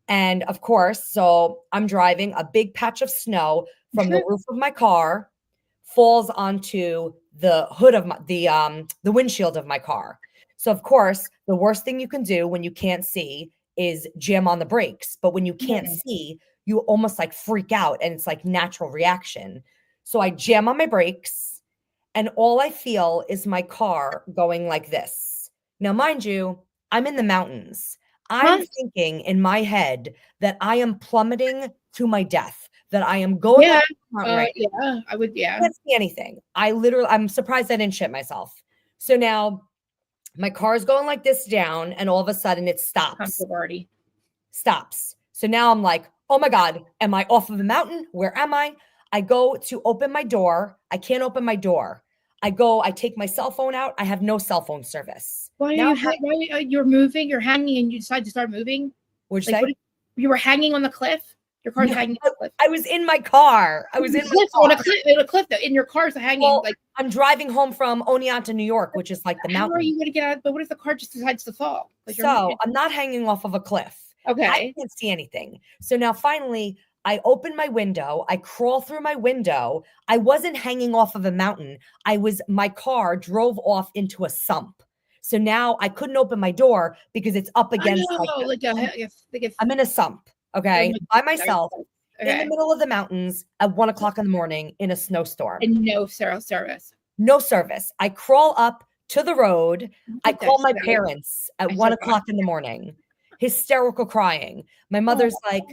B: And of course, so I'm driving, a big patch of snow from the roof of my car falls onto the hood of the windshield of my car. So of course, the worst thing you can do when you can't see is jam on the brakes. But when you can't see, you almost like freak out and it's like natural reaction. So I jam on my brakes and all I feel is my car going like this. Now, mind you, I'm in the mountains. I'm thinking in my head that I am plummeting to my death, that I am going.
A: Yeah, I would. Yeah,
B: I can't see anything. I'm surprised I didn't shit myself. So now my car is going like this down, and all of a sudden it stops. Stops. So now I'm like, oh my God, am I off of the mountain? Where am I? I go to open my door. I can't open my door. I take my cell phone out. I have no cell phone service.
A: Why you're moving? You're hanging and you decide to start moving?
B: What'd you say?
A: You were hanging on the cliff? Your car's hanging on the cliff.
B: I was in my car. On
A: a cliff though. In your car's hanging.
B: Well, like I'm driving home from Oneonta, New York, which is like the mountain.
A: How are you going to get out? But what if the car just decides to fall?
B: So I'm not hanging off of a cliff.
A: Okay.
B: I can't see anything. So now finally I open my window. I crawl through my window. I wasn't hanging off of a mountain. My car drove off into a sump. So now I couldn't open my door because it's up against. I'm in a sump. Okay. By myself in the middle of the mountains at 1:00 in the morning in a snowstorm.
A: And no service.
B: No service. I crawl up to the road. I call my parents at 1:00 in the morning, hysterical crying. My mother's like,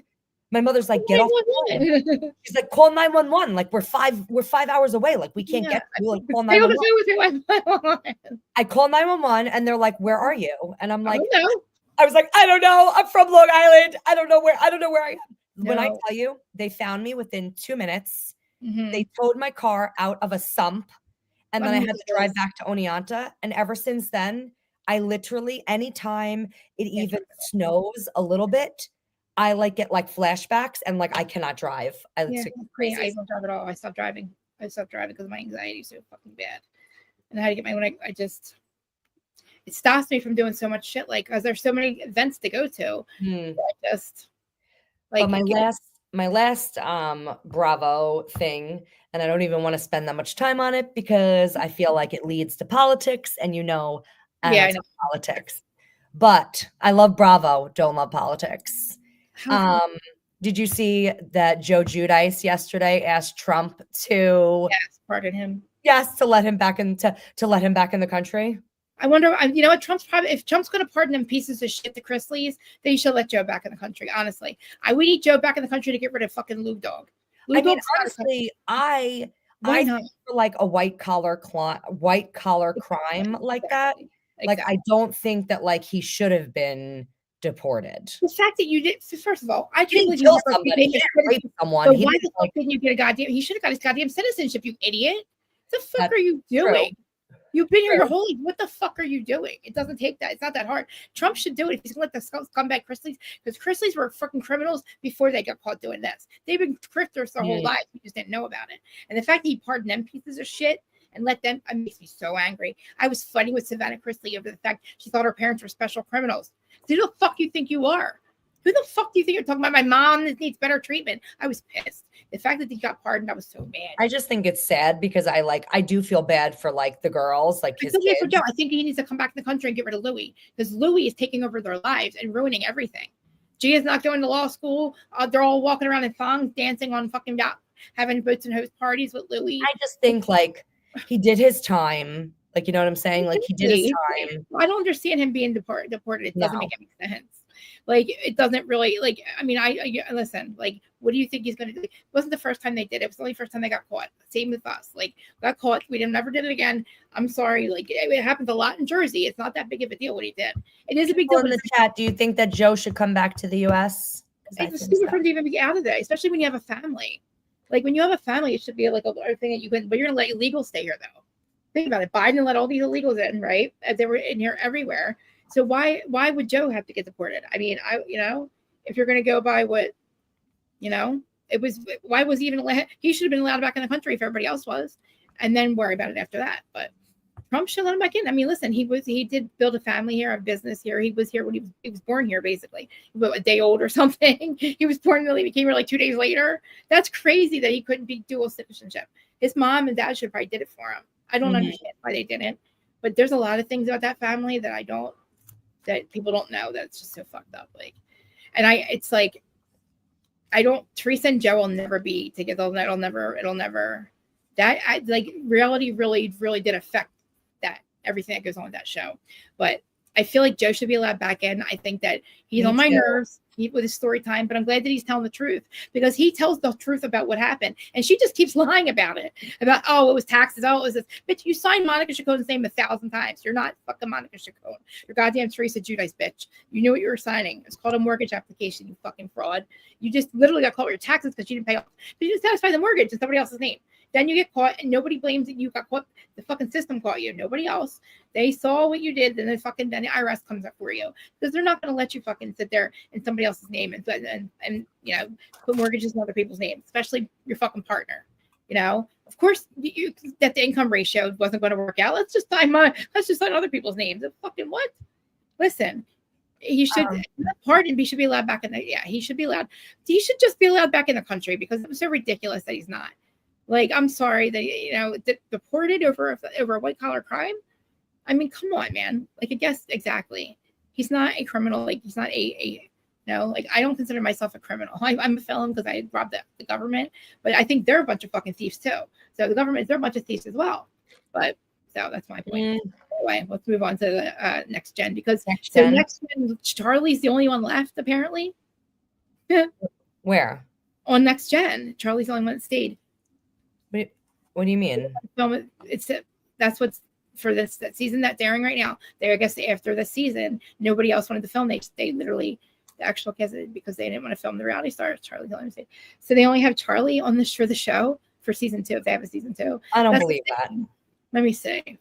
B: get off the phone. She's like, call 911. Like we're 5 hours away. Like we can't get to you. Like call 911. I call 911 and they're like, where are you? And I'm like, I was like, I don't know. I'm from Long Island. I don't know where I am. No. When I tell you, they found me within 2 minutes. They towed my car out of a sump. And then I had to drive back to Oneonta. And ever since then, I literally, anytime it even snows a little bit, I like get like flashbacks and like I cannot drive. It's crazy.
A: I don't drive at all. I stopped driving. Because my anxiety is so fucking bad. And I had to get I just, it stops me from doing so much shit. Like, because there's so many events to go to. I just, like,
B: but my last Bravo thing, and I don't even want to spend that much time on it because I feel like it leads to politics, and I know politics. But I love Bravo, don't love politics. Did you see that Joe Giudice yesterday asked Trump to
A: pardon him?
B: Yes, to let him back to let him back in the country.
A: I wonder, you know what, if Trump's going to pardon them pieces of shit to Chrisley's, then he should let Joe back in the country. Honestly, I would need Joe back in the country to get rid of fucking Lube Dog.
B: Honestly, I think for like a white collar crime like that. Exactly. Like, I don't think that like he should have been deported.
A: The fact that you did, first of all, I
B: can't kill somebody. He didn't rape someone.
A: But why the fuck didn't you get a goddamn? He should have got his goddamn citizenship, you idiot. What the fuck are you doing? True. You've been here your whole life. What the fuck are you doing? It doesn't take that. It's not that hard. Trump should do it if he's going to let the scumbag Chrisleys, because Chrisleys were fucking criminals before they got caught doing this. They've been crifters their whole lives. We just didn't know about it. And the fact that he pardoned them pieces of shit and let them, it makes me so angry. I was fighting with Savannah Chrisley over the fact she thought her parents were special criminals. Who the fuck do you think you are? Who the fuck do you think you're talking about? My mom that needs better treatment. I was pissed. The fact that he got pardoned, I was so mad.
B: I just think it's sad because I do feel bad for like the girls, like his kids.
A: For Joe. I think he needs to come back to the country and get rid of Louis, because Louis is taking over their lives and ruining everything. Gia's not going to law school. They're all walking around in thongs, dancing on fucking yacht, having boats and host parties with Louis.
B: I just think like he did his time. Like, you know what I'm saying? Like, he did his time.
A: I don't understand him being deported. It doesn't make any sense. Like, it doesn't really, like, I mean, I listen, like, what do you think he's going to do? It wasn't the first time they did it. It was the only first time they got caught. Same with us. Like, got caught. We never did it again. I'm sorry. Like, it happens a lot in Jersey. It's not that big of a deal what he did. It is a big deal.
B: In the chat, do you think that Joe should come back to the U.S.?
A: It's stupid for him to even be out of there, especially when you have a family. Like, when you have a family, it should be like a thing that you can, but you're going to let illegals stay here, though. Think about it. Biden let all these illegals in, right? They were in here everywhere. So why would Joe have to get deported? I mean, if you're going to go by what, why was he even he should have been allowed back in the country if everybody else was, and then worry about it after that. But Trump should let him back in. I mean, listen, he did build a family here, a business here. He was here when he was born here, basically. A day old or something. He was born and he became here like 2 days later. That's crazy that he couldn't be dual citizenship. His mom and dad should probably did it for him. I don't understand why they didn't, but there's a lot of things about that family that people don't know. That's just so fucked up. Like, and it's like, Teresa and Joe will never be together. It'll never, reality really did affect that, everything that goes on with that show. But I feel like Joe should be allowed back in. I think that he's on my nerves with his story time, but I'm glad that he's telling the truth, because he tells the truth about what happened. And she just keeps lying about it. About, oh, it was taxes. Oh, it was this. Bitch, you signed Monica Chacone's name 1,000 times. You're not fucking Monica Chacone. You're goddamn Teresa Giudice, bitch. You knew what you were signing. It's called a mortgage application, you fucking fraud. You just literally got caught with your taxes because you didn't pay off. But you didn't satisfy the mortgage in somebody else's name. Then you get caught and nobody blames that you got caught. The fucking system caught you. Nobody else. They saw what you did. Then the IRS comes up for you, because they're not going to let you fucking sit there in somebody else's name and put mortgages in other people's names, especially your fucking partner. Of course, that the income ratio wasn't going to work out. Let's just sign other people's names. Fucking what? Listen, he should pardon. He should be allowed back in the. Yeah, he should be allowed. He should just be allowed back in the country, because it was so ridiculous that he's not. Like, I'm sorry that, deported over a white collar crime. I mean, come on, man. Like, I guess exactly. He's not a criminal. Like, he's not I don't consider myself a criminal. I'm a felon because I robbed the government, but I think they're a bunch of fucking thieves too. So the government, they're a bunch of thieves as well. But so that's my point. Anyway, let's move on to the next gen, because next gen, Charlie's the only one left, apparently.
B: Where?
A: On next gen, Charlie's the only one that stayed.
B: What do you mean?
A: That's what's for that season that's airing right now. I guess after the season, nobody else wanted to film. They literally, the actual cast, because they didn't want to film the reality stars. Charlie, so they only have Charlie on for the show for season 2. If they have a season 2,
B: I don't believe that.
A: Let me see.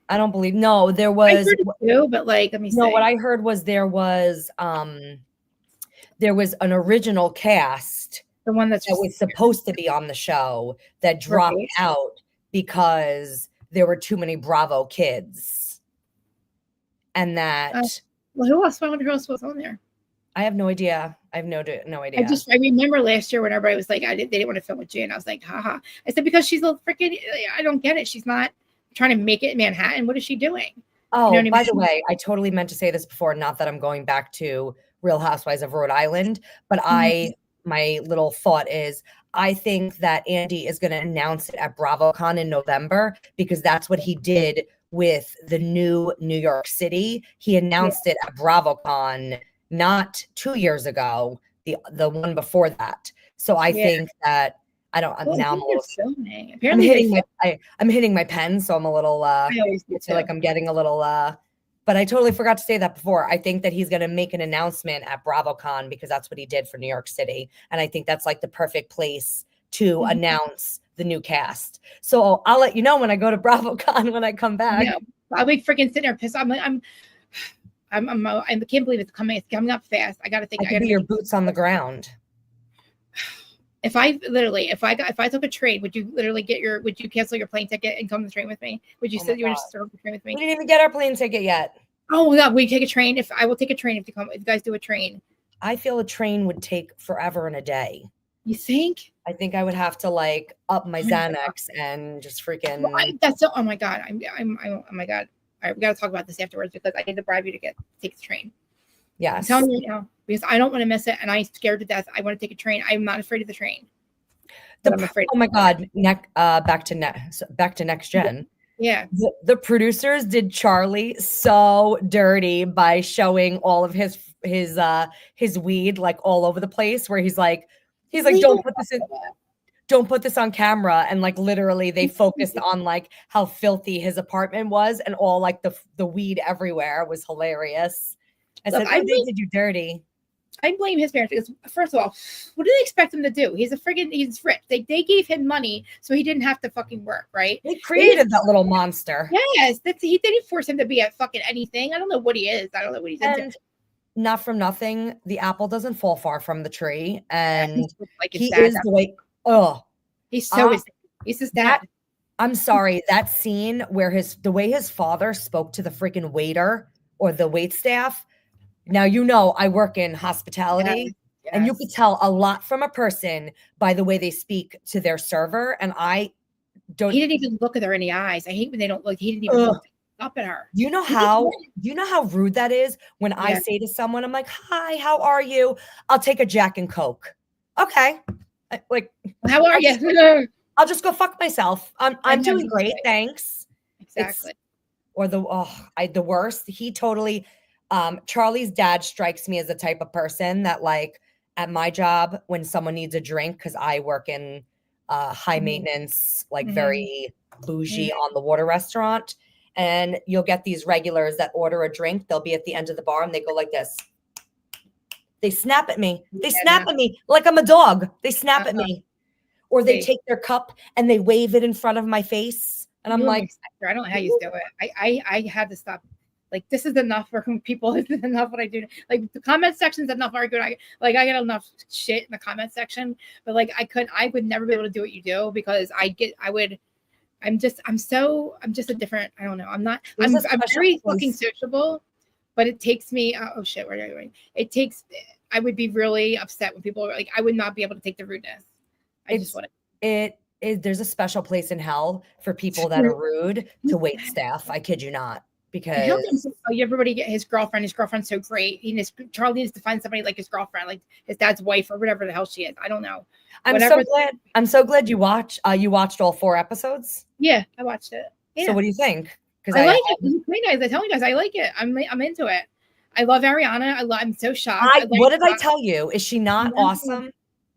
B: I don't believe. No, there
A: I
B: was.
A: heard it too, but like, let me see.
B: No, what I heard was there was an original cast
A: the one that
B: was supposed to be on the show that dropped out because there were too many Bravo kids, and that.
A: Well, who else? I wonder who else was on there.
B: I have no idea. I have no idea.
A: I remember last year when everybody was like, they didn't want to film with Jen. I was like, haha. I said, because she's a freaking, I don't get it. She's not trying to make it in Manhattan. What is she doing?
B: Oh, you know by the way, I totally meant to say this before. Not that I'm going back to Real Housewives of Rhode Island, but my little thought is, I think that Andy is going to announce it at BravoCon in November because that's what he did with the new New York City. He announced it at BravoCon not 2 years ago, the one before that. So I think that I don't. Well, now I'm a little. Filming. Apparently, I'm hitting my pen, so I'm a little. I always feel like I'm getting a little. But I totally forgot to say that before. I think that he's going to make an announcement at BravoCon because that's what he did for New York City, and I think that's like the perfect place to announce the new cast. So I'll let you know when I go to BravoCon when I come back.
A: Yeah, I'll be freaking sitting there pissed. I can't believe it's coming up fast. I got to think.
B: I gotta be your boots on the ground.
A: If I took a train, would you cancel your plane ticket and come on the train with me? Would you sit you want to start the train with me?
B: We didn't even get our plane ticket yet.
A: Oh yeah, we take a train. I will take a train if you guys do a train.
B: I feel a train would take forever and a day.
A: You think?
B: I think I would have to like up my Xanax and just freaking.
A: Well, oh my god! Oh my god! All right, we got to talk about this afterwards because I need to bribe you to take the train.
B: Yes.
A: I'm telling you now because I don't want to miss it, and I'm scared to death. I want to take a train. I'm not afraid of the train.
B: I'm afraid. Oh my god! Back to next gen.
A: Yeah.
B: The producers did Charlie so dirty by showing all of his weed like all over the place, where he's like, don't put this on camera, and like literally they focused on like how filthy his apartment was and all like the weed everywhere. It was hilarious. I said, they did you dirty.
A: I blame his parents because first of all, what do they expect him to do? He's rich. They gave him money so he didn't have to fucking work, right?
B: They created that little monster.
A: Yes, he didn't force him to be at fucking anything. I don't know what he is. I don't know what he's into.
B: Not from nothing, the apple doesn't fall far from the tree, and
A: like
B: he is the way. Oh,
A: he's his dad.
B: I'm sorry, that scene where the way his father spoke to the freaking waiter or the wait staff. Now, I work in hospitality, and you could tell a lot from a person by the way they speak to their server. And he
A: didn't even look at her in the eyes. I hate when they don't look. He didn't even look up at her.
B: You know how rude that is when I say to someone, I'm like, hi, how are you? I'll take a Jack and Coke. Okay. Like,
A: how are you?
B: I'll just go fuck myself. I'm doing great. Thanks.
A: Exactly.
B: The worst. He totally, Charlie's dad strikes me as the type of person that like at my job, when someone needs a drink, because I work in high maintenance, like very bougie on the water restaurant. And you'll get these regulars that order a drink. They'll be at the end of the bar and they go like this. They snap at me. They snap at me like I'm a dog. They snap at me. Or they take their cup and they wave it in front of my face. And I'm like,
A: I don't know how you do it. I had to stop. Like, this is enough for people. This is enough what I do. Like, the comment section's enough arguing. I get enough shit in the comment section. But like, I would never be able to do what you do because I'm just a different, I don't know. I'm very fucking sociable, but it takes me, oh shit, where are you going? I would be really upset when people are like, I would not be able to take the rudeness.
B: There's a special place in hell for people that are rude to wait staff. I kid you not. Because
A: everybody get his girlfriend. His girlfriend's so great. Charlie needs to find somebody like his girlfriend, like his dad's wife or whatever the hell she is. I don't know.
B: I'm so glad you watched. You watched all 4 episodes.
A: Yeah, I watched it. Yeah.
B: So what do you think?
A: Because I like it. I tell you guys, I like it. I'm into it. I love Ariana. I'm so shocked.
B: What did I tell you? Is she not awesome?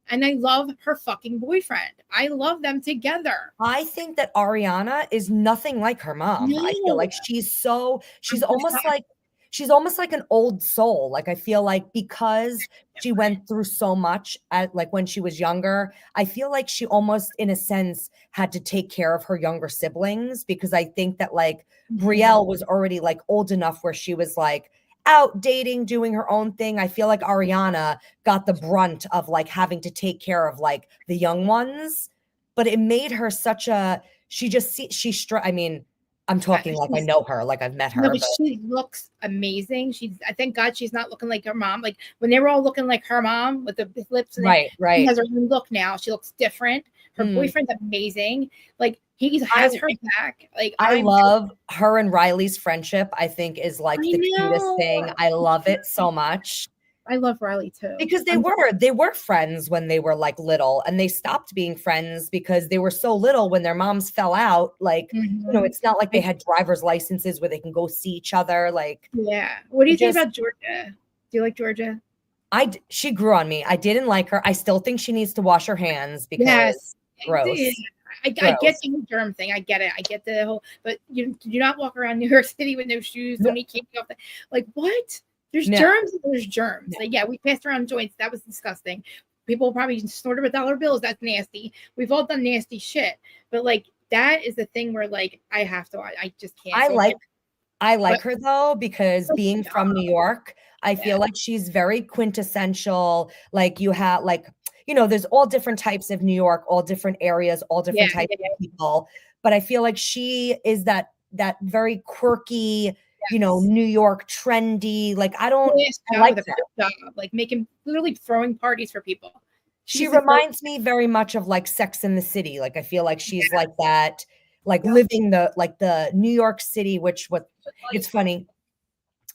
A: And I love her fucking boyfriend. I love them together.
B: I think that Ariana is nothing like her mom. No. I feel like she's almost like she's almost like an old soul. Like I feel like because she went through so much at like when she was younger, I feel like she almost in a sense had to take care of her younger siblings, because I think that like Brielle was already like old enough where she was like out dating, doing her own thing. I feel like Ariana got the brunt of like having to take care of like the young ones, but it made her such a, I mean, I'm talking like I know her, like I've met her.
A: No, but she looks amazing. I thank God she's not looking like her mom. Like when they were all looking like her mom with the lips, and
B: right.
A: She has her own look now. She looks different. Her boyfriend's amazing. Like he has her back. Like
B: I love her and Riley's friendship. I think is like the cutest thing. I love it so much.
A: I love Riley too.
B: Because they were friends when they were like little, and they stopped being friends because they were so little when their moms fell out. Like, you know, it's not like they had driver's licenses where they can go see each other. Like,
A: yeah. What do you think about Georgia? Do you like Georgia?
B: She grew on me. I didn't like her. I still think she needs to wash her hands because gross.
A: I get the germ thing. I get it. I get the whole, but you do not walk around New York City with no shoes. Don't eat cake off the, like what? There's germs. There's germs. Like, yeah, we passed around joints. That was disgusting. People probably snorted with dollar bills. That's nasty. We've all done nasty shit. But like that is the thing where like I have to. I just can't.
B: I like her though, because being from New York, I feel like she's very quintessential. Like you have like, you know, there's all different types of New York, all different areas, all different types of people. But I feel like she is that very quirky, you know, New York trendy. Like I like that.
A: Like making literally throwing parties for people.
B: She reminds me very much of like Sex in the City. Like I feel like she's like that, like living the New York City, it's funny.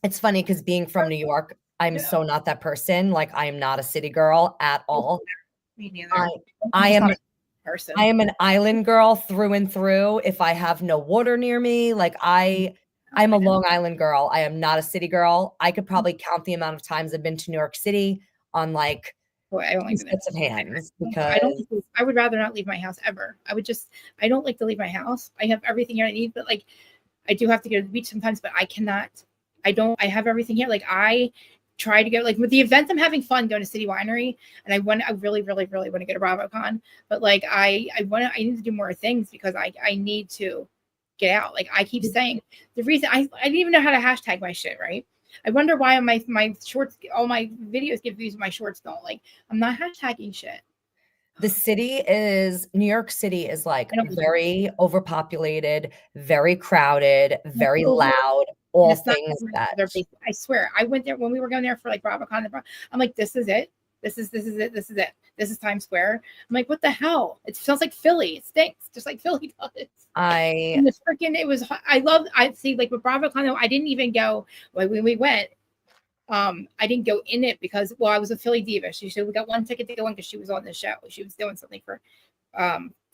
B: It's funny because being from New York, I'm so not that person. Like I am not a city girl at all.
A: Me neither.
B: I am an island girl through and through. If I have no water near me, like I'm a Long Island girl. I am not a city girl. I could probably count the amount of times I've been to New York City on like sets of hands, because
A: I would rather not leave my house ever. I don't like to leave my house. I have everything here I need, but like I do have to go to the beach sometimes, but I cannot. I have everything here. Like I try to go like with the events. I'm having fun going to City Winery, and I really, really, really want to go to BravoCon, but like I need to do more things because I need to get out. Like I keep saying, the reason I didn't even know how to hashtag my shit, right? I wonder why my shorts, all my videos get views, my shorts don't. Like I'm not hashtagging shit.
B: New York City is like very overpopulated, very crowded, very loud, all things that.
A: I swear, I went there when we were going there for like BravoCon. I'm like, this is it. This is it. This is it. This is Times Square. I'm like, what the hell? It smells like Philly. It stinks, just like Philly does. I see like with BravoCon, I didn't even go when we went. I didn't go in it because I was a Philly diva. We got one ticket to go in because she was on the show. She was doing something for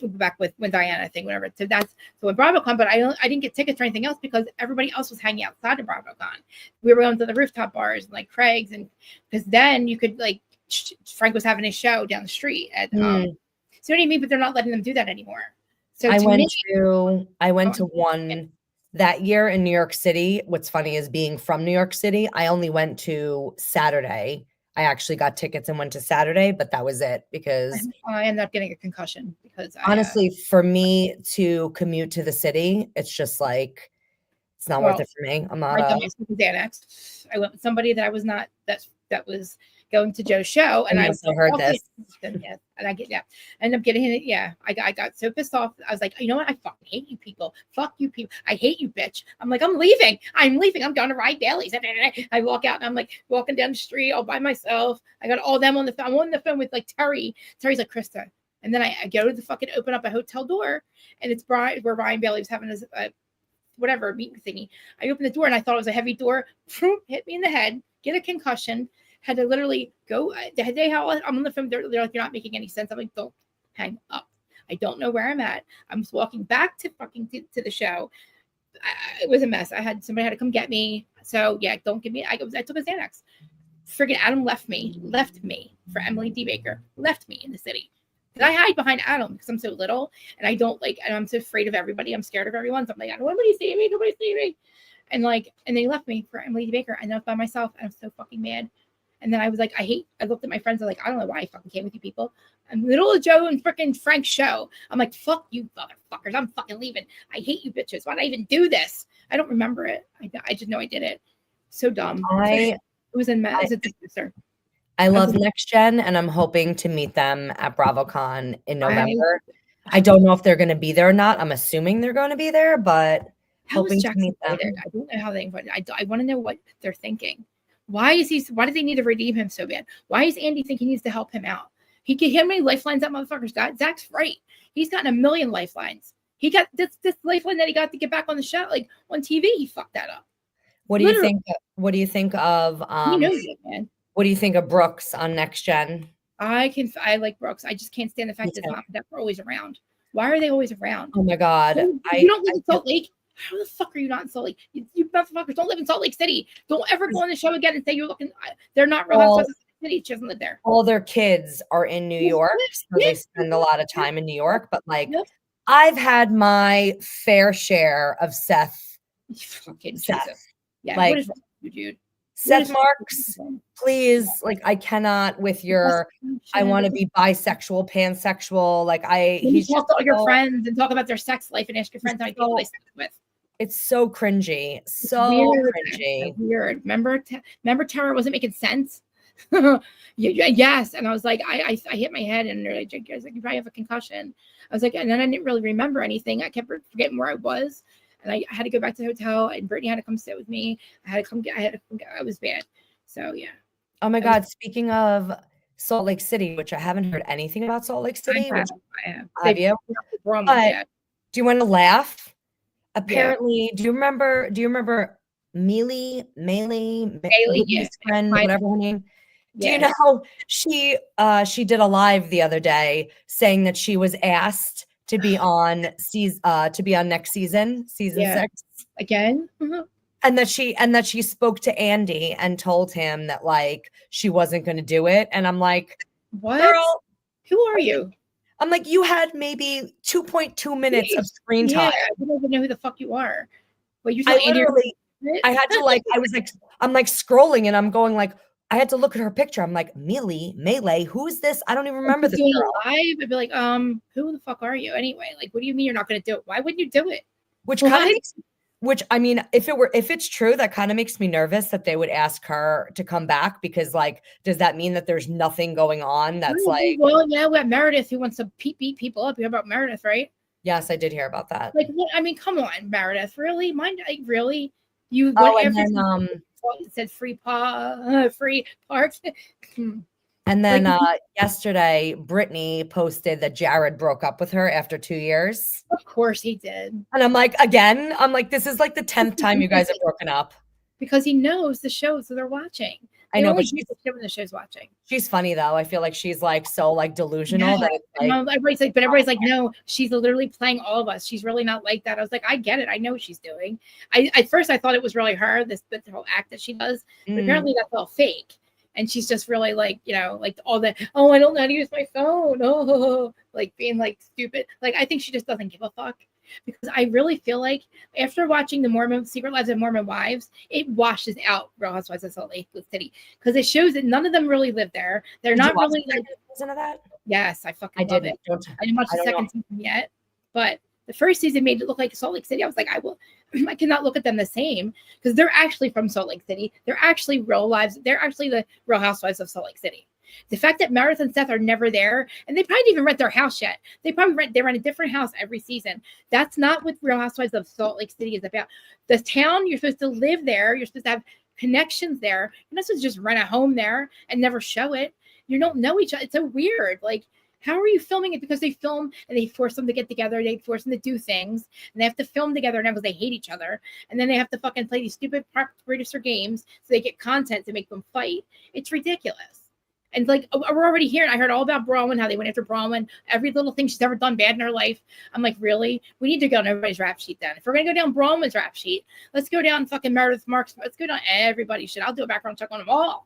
A: back when Diana thing, whatever. So in BravoCon, but I didn't get tickets or anything else because everybody else was hanging outside of BravoCon. We were going to the rooftop bars and like Craig's, and because then you could like Frank was having a show down the street at so what do you mean? But they're not letting them do that anymore. So I
B: went to one that year in New York City. What's funny is being from New York City, I only went to Saturday. I actually got tickets and went to Saturday, but that was it because
A: I ended up getting a concussion because
B: honestly, for me to commute to the city, it's just like, it's not worth it for me. I'm not
A: Xanax. I went with somebody that I was not, that was going to Joe's show, and I
B: heard this.
A: And I ended up getting it. Yeah, I got so pissed off. I was like, you know what? I fucking hate you people. Fuck you people. I hate you, bitch. I'm like, I'm leaving. I'm going to ride dailies. I walk out and I'm like walking down the street all by myself. I got all them on the phone. I'm on the phone with like Terry. Terry's like, Krista. And then I go to the fucking open up a hotel door, and it's where Ryan Bailey was having his whatever meeting thingy. I opened the door and I thought it was a heavy door. Hit me in the head. Get a concussion. Had to literally go. I'm on the phone. They're like, you're not making any sense. I'm like, don't hang up. I don't know where I'm at. I'm just walking back to the show. It was a mess. Somebody had to come get me. So yeah, don't give me. I took a Xanax. Friggin' Adam left me for Emily D. Baker. Left me in the city. Because I hide behind Adam because I'm so little and and I'm so afraid of everybody. I'm scared of everyone. So I'm like, nobody see me. And they left me for Emily Baker, and I was by myself, and I was so fucking mad. And then I was like, I looked at my friends, I was like, I don't know why I fucking came with you people. I'm in the middle of Joe and freaking Frank's show. I'm like, fuck you motherfuckers, I'm fucking leaving. I hate you bitches. Why'd I even do this? I don't remember it. I just know I did it. So dumb. It was a disaster.
B: I love Next Gen, and I'm hoping to meet them at BravoCon in November. I don't know if they're going to be there or not. I'm assuming they're going to be there, but hoping to meet them.
A: I don't know how they invited. I want to know what they're thinking. Why do they need to redeem him so bad? Why does Andy think he needs to help him out? How many lifelines that motherfucker's got? Zach's right. He's gotten 1 million lifelines. He got this lifeline that he got to get back on the show, like on TV. He fucked that up.
B: What do you think? What do you think of?
A: He knows it, man.
B: What do you think of Brooks on Next Gen?
A: I like Brooks. I just can't stand the fact that mom and dad are always around. Why are they always around?
B: Oh my God.
A: You don't live in Salt Lake. How the fuck are you not in Salt Lake? You motherfuckers don't live in Salt Lake City. Don't ever go on the show again and say you're looking. They're not real housewives of the city. She doesn't live there.
B: All their kids are in New York, so they spend a lot of time in New York. But I've had my fair share of Seth.
A: Seth. Yeah. What is wrong with you, dude?
B: Seth Marks, please. I cannot with your. I want to be bisexual, pansexual.
A: He's talk to all your friends and talk about their sex life and ask your friends how you play sex with.
B: It's so cringy. So cringy.
A: Weird. Remember Tara wasn't making sense. Yes, and I was like, I hit my head, and they're like, I was like, you probably have a concussion. I was like, and then I didn't really remember anything. I kept forgetting where I was. And I had to go back to the hotel, and Brittany had to come sit with me. I was bad. So, yeah.
B: Oh, my God. Speaking of Salt Lake City, which I haven't heard anything about Salt Lake City.
A: I have.
B: Have you? But do you want to laugh? Apparently, do you remember Mealy, friend, whatever her name? Do you know she did a live the other day saying that she was asked to be on next season 6
A: again,
B: and that she spoke to Andy and told him that she wasn't going to do it. And I'm like,
A: what?
B: Girl,
A: who are you?
B: I'm like, you had maybe 2.2 minutes of screen time.
A: I don't even know who the fuck you are. Well, you
B: I had to I'm scrolling, and I'm going I had to look at her picture. I'm like, Melee, who is this? I don't even remember this girl.
A: Live, I'd be like, who the fuck are you anyway? What do you mean you're not going to do it? Why wouldn't you do it?
B: I mean, if it's true, that kind of makes me nervous that they would ask her to come back, because does that mean that there's nothing going on? That's
A: well, we have Meredith who wants to beat people up. You hear about Meredith, right?
B: Yes, I did hear about that.
A: I mean, come on, Meredith, really? Really? You said free parks.
B: And then yesterday, Brittany posted that Jared broke up with her after 2 years.
A: Of course he did.
B: And I'm like, again, this is the 10th time you guys have broken up.
A: Because he knows the show, so they're watching.
B: I know, but
A: the show's watching.
B: She's funny though. I feel like she's so delusional.
A: Yeah. That everybody's like, no, she's literally playing all of us. She's really not like that. I was like, I get it. I know what she's doing. At first I thought it was really her, this whole act that she does, but apparently that's all fake. And she's just really all that, I don't know how to use my phone. Being stupid. I think she just doesn't give a fuck. Because I really feel like after watching the Secret Lives of Mormon Wives, it washes out Real Housewives of Salt Lake City, because it shows that none of them really live there. They're not really
B: season of that.
A: Yes, I love it. I didn't watch the second season yet, but the first season made it look like Salt Lake City. I was like, I cannot look at them the same, because they're actually from Salt Lake City. They're actually real lives. They're actually the Real Housewives of Salt Lake City. The fact that Meredith and Seth are never there, and they probably didn't even rent their house yet. They rent a different house every season. That's not what Real Housewives of Salt Lake City is about. The town, you're supposed to live there. You're supposed to have connections there. You're not supposed to just rent a home there and never show it. You don't know each other. It's so weird. How are you filming it? Because they film and they force them to get together. They force them to do things, and they have to film together, and they hate each other. And then they have to fucking play these stupid producer games so they get content to make them fight. It's ridiculous. And we're already here. And I heard all about Bronwyn, how they went after Bronwyn, every little thing she's ever done bad in her life. I'm like, really? We need to go on everybody's rap sheet then. If we're going to go down Bronwyn's rap sheet, let's go down fucking Meredith Marks. Let's go down everybody's shit. I'll do a background check on them all.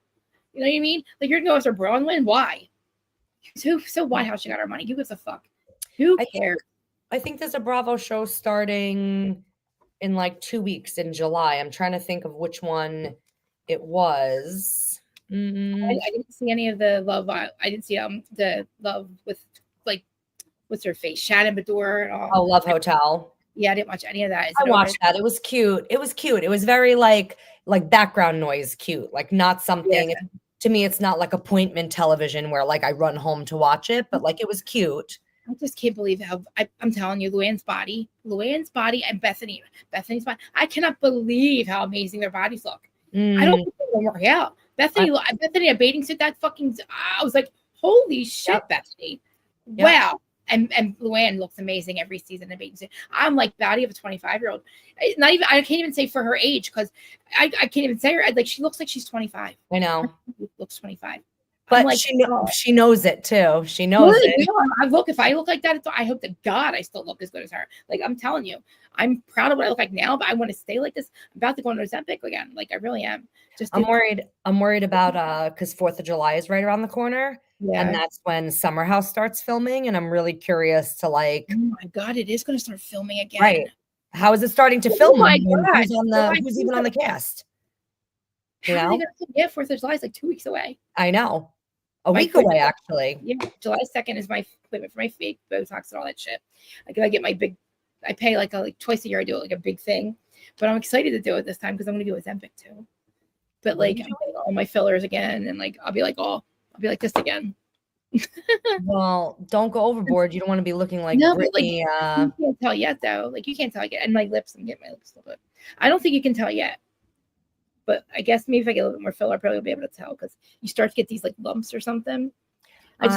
A: You know what I mean? You're going to go after Bronwyn? Why? So why? How she got her money? Who gives a fuck? Who cares?
B: I think there's a Bravo show starting in like 2 weeks in July. I'm trying to think of which one it was.
A: I didn't see any of the love. I didn't see the love with like what's her face, Shannon Bedore and all.
B: Oh, Love Hotel.
A: Yeah, I didn't watch any of that.
B: I watched that. It was cute. It was cute. It was very like background noise cute, like not something.
A: Yeah.
B: To me, it's not like appointment television where like I run home to watch it, but like it was cute.
A: I just can't believe how I'm telling you, Luann's body, and Bethany's body. I cannot believe how amazing their bodies look. I don't think they're gonna work out. Bethany a bathing suit. That fucking. I was like, holy shit, Bethany!
B: Yep.
A: Wow. And Luann looks amazing every season in a bathing suit. I'm like body of a 25-year-old. Not even. I can't even say for her age because I can't even say her. Like she looks like she's 25.
B: I know.
A: Looks 25.
B: But
A: like,
B: she knows it too. She knows it.
A: If I look like that, I hope to God I still look as good as her. Like I'm telling you, I'm proud of what I look like now, but I want to stay like this. I'm about to go into Ozempic again. Like I really am.
B: I'm worried about because 4th of July is right around the corner. Yeah. And that's when Summer House starts filming. And I'm really curious to like,
A: oh my God, it is going to start filming again.
B: Right. How is it starting to film?
A: Oh my God.
B: Who's even on the cast?
A: You know? 4th of July is like 2 weeks away.
B: I know. A week away, actually.
A: Yeah, July 2nd is my appointment for my fake Botox and all that shit. I get my big. I pay like twice a year. I do it like a big thing, but I'm excited to do it this time because I'm going to do Ozempic too. But like I'm getting all my fillers again, and like I'll be like this again.
B: Well, don't go overboard. You don't want to be looking like Britney.
A: You can't tell yet though. Like you can't tell yet, and my lips. I'm getting my lips a little bit. I don't think you can tell yet. But I guess maybe if I get a little bit more filler, I'll probably be able to tell because you start to get these like lumps or something. I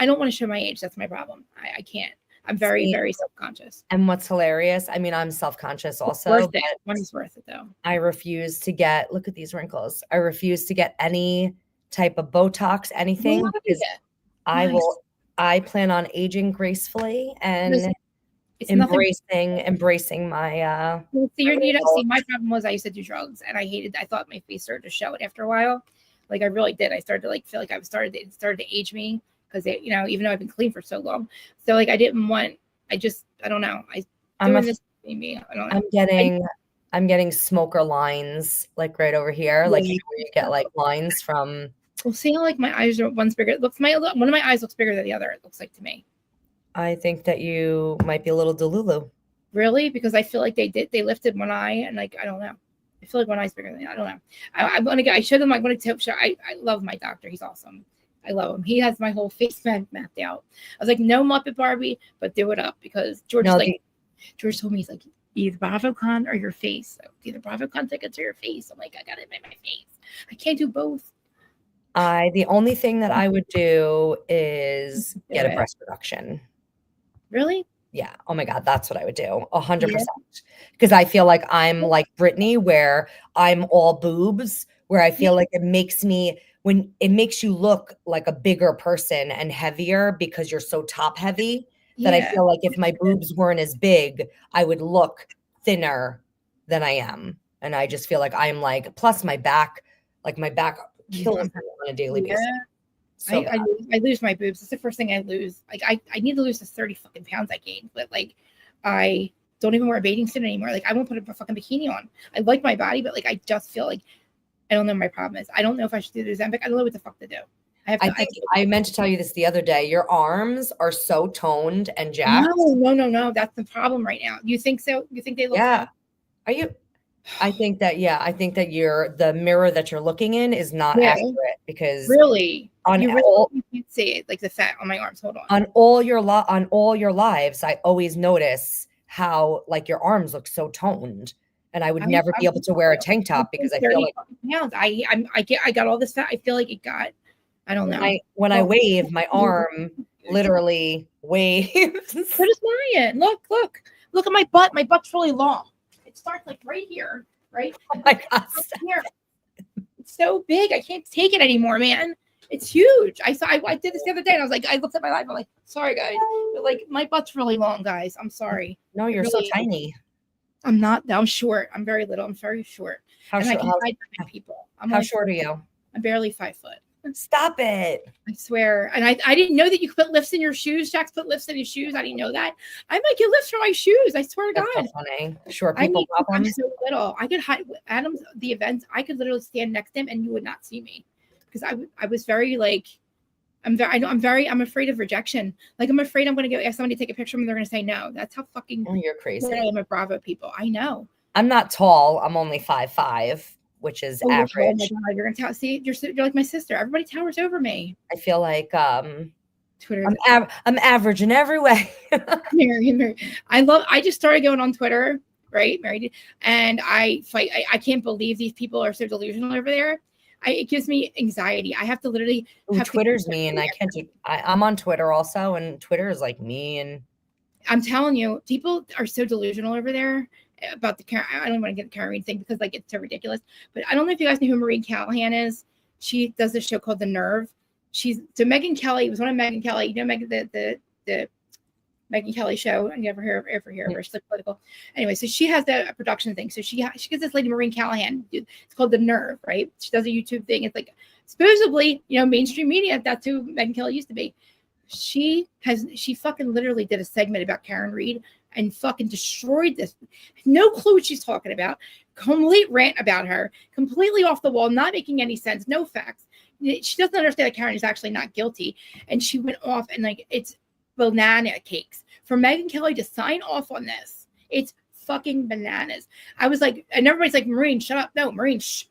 A: don't want to show my age. That's my problem. I can't. I'm very, very self-conscious.
B: And what's hilarious, I mean, I'm self-conscious also.
A: Money's worth it though.
B: I refuse to get, look at these wrinkles. I refuse to get any type of Botox, anything. Because I plan on aging gracefully and embracing my
A: my problem was I used to do drugs and I thought my face started to show it after a while. Like I really did. I started to like feel like it started to age me because even though I've been clean for so long. So like I don't know.
B: I'm getting smoker lines like right over here. Like where you get like lines from.
A: Well, see how like my eyes are one's bigger. One of my eyes looks bigger than the other, it looks like to me. I
B: think that you might be a little delulu.
A: Really? Because I feel like they lifted one eye and like I don't know. I feel like one eye's bigger than the other. I don't know. I showed them. I'm going to show. I love my doctor. He's awesome. I love him. He has my whole face mapped out. I was like, no Muppet Barbie, but do it up because George told me he's like either BravoCon or your face. So either BravoCon tickets or your face. I'm like, I got it in my face. I can't do both.
B: The only thing that I would do is get a breast reduction.
A: Really?
B: Yeah. Oh my God. That's what I would do. 100%. Because I feel like I'm like Britney, where I'm all boobs, where I feel like it makes you look like a bigger person and heavier because you're so top heavy that I feel like if my boobs weren't as big, I would look thinner than I am. And I just feel like I'm like, plus my back kills me on a daily basis. So
A: I lose my boobs. It's the first thing I lose. Like I need to lose the 30 fucking pounds I gained, but like I don't even wear a bathing suit anymore. Like I won't put a fucking bikini on. I like my body, but like I just feel like I don't know what my problem is. I don't know if I should do the Ozempic. I don't know what the fuck to do.
B: I meant to tell you this the other day. Your arms are so toned and jacked.
A: No. That's the problem right now. You think so? You think they look?
B: Yeah. Are you? I think that the mirror that you're looking in is not accurate because
A: you can't see it, like the fat on my arms. Hold on.
B: On all your lives, I always notice how like your arms look so toned, and I would never be able to wear a tank top because I feel like
A: pounds. I got all this fat. I feel like it got. I don't know.
B: When I wave, my arm literally waves.
A: So does mine. Look at my butt. My butt's really long. It starts like right here, right?
B: Oh my God.
A: Here. It's so big. I can't take it anymore, man. It's huge. I did this the other day and I was like, I looked at my life. I'm like, sorry guys. But like my butt's really long, guys. I'm sorry.
B: No, you're really, so tiny.
A: I'm not. I'm short. I'm very little. I'm very short.
B: How short are you?
A: I'm barely 5 foot.
B: Stop it.
A: I swear. And I didn't know that you could put lifts in your shoes. Jax put lifts in his shoes. I didn't know that. I might get lifts for my shoes. I swear to
B: That's
A: God.
B: so funny. Short people
A: I'm
B: problems.
A: so little. I could hide Adam's the events. I could literally stand next to him and you would not see me because I was very like I'm afraid of rejection. Like I'm afraid I'm going to ask somebody to take a picture of me. They're going to say no. That's how fucking
B: You're crazy.
A: I am a Bravo people. I know.
B: I'm not tall. I'm only 5'5", which is average.
A: Oh my God, you're going to see, you're like my sister. Everybody towers over me.
B: I feel like
A: Twitter.
B: I'm average in every way.
A: Mary. I just started going on Twitter, right? Mary, and I fight. I can't believe these people are so delusional over there. It gives me anxiety. I have to literally.
B: Twitter's mean. I can't do. I'm on Twitter also, and Twitter is like mean.
A: I'm telling you, people are so delusional over there about the Karen. I don't want to get the Karen Reed thing because like it's so ridiculous. But I don't know if you guys know who Maureen Callahan is. She does this show called The Nerve. So Megyn Kelly was one of Megyn Kelly. You know the Megyn Kelly show. I never hear of her. She's like political. Anyway, so she has a production thing. So she gets this lady Maureen Callahan. It's called The Nerve, right? She does a YouTube thing. It's like supposedly, mainstream media. That's who Megyn Kelly used to be. She fucking literally did a segment about Karen Reed and fucking destroyed this. No clue what she's talking about. Complete rant about her. Completely off the wall. Not making any sense. No facts. She doesn't understand that Karen is actually not guilty. And she went off and like it's banana cakes for Megyn Kelly to sign off on this. It's fucking bananas. I was like, and everybody's like, Maureen, shut up. No, Maureen, shh.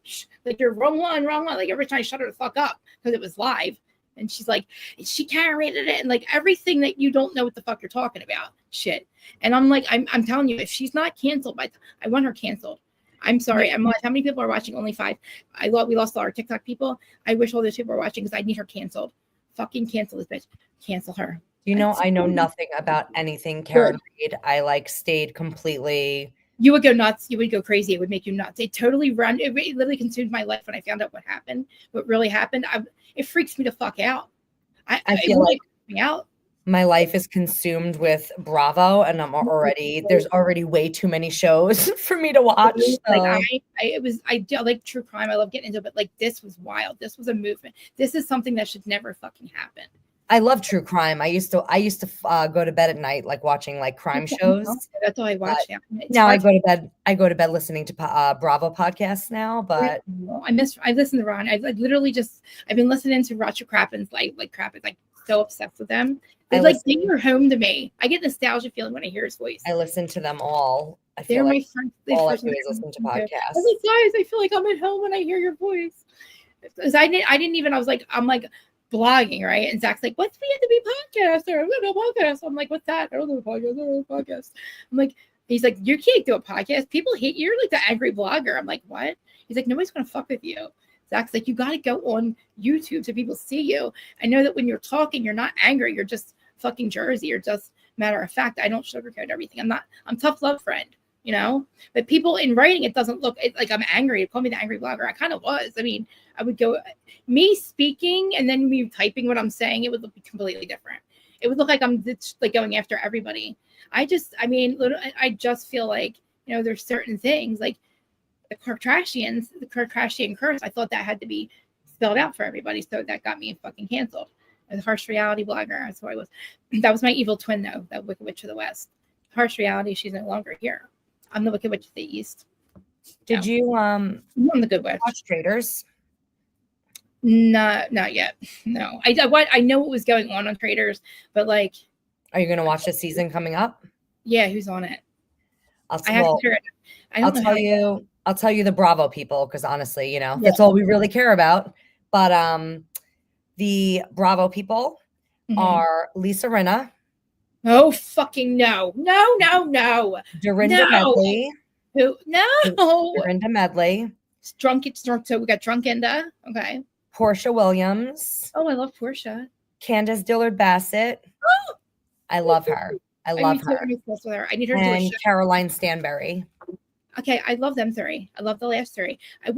A: Like you're wrong one. Like every time I shut her the fuck up because it was live. And she's like, she carried it and like everything that you don't know what the fuck you're talking about. Shit. And I'm like, I'm telling you, if she's not canceled I want her canceled. I'm sorry. How many people are watching? Only 5. We lost all our TikTok people. I wish all those people were watching because I need her canceled. Fucking cancel this bitch. Cancel her.
B: I know nothing about anything Karen Reed. I stayed completely.
A: You would go nuts. You would go crazy. It would make you nuts. It literally consumed my life when I found out what really happened. It freaks me the fuck out.
B: I feel like
A: me out.
B: My life is consumed with Bravo, and there's already way too many shows for me to watch. So.
A: I like true crime. I love getting into it, but like this was wild. This was a movement. This is something that should never fucking happen.
B: I love true crime. I used to go to bed at night like watching like crime shows.
A: That's all I watch now.
B: Now I go to bed listening to Bravo podcasts now. But
A: I listen to Ron. I've been listening to Roger Crappens like Crappens. Like so obsessed with them. They bring her home to me. I get nostalgia feeling when I hear his voice.
B: I listen to them all. I feel
A: They're
B: like
A: my friends.
B: all I do is listen to podcasts.
A: I'm like, guys, I feel like I'm at home when I hear your voice. Because I'm like blogging, right? And Zach's like, what's the podcast? Or I don't know podcast. I'm like, what's that? I don't know podcast. I'm like, he's like, you can't do a podcast. People hate you. You're like the angry blogger. I'm like, what? He's like, nobody's gonna fuck with you. Zach's like, you got to go on YouTube so people see you. I know that when you're talking, you're not angry. You're just fucking Jersey. You're just matter of fact. I don't sugarcoat everything. I'm tough love friend, but people in writing, it doesn't look like I'm angry. Call me the angry blogger. I kind of was. I mean, I would go me speaking and then me typing what I'm saying. It would look completely different. It would look like I'm like going after everybody. I just feel like, there's certain things like the Kardashian curse. I thought that had to be spelled out for everybody. So that got me fucking canceled. As a harsh reality blogger. That's who I was. That was my evil twin though. That Wicked Witch of the West. Harsh reality. She's no longer here. I'm the Wicked Witch of the East.
B: Did you
A: I'm the Good Witch.
B: watch Traitors?
A: No, not yet. No. I know what was going on Traitors, but like,
B: are you gonna watch the season coming up?
A: Yeah, who's on it?
B: I'll tell you the Bravo people, because honestly, that's all we really care about. But the Bravo people are Lisa Rinna.
A: Oh fucking no.
B: Dorinda Medley.
A: Who? No.
B: Dorinda Medley.
A: It's drunk. So we got Drunkinda. Okay.
B: Portia Williams.
A: Oh, I love Portia.
B: Candace Dillard Bassett.
A: Oh,
B: I love her. I need
A: her. I need her to do a show.
B: Caroline Stanberry.
A: Okay, I love them 3. I love the last 3. I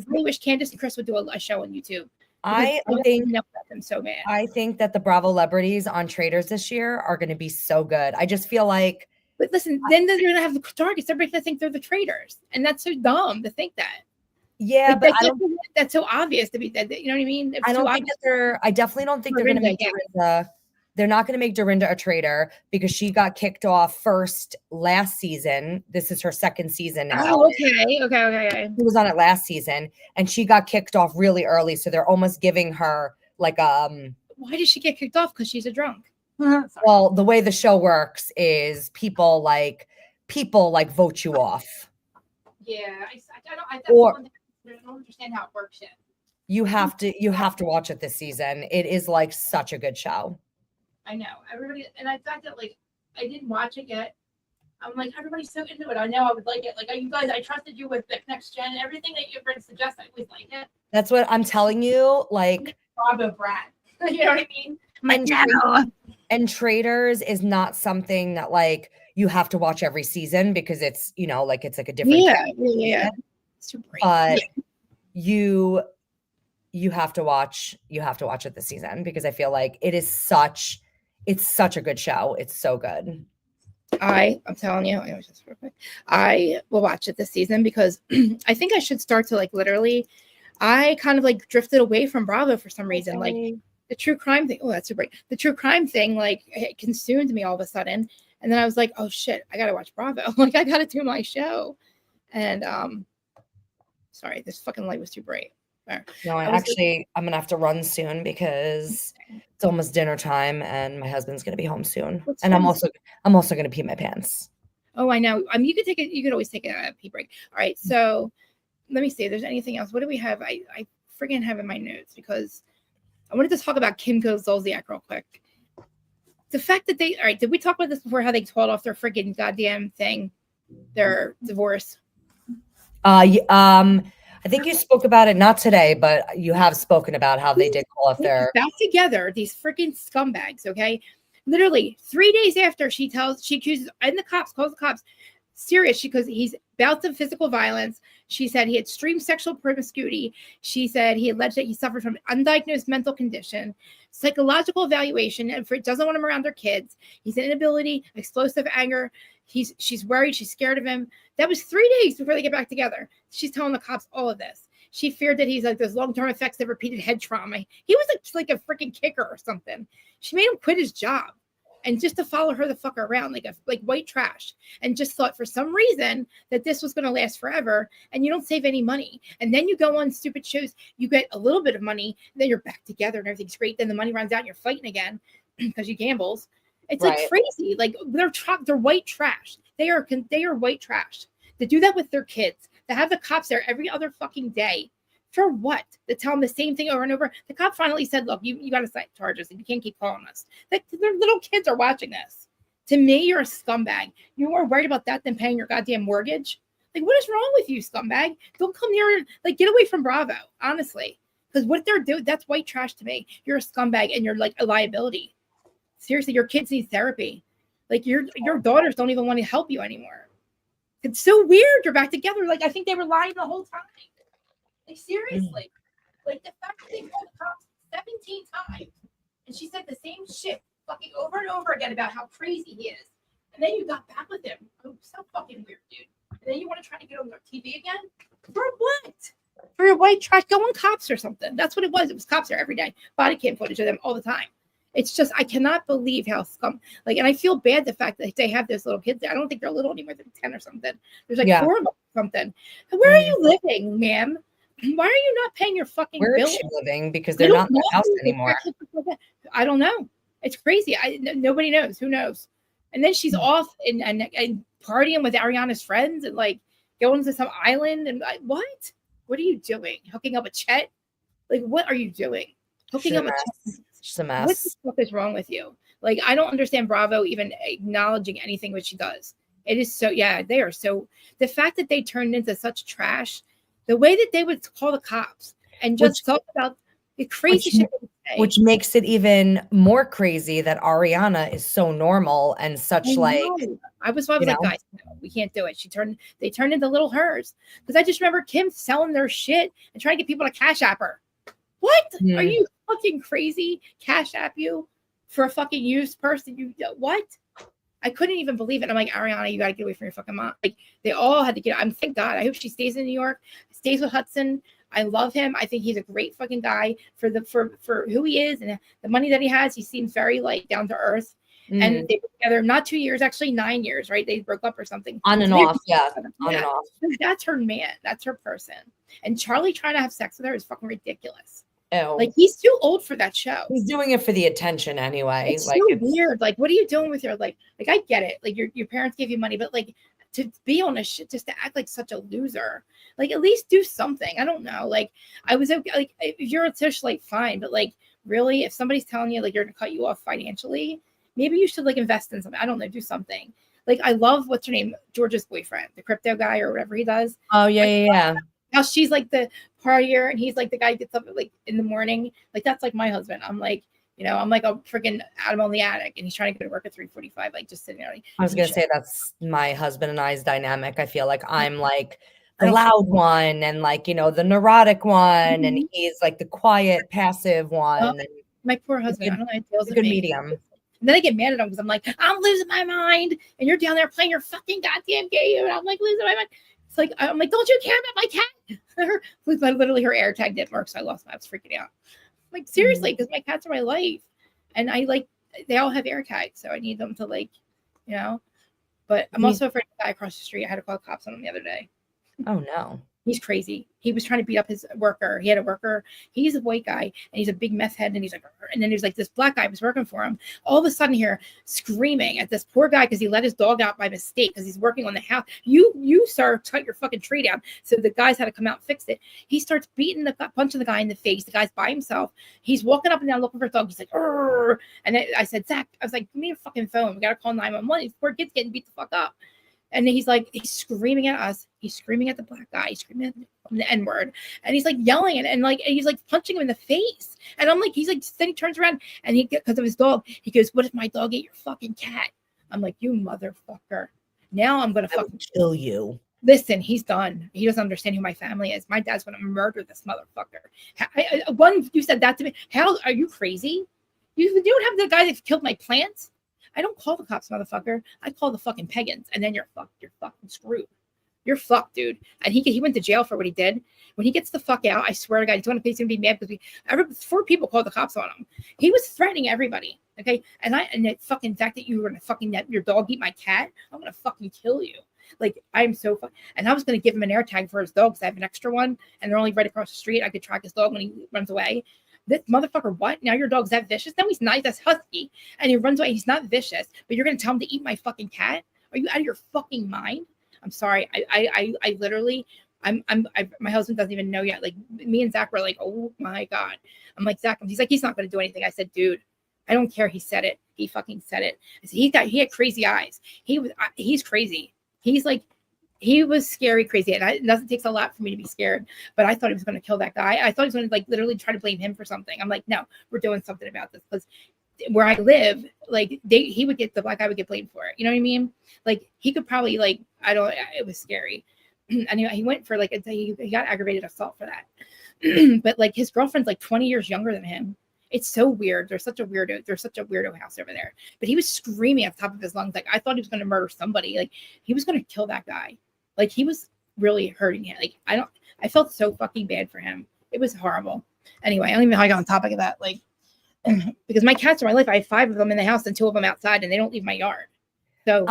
A: really wish Candace and Chris would do a show on YouTube.
B: I think
A: them so bad.
B: I think that the Bravo celebrities on Traitors this year are going to be so good. I just feel like.
A: But listen, then they're going to have the targets. Everybody's going to think they're the traitors, and that's so dumb to think that.
B: Yeah,
A: Like,
B: but I don't.
A: that's so obvious to be that. You know what I mean?
B: I don't think that they're. I definitely don't think they're going to make Dorinda. They're not going to make Dorinda a traitor because she got kicked off first last season. This is her second season now.
A: Oh, okay.
B: She was on it last season, and she got kicked off really early. So they're almost giving her like
A: Why did she get kicked off? Because she's a drunk.
B: Well, the way the show works is people like vote you off.
A: Yeah, I don't understand how it works yet.
B: You have to watch it this season. It is like such a good show.
A: I know everybody, and I thought that like I didn't watch it yet. I'm like, everybody's so into it. I know I would like it. Like, you guys, I trusted you with the next gen. Everything that you bring suggest, I always like it.
B: That's what I'm telling you. Like,
A: Bravo brat. You know what I mean?
B: And Traitors is not something that like you have to watch every season because it's like it's like a different
A: yeah.
B: But you have to watch it this season because I feel like it's such a good show. It's so good.
A: I'm telling you, it was just perfect. I will watch it this season because I think I should start to like literally. I kind of like drifted away from Bravo for some reason, like the true crime thing. Oh, that's super great. The true crime thing, like it consumed me all of a sudden, and then I was like, oh shit, I gotta watch Bravo. Like I gotta do my show, and sorry, this fucking light was too bright.
B: No, I'm gonna have to run soon because it's almost dinner time and my husband's gonna be home soon. And I'm also gonna pee my pants.
A: Oh, I know. You could always take a pee break. All right, so let me see if there's anything else. What do we have? I friggin' have in my notes because I wanted to talk about Kim Zolciak real quick. The fact that all right, did we talk about this before? How they called off their friggin' goddamn thing, their divorce?
B: I think you spoke about it, not today, but you have spoken about how they did call off their
A: back together, these freaking scumbags, okay? Literally 3 days after she accuses, and the cops, calls the cops, serious, because he's bouts of physical violence. She said he had extreme sexual promiscuity. She said he alleged that he suffered from undiagnosed mental condition, psychological evaluation, and doesn't want him around their kids. He's an inability, explosive anger. She's worried. She's scared of him. That was 3 days before they get back together. She's telling the cops all of this. She feared that he's like those long-term effects of repeated head trauma. He was like a freaking kicker or something. She made him quit his job, and just to follow her the fuck around like white trash, and just thought for some reason that this was going to last forever. And you don't save any money, and then you go on stupid shows. You get a little bit of money, then you're back together and everything's great. Then the money runs out and you're fighting again because you gambles. It's right. Like crazy. Like they're white trash. They are white trash. To do that with their kids, to have the cops there every other fucking day. For what? To tell them the same thing over and over. The cop finally said, look, you got to cite charges and you can't keep calling us. Their little kids are watching this. To me, you're a scumbag. You're more worried about that than paying your goddamn mortgage. Like, what is wrong with you, scumbag? Don't come near, like, get away from Bravo, honestly. Because what they're doing, that's white trash to me. You're a scumbag and you're like a liability. Seriously, your kids need therapy. Like, your daughters don't even want to help you anymore. It's so weird. You're back together. Like, I think they were lying the whole time. Like, seriously. Like, the fact that they called the cops 17 times and she said the same shit fucking over and over again about how crazy he is. And then you got back with him. Oh, so fucking weird, dude. And then you want to try to get on their TV again? For what? For a white trash? Go on Cops or something. That's what it was. It was cops there every day. Body cam footage of them all the time. It's just, I cannot believe how and I feel bad the fact that they have those little kids there. I don't think they're little anymore. They're 10 or something. There's like 4 of them or something. And where are you living, ma'am? Why are you not paying your fucking bill?
B: Where is she living? Because they're not in the house anymore.
A: I don't know. It's crazy. Nobody knows. Who knows? And then she's off and partying with Ariana's friends and like going to some island and what? What are you doing? Hooking up with Chet? Like, what are you doing? Hooking up with Chet?
B: She's a mess.
A: What the fuck is wrong with you? Like, I don't understand Bravo even acknowledging anything what she does. It is so, yeah, they are so, the fact that they turned into such trash, the way that they would call the cops and just talk about the crazy shit they would say.
B: Which makes it even more crazy that Ariana is so normal and such
A: I was like, guys, no, we can't do it. They turned into little hers. Because I just remember Kim selling their shit and trying to get people to cash app her. What? Are you fucking crazy? Cash app you for a fucking used person? What? I couldn't even believe it. I'm like, Ariana, you got to get away from your fucking mom. Like, they all had to get. Thank God. I hope she stays in New York, stays with Hudson. I love him. I think he's a great fucking guy for who he is and the money that he has. He seems very like down to earth. And they were together not 2 years, actually 9 years, right? They broke up or something.
B: On and off, yeah. On and off.
A: That's her man. That's her person. And Charlie trying to have sex with her is fucking ridiculous.
B: Ew.
A: Like, he's too old for that show.
B: He's doing it for the attention anyway.
A: It's like, so weird. Like, what are you doing with your like I get it. Like, your parents gave you money, but like to be on a shit, just to act like such a loser. Like, at least do something. I don't know. Like, I was okay. Like, if you're a Tish, like, fine, but like, really, if somebody's telling you like you're gonna cut you off financially, maybe you should like invest in something. I don't know, do something. Like, I love what's her name, George's boyfriend, the crypto guy or whatever he does.
B: Oh yeah, yeah.
A: How she's like the partier and he's like the guy who gets up like in the morning. Like, that's like my husband. I'm like, you know, I'm like a freaking Adam on the attic and he's trying to go to work at 3:45, like just sitting there. Like,
B: I was gonna say that's my husband and I's dynamic. I feel like I'm like the loud one and like, you know, the neurotic one, and he's like the quiet, passive one. And
A: my poor husband, I don't know, it feels
B: a good medium.
A: And then I get mad at him because I'm like, I'm losing my mind, and you're down there playing your fucking goddamn game, and I'm like losing my mind. It's like, I'm like, don't you care about my cat? Literally, her air tag didn't work, so I lost my. I was freaking out. I'm like, seriously, because my cats are my life, and I like, they all have air tags, so I need them to like, you know. But I'm also afraid of the guy across the street. I had to call cops on him the other day.
B: Oh no.
A: He's crazy. He was trying to beat up his worker. He had a worker. He's a white guy, and he's a big meth head. And he's like, and then there's like this black guy was working for him. All of a sudden, here screaming at this poor guy because he let his dog out by mistake because he's working on the house. You sir, cut your fucking tree down. So the guys had to come out and fix it. He starts punching the guy in the face. The guy's by himself. He's walking up and down looking for a dog. He's like, Arr! And I said, Zach, I was like, give me your fucking phone. We gotta call 911. These poor kids getting beat the fuck up. And he's like, he's screaming at us. He's screaming at the black guy. He's screaming at the N-word. And he's like yelling and like, he's like punching him in the face. And I'm like, he's like, then he turns around and because of his dog, he goes, what if my dog ate your fucking cat? I'm like, you motherfucker. Now I'm going to fucking
B: kill you. Listen,
A: he's done. He doesn't understand who my family is. My dad's going to murder this motherfucker. You said that to me. How are you crazy? You don't have the guy that killed my plants. I don't call the cops, motherfucker. I call the fucking pagans, and then you're fucked. You're fucking screwed. You're fucked, dude. And he went to jail for what he did. When he gets the fuck out, I swear to God, he's going to be mad because 4 people called the cops on him. He was threatening everybody. Okay, and the fucking fact that you were gonna fucking let your dog eat my cat, I'm gonna fucking kill you. Like, I'm so and I was gonna give him an air tag for his dog because I have an extra one, and they're only right across the street. I could track his dog when he runs away. This motherfucker, what? Now your dog's that vicious? No, he's not. That's husky. And he runs away. He's not vicious. But you're going to tell him to eat my fucking cat? Are you out of your fucking mind? I'm sorry. I literally, my husband doesn't even know yet. Like, me and Zach were like, oh my God. I'm like, Zach, he's like, he's not going to do anything. I said, dude, I don't care. He said it. He fucking said it. I said, he had crazy eyes. He's crazy. He's like, he was scary, crazy. And it doesn't take a lot for me to be scared, but I thought he was going to kill that guy. I thought he was going to like literally try to blame him for something. I'm like, no, we're doing something about this because where I live, like the black guy would get blamed for it. You know what I mean? Like, he could probably it was scary. And he went for like, he got aggravated assault for that. But like, his girlfriend's like 20 years younger than him. It's so weird. There's such a weirdo house over there. But he was screaming at the top of his lungs. Like, I thought he was going to murder somebody. Like, he was going to kill that guy. Like, he was really hurting him. Like, I felt so fucking bad for him. It was horrible. Anyway, I don't even know how I got on topic of that. Like, because my cats are my life. I have 5 of them in the house and 2 of them outside, and they don't leave my yard. So,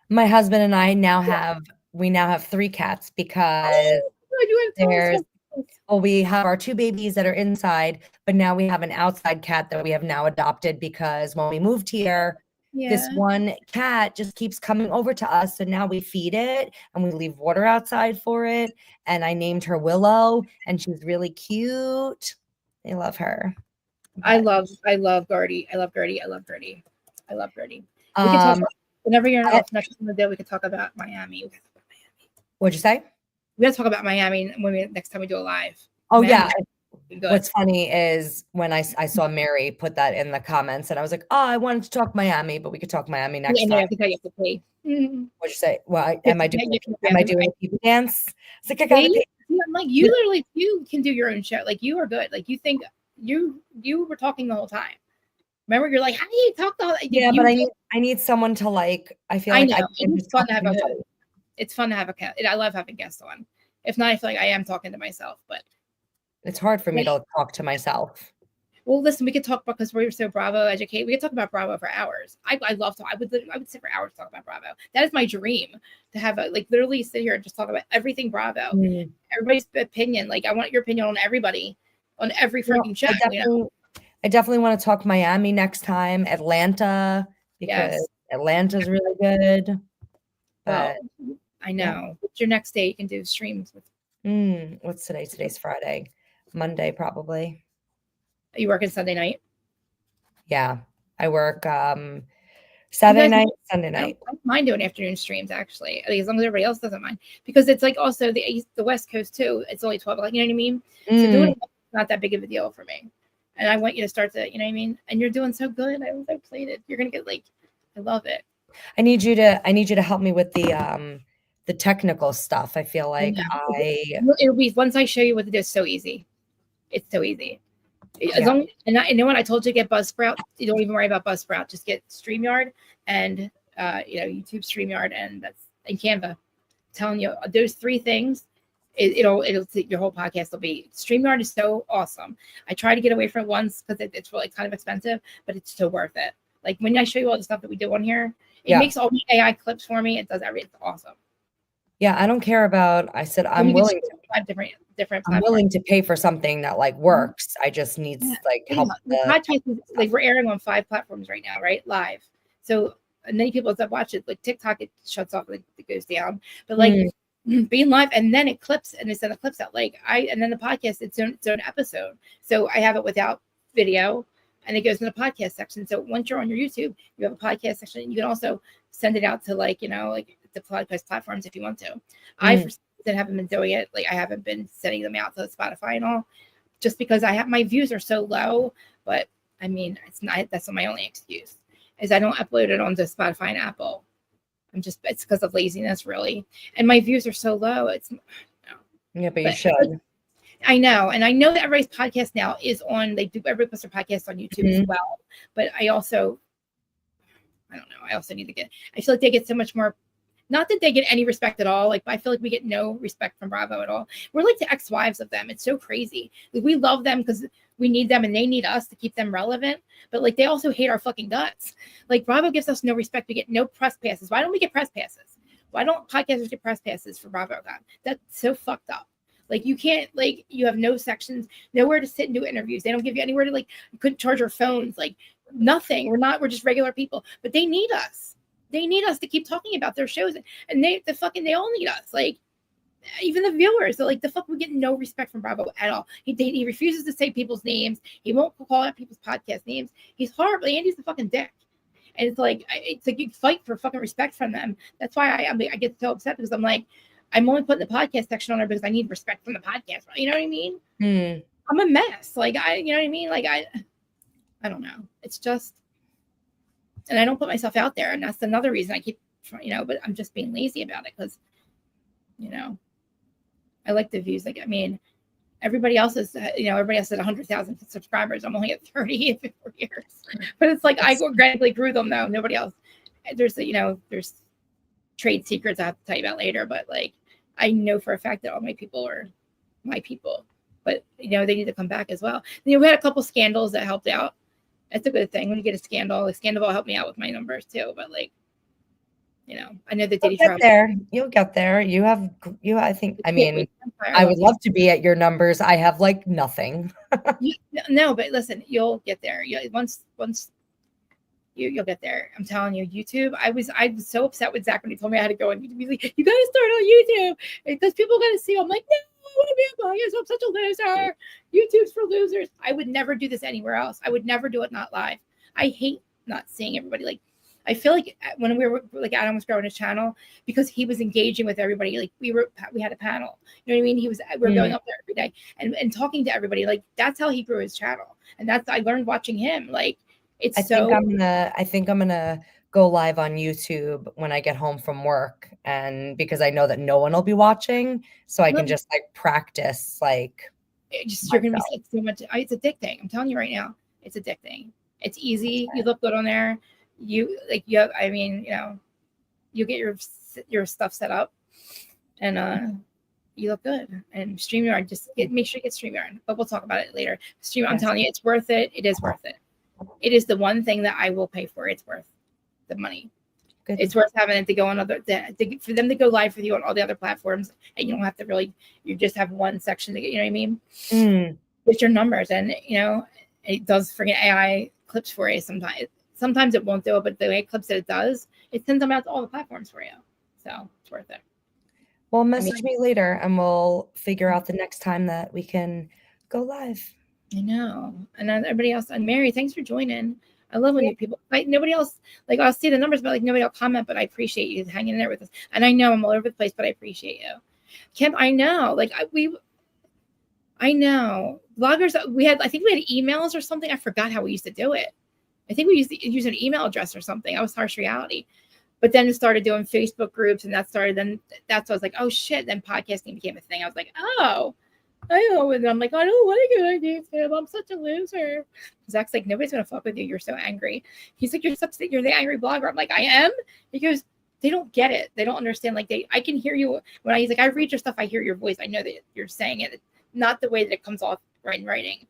B: my husband and I now have 3 cats because we have our 2 babies that are inside, but now we have an outside cat that we have now adopted because when we moved here, this one cat just keeps coming over to us. So now we feed it and we leave water outside for it. And I named her Willow, and she's really cute. I love her.
A: I love Gertie. I love Gertie. We can talk whenever you're off next day. We can talk about Miami.
B: What'd you say?
A: We got to talk about Miami next time we do a live.
B: Oh, Miami, yeah. What's funny is when I saw Mary put that in the comments, and I was like, oh, I wanted to talk Miami, but we could talk Miami next time.
A: I think I have to pay.
B: What'd you say? Well, am I doing a people dance? It's like, I gotta pay.
A: I'm like, you can do your own show. Like, you are good. Like, you think you were talking the whole time. Remember, you're like, how do you talk to?
B: Yeah, but I need someone to like. I feel like
A: know.
B: I can't
A: It's
B: just
A: fun
B: talk
A: to have
B: myself.
A: it's fun to have I love having guests on. If not, I feel like I am talking to myself. But
B: it's hard for me to talk to myself.
A: Well, listen, we could talk about because we're so Bravo educate. We could talk about Bravo for hours. I love to. I would sit for hours to talk about Bravo. That is my dream to have literally sit here and just talk about everything Bravo. Everybody's opinion. Like I want your opinion on everybody, on every freaking show.
B: I definitely want to talk Miami next time, Atlanta, because Atlanta's really good. But
A: I know. Yeah. What's your next day? You can do streams with.
B: What's today? Today's Friday. Monday, probably.
A: Are you working Sunday night?
B: Yeah. I work Saturday night, Sunday night.
A: I don't mind doing afternoon streams, actually. As long as everybody else doesn't mind. Because it's like also the West Coast, too. It's only 12 o'clock, you know what I mean? So doing it's not that big of a deal for me. And I want you to start to, you know what I mean? And you're doing so good. I was so excited. You're going to get I love it.
B: I need you to help me with the technical stuff. I feel like
A: it'll be once I show you what to do. It's so easy. It's so easy. As long I know when I told you to get Buzzsprout, you don't even worry about Buzzsprout. Just get StreamYard and YouTube StreamYard and Canva. I'm telling you, those three things, it'll your whole podcast will be. StreamYard is so awesome. I try to get away from it once because it's really kind of expensive, but it's so worth it. Like when I show you all the stuff that we do on here, it makes all the AI clips for me. It does everything. It's awesome.
B: Yeah, I don't care about. I said I'm willing to
A: 5 different.
B: I'm willing to pay for something that works. I just need help.
A: The podcast is we're airing on 5 platforms right now, right? Live. So many people that watch it, like TikTok, it shuts off, it goes down. But being live, and then it clips, and they send the clips out. And then the podcast, it's its own episode. So I have it without video, and it goes in the podcast section. So once you're on your YouTube, you have a podcast section, and you can also send it out to the podcast platforms if you want to. I haven't been doing it. I haven't been sending them out to Spotify and all, just because my views are so low. But I mean, that's not my only excuse, is I don't upload it onto Spotify and Apple. It's because of laziness, really. And my views are so low.
B: Yeah, but you should.
A: I know. And I know that everybody's podcast now is on, everybody puts their podcast on YouTube as well. But I also need to I feel like they get so much more. Not that they get any respect at all. I feel like we get no respect from Bravo at all. We're like the ex-wives of them. It's so crazy. We love them because we need them and they need us to keep them relevant. But they also hate our fucking guts. Bravo gives us no respect. We get no press passes. Why don't we get press passes? Why don't podcasters get press passes for BravoCon? That's so fucked up. You can't, you have no sections, nowhere to sit and do interviews. They don't give you anywhere to, you couldn't charge your phones, nothing. We're just regular people. But they need us. They need us to keep talking about their shows, and they all need us. Even the viewers, the fuck, we get no respect from Bravo at all. He refuses to say people's names. He won't call out people's podcast names. He's horrible. Andy's the fucking dick. And it's like you fight for fucking respect from them. That's why I get so upset, because I'm only putting the podcast section on there because I need respect from the podcast. You know what I mean? I'm a mess. You know what I mean? I don't know. It's just. And I don't put myself out there. And that's another reason I keep trying, but I'm just being lazy about it because, I like the views. Everybody else is, everybody else at 100,000 subscribers. I'm only at 30 in 4 years. But it's I organically grew them, though. Nobody else. There's, there's trade secrets I have to tell you about later. But I know for a fact that all my people are my people. But, they need to come back as well. We had a couple scandals that helped out. It's a good thing when you get a scandal. The scandal will help me out with my numbers too. But I know that Diddy
B: You'll get there. I think. I mean, I would love to be at your numbers. I have nothing.
A: No, but listen, you'll get there. Once you'll get there. I'm telling you, YouTube. I was so upset with Zach when he told me I had to go on YouTube. He's like, "You got to start on YouTube because people got to see." I'm like, "No, I want to be a blogger. I'm such a loser. YouTube's for losers." I would never do this anywhere else. I would never do it not live. I hate not seeing everybody. I feel like when we were Adam was growing his channel, because he was engaging with everybody. We had a panel. You know what I mean? We were going up there every day and talking to everybody. That's how he grew his channel, and I learned watching him. I
B: think I'm gonna go live on YouTube when I get home from work, and because I know that no one will be watching, so I can just practice.
A: You're gonna be so much. It's addicting. I'm telling you right now, it's addicting. It's easy. You look good on there. You have, I mean, you get your stuff set up, and you look good. And StreamYard, make sure you get StreamYard. But we'll talk about it later. I'm telling you, it's worth it. It is worth it. It is the one thing that I will pay for. It's worth the money. Good. It's worth having it to go on for them to go live with you on all the other platforms, and you don't have to really. You just have one section to get. You know what I mean? With your numbers, and it does friggin' AI clips for you sometimes. Sometimes it won't do it, but the way it clips it does, it sends them out to all the platforms for you. So it's worth it.
B: Well, message me later and we'll figure out the next time that we can go live.
A: I know. And then everybody else, and Mary, thanks for joining. I love when new people, nobody else, I'll see the numbers, but nobody will comment, but I appreciate you hanging in there with us. And I know I'm all over the place, but I appreciate you. Kim, I know, I know. Bloggers, I think we had emails or something. I forgot how we used to do it. I think we used to use an email address or something. I was Harsh Reality. But then it started doing Facebook groups, and that's when I was like, oh shit. Then podcasting became a thing. I was like, oh, I know. And I'm like, I don't want to get ideas, Tim. I'm such a loser. Zach's like, nobody's gonna fuck with you. You're so angry. He's like, you're the angry blogger. I'm like, I am. He goes, they don't get it. They don't understand. I can hear you when he's like, I read your stuff. I hear your voice. I know that you're saying it, not the way that it comes off right in writing.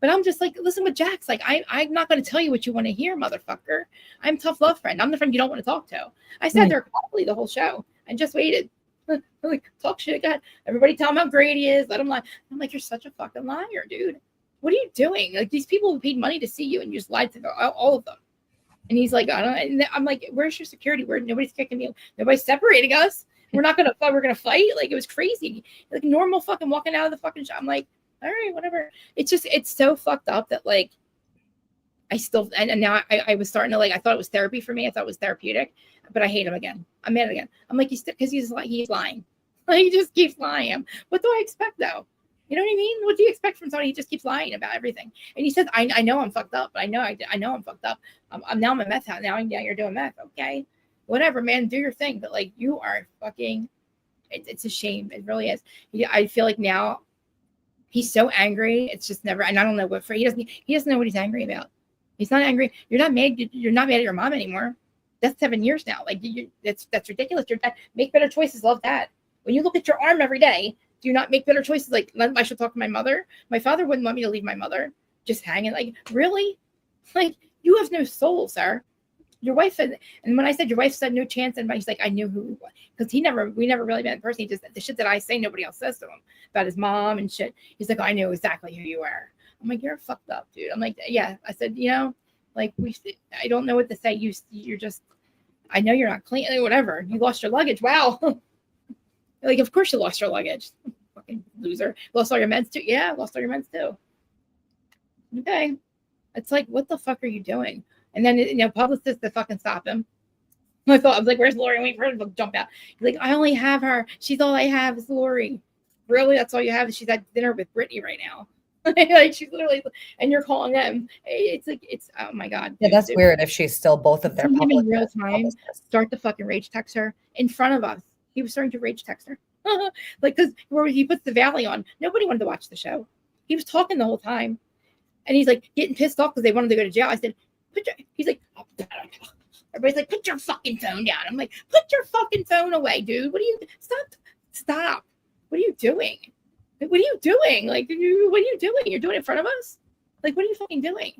A: But I'm just like, listen with Jax. I'm not going to tell you what you want to hear, motherfucker. I'm tough love friend. I'm the friend you don't want to talk to. I sat there quietly the whole show and just waited. Talk shit. God, everybody tell him how great he is. Let him lie. I'm like, you're such a fucking liar, dude. What are you doing? These people who paid money to see you and you just lied to all of them. And he's like, I don't know. And I'm like, where's your security? Nobody's kicking me. Nobody's separating us. We're going to fight. It was crazy. Normal fucking walking out of the fucking shop. I'm like, all right, whatever. It's so fucked up that I still, and now I was starting to I thought it was therapy for me. I thought it was therapeutic, but I hate him again. I'm mad again. I'm like, because he's lying. He just keeps lying. What do I expect though? You know what I mean? What do you expect from somebody who just keeps lying about everything? And he says, I know I'm fucked up, but I know I'm fucked up. Now I'm a meth house. Now you're doing meth. Okay, whatever, man, do your thing. But you are fucking, it's a shame. It really is. I feel like now, he's so angry. It's just never, and I don't know what for. He doesn't know what he's angry about. He's not angry. You're not mad. You're not mad at your mom anymore. That's 7 years now. That's ridiculous. Your dad, make better choices. Love that. When you look at your arm every day, do you not make better choices? I should talk to my mother. My father wouldn't want me to leave my mother just hanging. Really? You have no soul, sir. Your wife said, and when I said your wife said no chance, and he's like, I knew who he was, because we never really met in person. He just, the shit that I say, nobody else says to him about his mom and shit. He's like, I knew exactly who you were. I'm like, you're fucked up, dude. I'm like, yeah. I said, I don't know what to say. You're just, I know you're not clean. Whatever. You lost your luggage. Wow. Of course you lost your luggage. Fucking loser. Lost all your meds too. Yeah, lost all your meds too. Okay. It's what the fuck are you doing? And then, publicists to fucking stop him. I was like, where's Lori? Wait for her to jump out. He's like, I only have her. She's all I have is Lori. Really? That's all you have? She's at dinner with Brittany right now. She's literally, and you're calling them. It's oh my God.
B: Yeah, that's weird if she's still both of their
A: public. In real time, start to fucking rage text her in front of us. He was starting to rage text her. Because where he puts the Valley on, nobody wanted to watch the show. He was talking the whole time. And he's getting pissed off because they wanted to go to jail. I said, he's like, oh, everybody's like, put your fucking phone down. I'm like, put your fucking phone away, dude. What are you, stop. What are you doing? What are you doing? What are you doing? You're doing it in front of us? What are you fucking doing?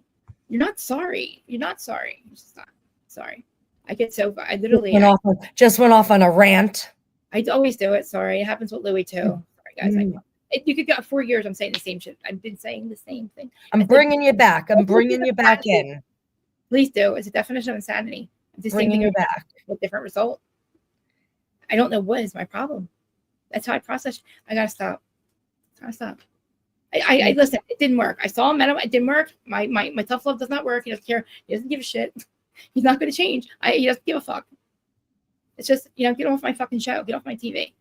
A: You're not sorry. You're just not sorry. I get so, I literally
B: just went off on a rant.
A: I always do it. Sorry. It happens with Louis too. Sorry, guys. You could go 4 years. I'm saying the same shit. I've been saying the same thing.
B: I'm bringing you back. I'm bringing you back in.
A: Please do. It's a definition of insanity. It's the
B: bringing
A: same thing
B: you back
A: with different result. I don't know what is my problem. That's how I process. I gotta stop. I listen. It didn't work. I saw him. It didn't work. My tough love does not work. He doesn't care. He doesn't give a shit. He's not going to change. He doesn't give a fuck. It's just get off my fucking show. Get off my TV.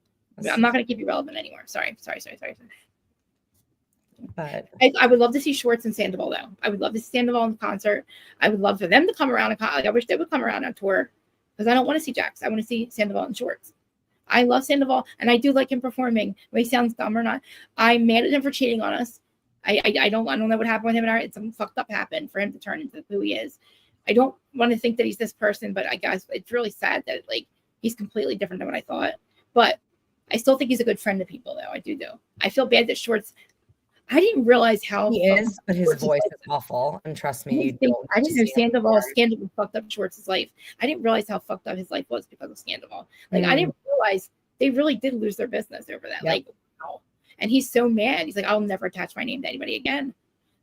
A: I'm not going to keep you relevant anymore. Sorry.
B: But
A: I would love to see Schwartz and Sandoval though. I would love to see Sandoval in concert. I would love for them to come around. I wish they would come around on tour because I don't want to see Jax. I want to see Sandoval and Schwartz. I love Sandoval and I do like him performing. Whether he sounds dumb or not. I'm mad at him for cheating on us. I don't know what happened with him, and something fucked up happened for him to turn into who he is. I don't want to think that he's this person, but I guess it's really sad that like he's completely different than what I thought. But I still think he's a good friend to people, though. I do. I feel bad that Schwartz. I didn't realize how
B: he is, but his voice is awful. And trust me,
A: I didn't know Sandoval fucked up Schwartz's life. I didn't realize how fucked up his life was because of Sandoval. Like I didn't realize they really did lose their business over that. Yep. Like, wow. And he's so mad. He's like, I'll never attach my name to anybody again.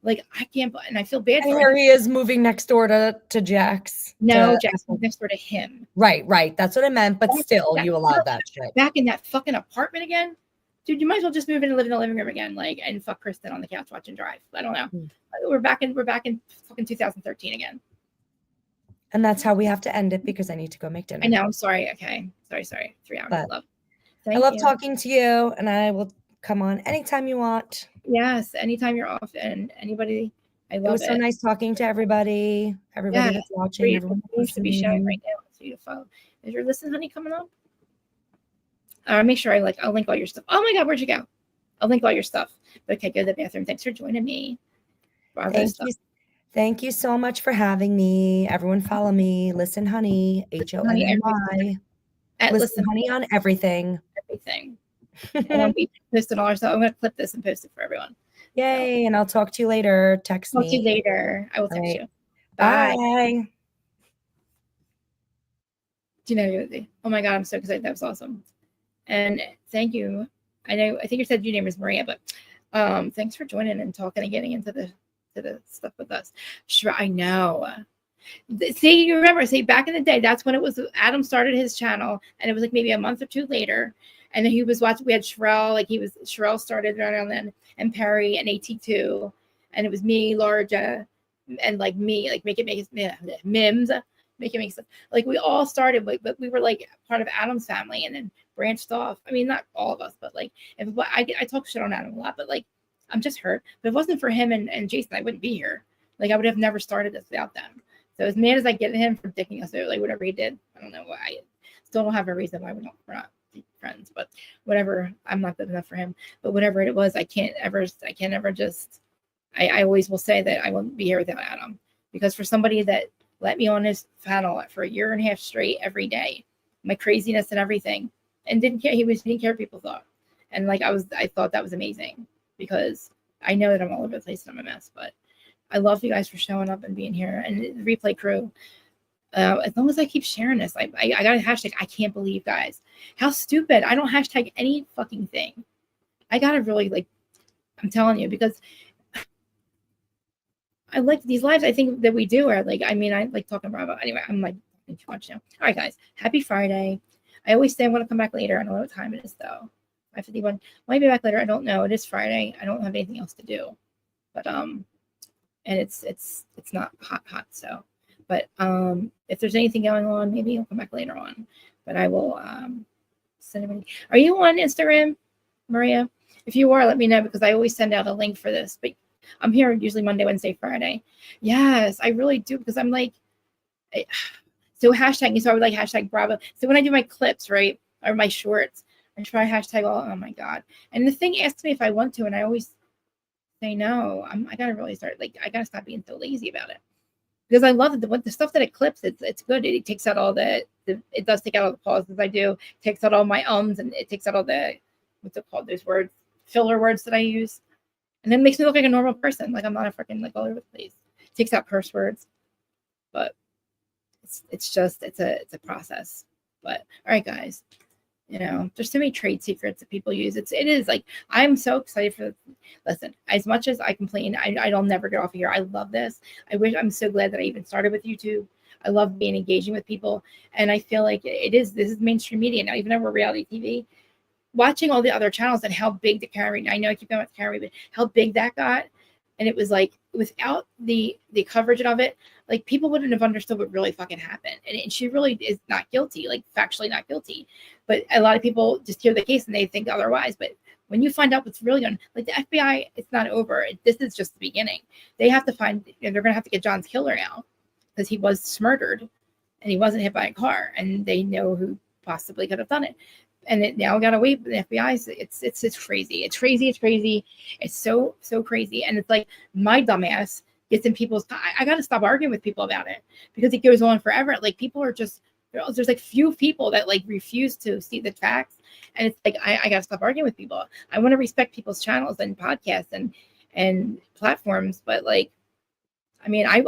A: Like I can't, and I feel bad.
B: And here he is moving next door to Jax.
A: No, Jax moved next door to him.
B: Right. That's what I meant. But still, you allowed that shit.
A: Back in that fucking apartment again. Dude, you might as well just move in and live in the living room again, like, and fuck Kristen on the couch watching Drive. I don't know. We're back in fucking 2013 again.
B: And that's how we have to end it because I need to go make dinner.
A: I know. I'm sorry. Okay. Sorry. 3 hours.
B: But
A: love.
B: I love talking to you, and I will come on anytime you want.
A: Yes, anytime you're off, and anybody. I love it.
B: Was so nice talking to everybody. Everybody that's watching. Everyone
A: needs to be showing right now. It's beautiful. Is your Listen Honey coming up? Make sure I'll link all your stuff. Oh my God, where'd you go? I'll link all your stuff. But okay, go to the bathroom. Thanks for joining me.
B: Thank you so much for having me. Everyone follow me. Listen Honey, HONNY. Listen Honey on everything.
A: Everything. And I'll be posting all our stuff. I'm going to clip this and post it for everyone.
B: Yay. So, and I'll talk to you later. Text me.
A: Talk to you later. I will text you.
B: Bye.
A: Do you know? Oh my God, I'm so excited. That was awesome. And thank you. I think you said your name is Maria, but thanks for joining and talking and getting into the stuff with us. Sure, I know. See, you remember, back in the day, that's when it was Adam started his channel, and it was like maybe a month or two later. And then he was watching, we had Sherelle, Sherelle started around then, and Perry and AT2, and it was me, Larja, and like me, like make it Mims. Make sense. Like we all started, but we were like part of Adam's family and then branched off. I mean, not all of us, but like I talk shit on Adam a lot, but like I'm just hurt. But if it wasn't for him and Jason, I wouldn't be here. Like I would have never started this without them. So as mad as I get at him for dicking us out, like whatever he did, I don't know why. I still don't have a reason why we're not friends, but whatever. I'm not good enough for him. But whatever it was, I always will say that I wouldn't be here without Adam, because for somebody that let me on his panel for a year and a half straight every day, my craziness and everything, and didn't care. He didn't care what people thought. And like I thought that was amazing, because I know that I'm all over the place and I'm a mess, but I love you guys for showing up and being here, and the replay crew. As long as I keep sharing this, I got a hashtag. I can't believe, guys, how stupid. I don't hashtag any fucking thing. I gotta really I'm telling you, because I like these lives. I think that we do are I like talking Bravo. Anyway, I'm talking too much now. All right, guys. Happy Friday. I always say I want to come back later. I don't know what time it is though. 5:51. Might be back later. I don't know. It is Friday. I don't have anything else to do. But and it's not hot. So, but if there's anything going on, maybe I'll come back later on. But I will send everybody. Are you on Instagram, Maria? If you are, let me know, because I always send out a link for this. But I'm here usually Monday, Wednesday, Friday. Yes, I really do, because I'm so hashtagging. So I would hashtag Bravo. So when I do my clips, right, or my shorts, I try hashtag all. Oh my God! And the thing asks me if I want to, and I always say no. I gotta really start. I gotta stop being so lazy about it, because I love the stuff that it clips. It's good. It takes out all it does take out all the pauses I do. It takes out all my ums, and it takes out all the what's it called? Those words, filler words that I use. And then it makes me look like a normal person. Like I'm not a freaking all over the place. It takes out curse words, but it's a process. But all right, guys, there's so many trade secrets that people use. It is I'm so excited for. Listen, as much as I complain, I'll never get off of here. I love this. I'm so glad that I even started with YouTube. I love being engaging with people, and I feel like this is mainstream media now. Even though we're reality TV. Watching all the other channels and how big the Carrie, I know I keep going with Carrie, but how big that got. And it was without the coverage of it, people wouldn't have understood what really fucking happened. And she really is not guilty, factually not guilty. But a lot of people just hear the case and they think otherwise. But when you find out what's really going on, the FBI, it's not over. This is just the beginning. They have to find, they're going to have to get John's killer now, because he was murdered and he wasn't hit by a car, and they know who possibly could have done it. and it now got away with the FBI. It's crazy. It's crazy. It's crazy. It's so crazy. And it's like my dumbass gets in people's. I got to stop arguing with people about it because it goes on forever. Like people are just there's like few people that like refuse to see the facts, and it's like I got to stop arguing with people. I want to respect people's channels and podcasts and platforms, but like. I mean, I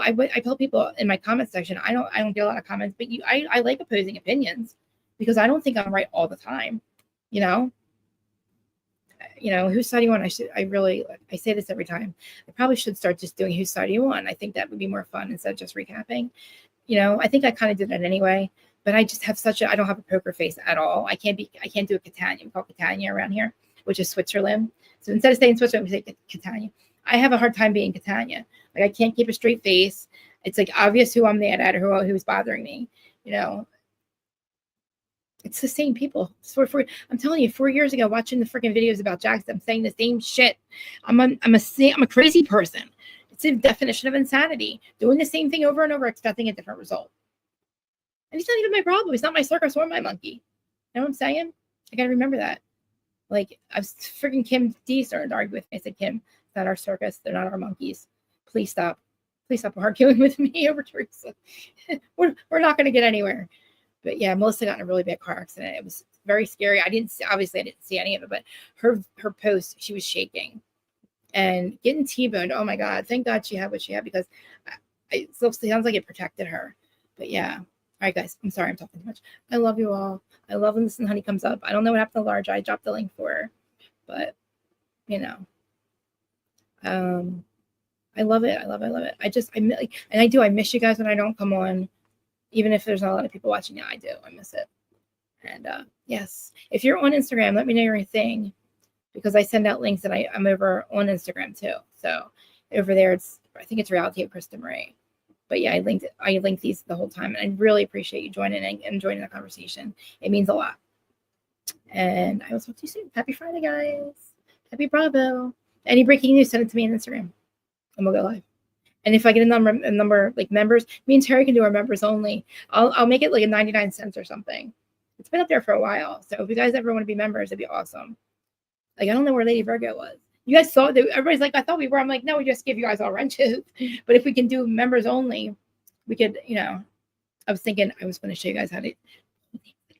A: tell people in my comment section, I don't get a lot of comments, but I like opposing opinions because I don't think I'm right all the time, you know. Whose side do you want? I say this every time. I probably should start just doing whose side do you want. I think that would be more fun instead of just recapping. I think I kind of did that anyway, but I just have I don't have a poker face at all. I can't do a Catania. We call Catania around here, which is Switzerland. So instead of saying Switzerland, we say Catania. I have a hard time being Catania. Like I can't keep a straight face. It's like obvious who I'm mad at or who's bothering me. It's the same people. I'm telling you, 4 years ago, watching the freaking videos about Jax, I'm saying the same shit. I'm a crazy person. It's the definition of insanity. Doing the same thing over and over, expecting a different result. And he's not even my problem. He's not my circus or my monkey. You know what I'm saying? I gotta remember that. Like I was freaking Kim D started to argue with me. I said, Kim, it's not our circus. They're not our monkeys. Please stop. Please stop arguing with me over Teresa. We're not going to get anywhere. But yeah, Melissa got in a really bad car accident. It was very scary. I didn't see any of it, but her post, she was shaking and getting T-boned. Oh my God. Thank God she had what she had because it sounds like it protected her. But yeah. All right, guys. I'm sorry I'm talking too much. I love you all. I love when Listen Honey comes up. I don't know what happened to Large. I dropped the link for her. But, I love it. I love it. I miss you guys when I don't come on. Even if there's not a lot of people watching now, I do. I miss it. And yes, if you're on Instagram, let me know your thing because I send out links and I'm over on Instagram too. So over there, I think it's Reality of Krista Marie. But yeah, I linked these the whole time, and I really appreciate you joining and joining the conversation. It means a lot. And I will talk to you soon. Happy Friday, guys. Happy Bravo. Any breaking news, send it to me on Instagram, and we'll go live. And if I get a number like members, me and Terry can do our members only. I'll make it like a 99 cents or something. It's been up there for a while. So if you guys ever want to be members, it'd be awesome. Like I don't know where Lady Virgo was. You guys saw that everybody's like, I thought we were. I'm like, no, we just give you guys all wrenches. But if we can do members only, we could, I was thinking I was going to show you guys how to.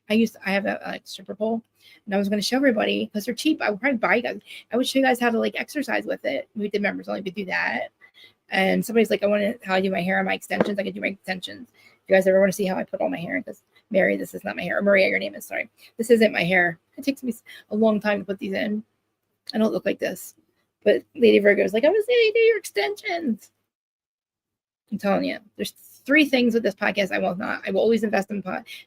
A: I have a stripper pole, and I was going to show everybody because they're cheap. I would probably buy you guys. I would show you guys how to like exercise with it. We did members only, we do that. And somebody's like, I want to how I do my hair and my extensions. I can do my extensions. If you guys ever want to see how I put all my hair in, because Mary, this is not my hair. Or Maria, your name is, sorry. This isn't my hair. It takes me a long time to put these in. I don't look like this. But Lady Virgo is like, I want to see how you do your extensions. I'm telling you, there's 3 things with this podcast I will always invest in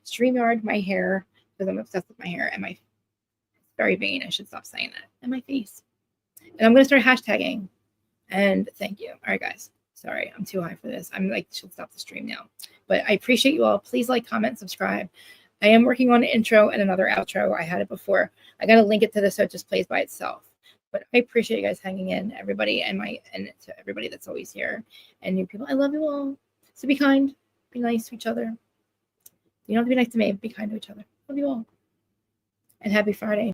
A: StreamYard, my hair, because I'm obsessed with my hair, and my very vain. I should stop saying that. And my face. And I'm going to start hashtagging. And thank you. All right, guys. Sorry, I'm too high for this. I'm like, should stop the stream now. But I appreciate you all. Please like, comment, subscribe. I am working on an intro and another outro. I had it before. I got to link it to this so it just plays by itself. But I appreciate you guys hanging in, everybody, and to everybody that's always here. And new people, I love you all. So be kind. Be nice to each other. You don't have to be nice to me. Be kind to each other. Love you all. And happy Friday.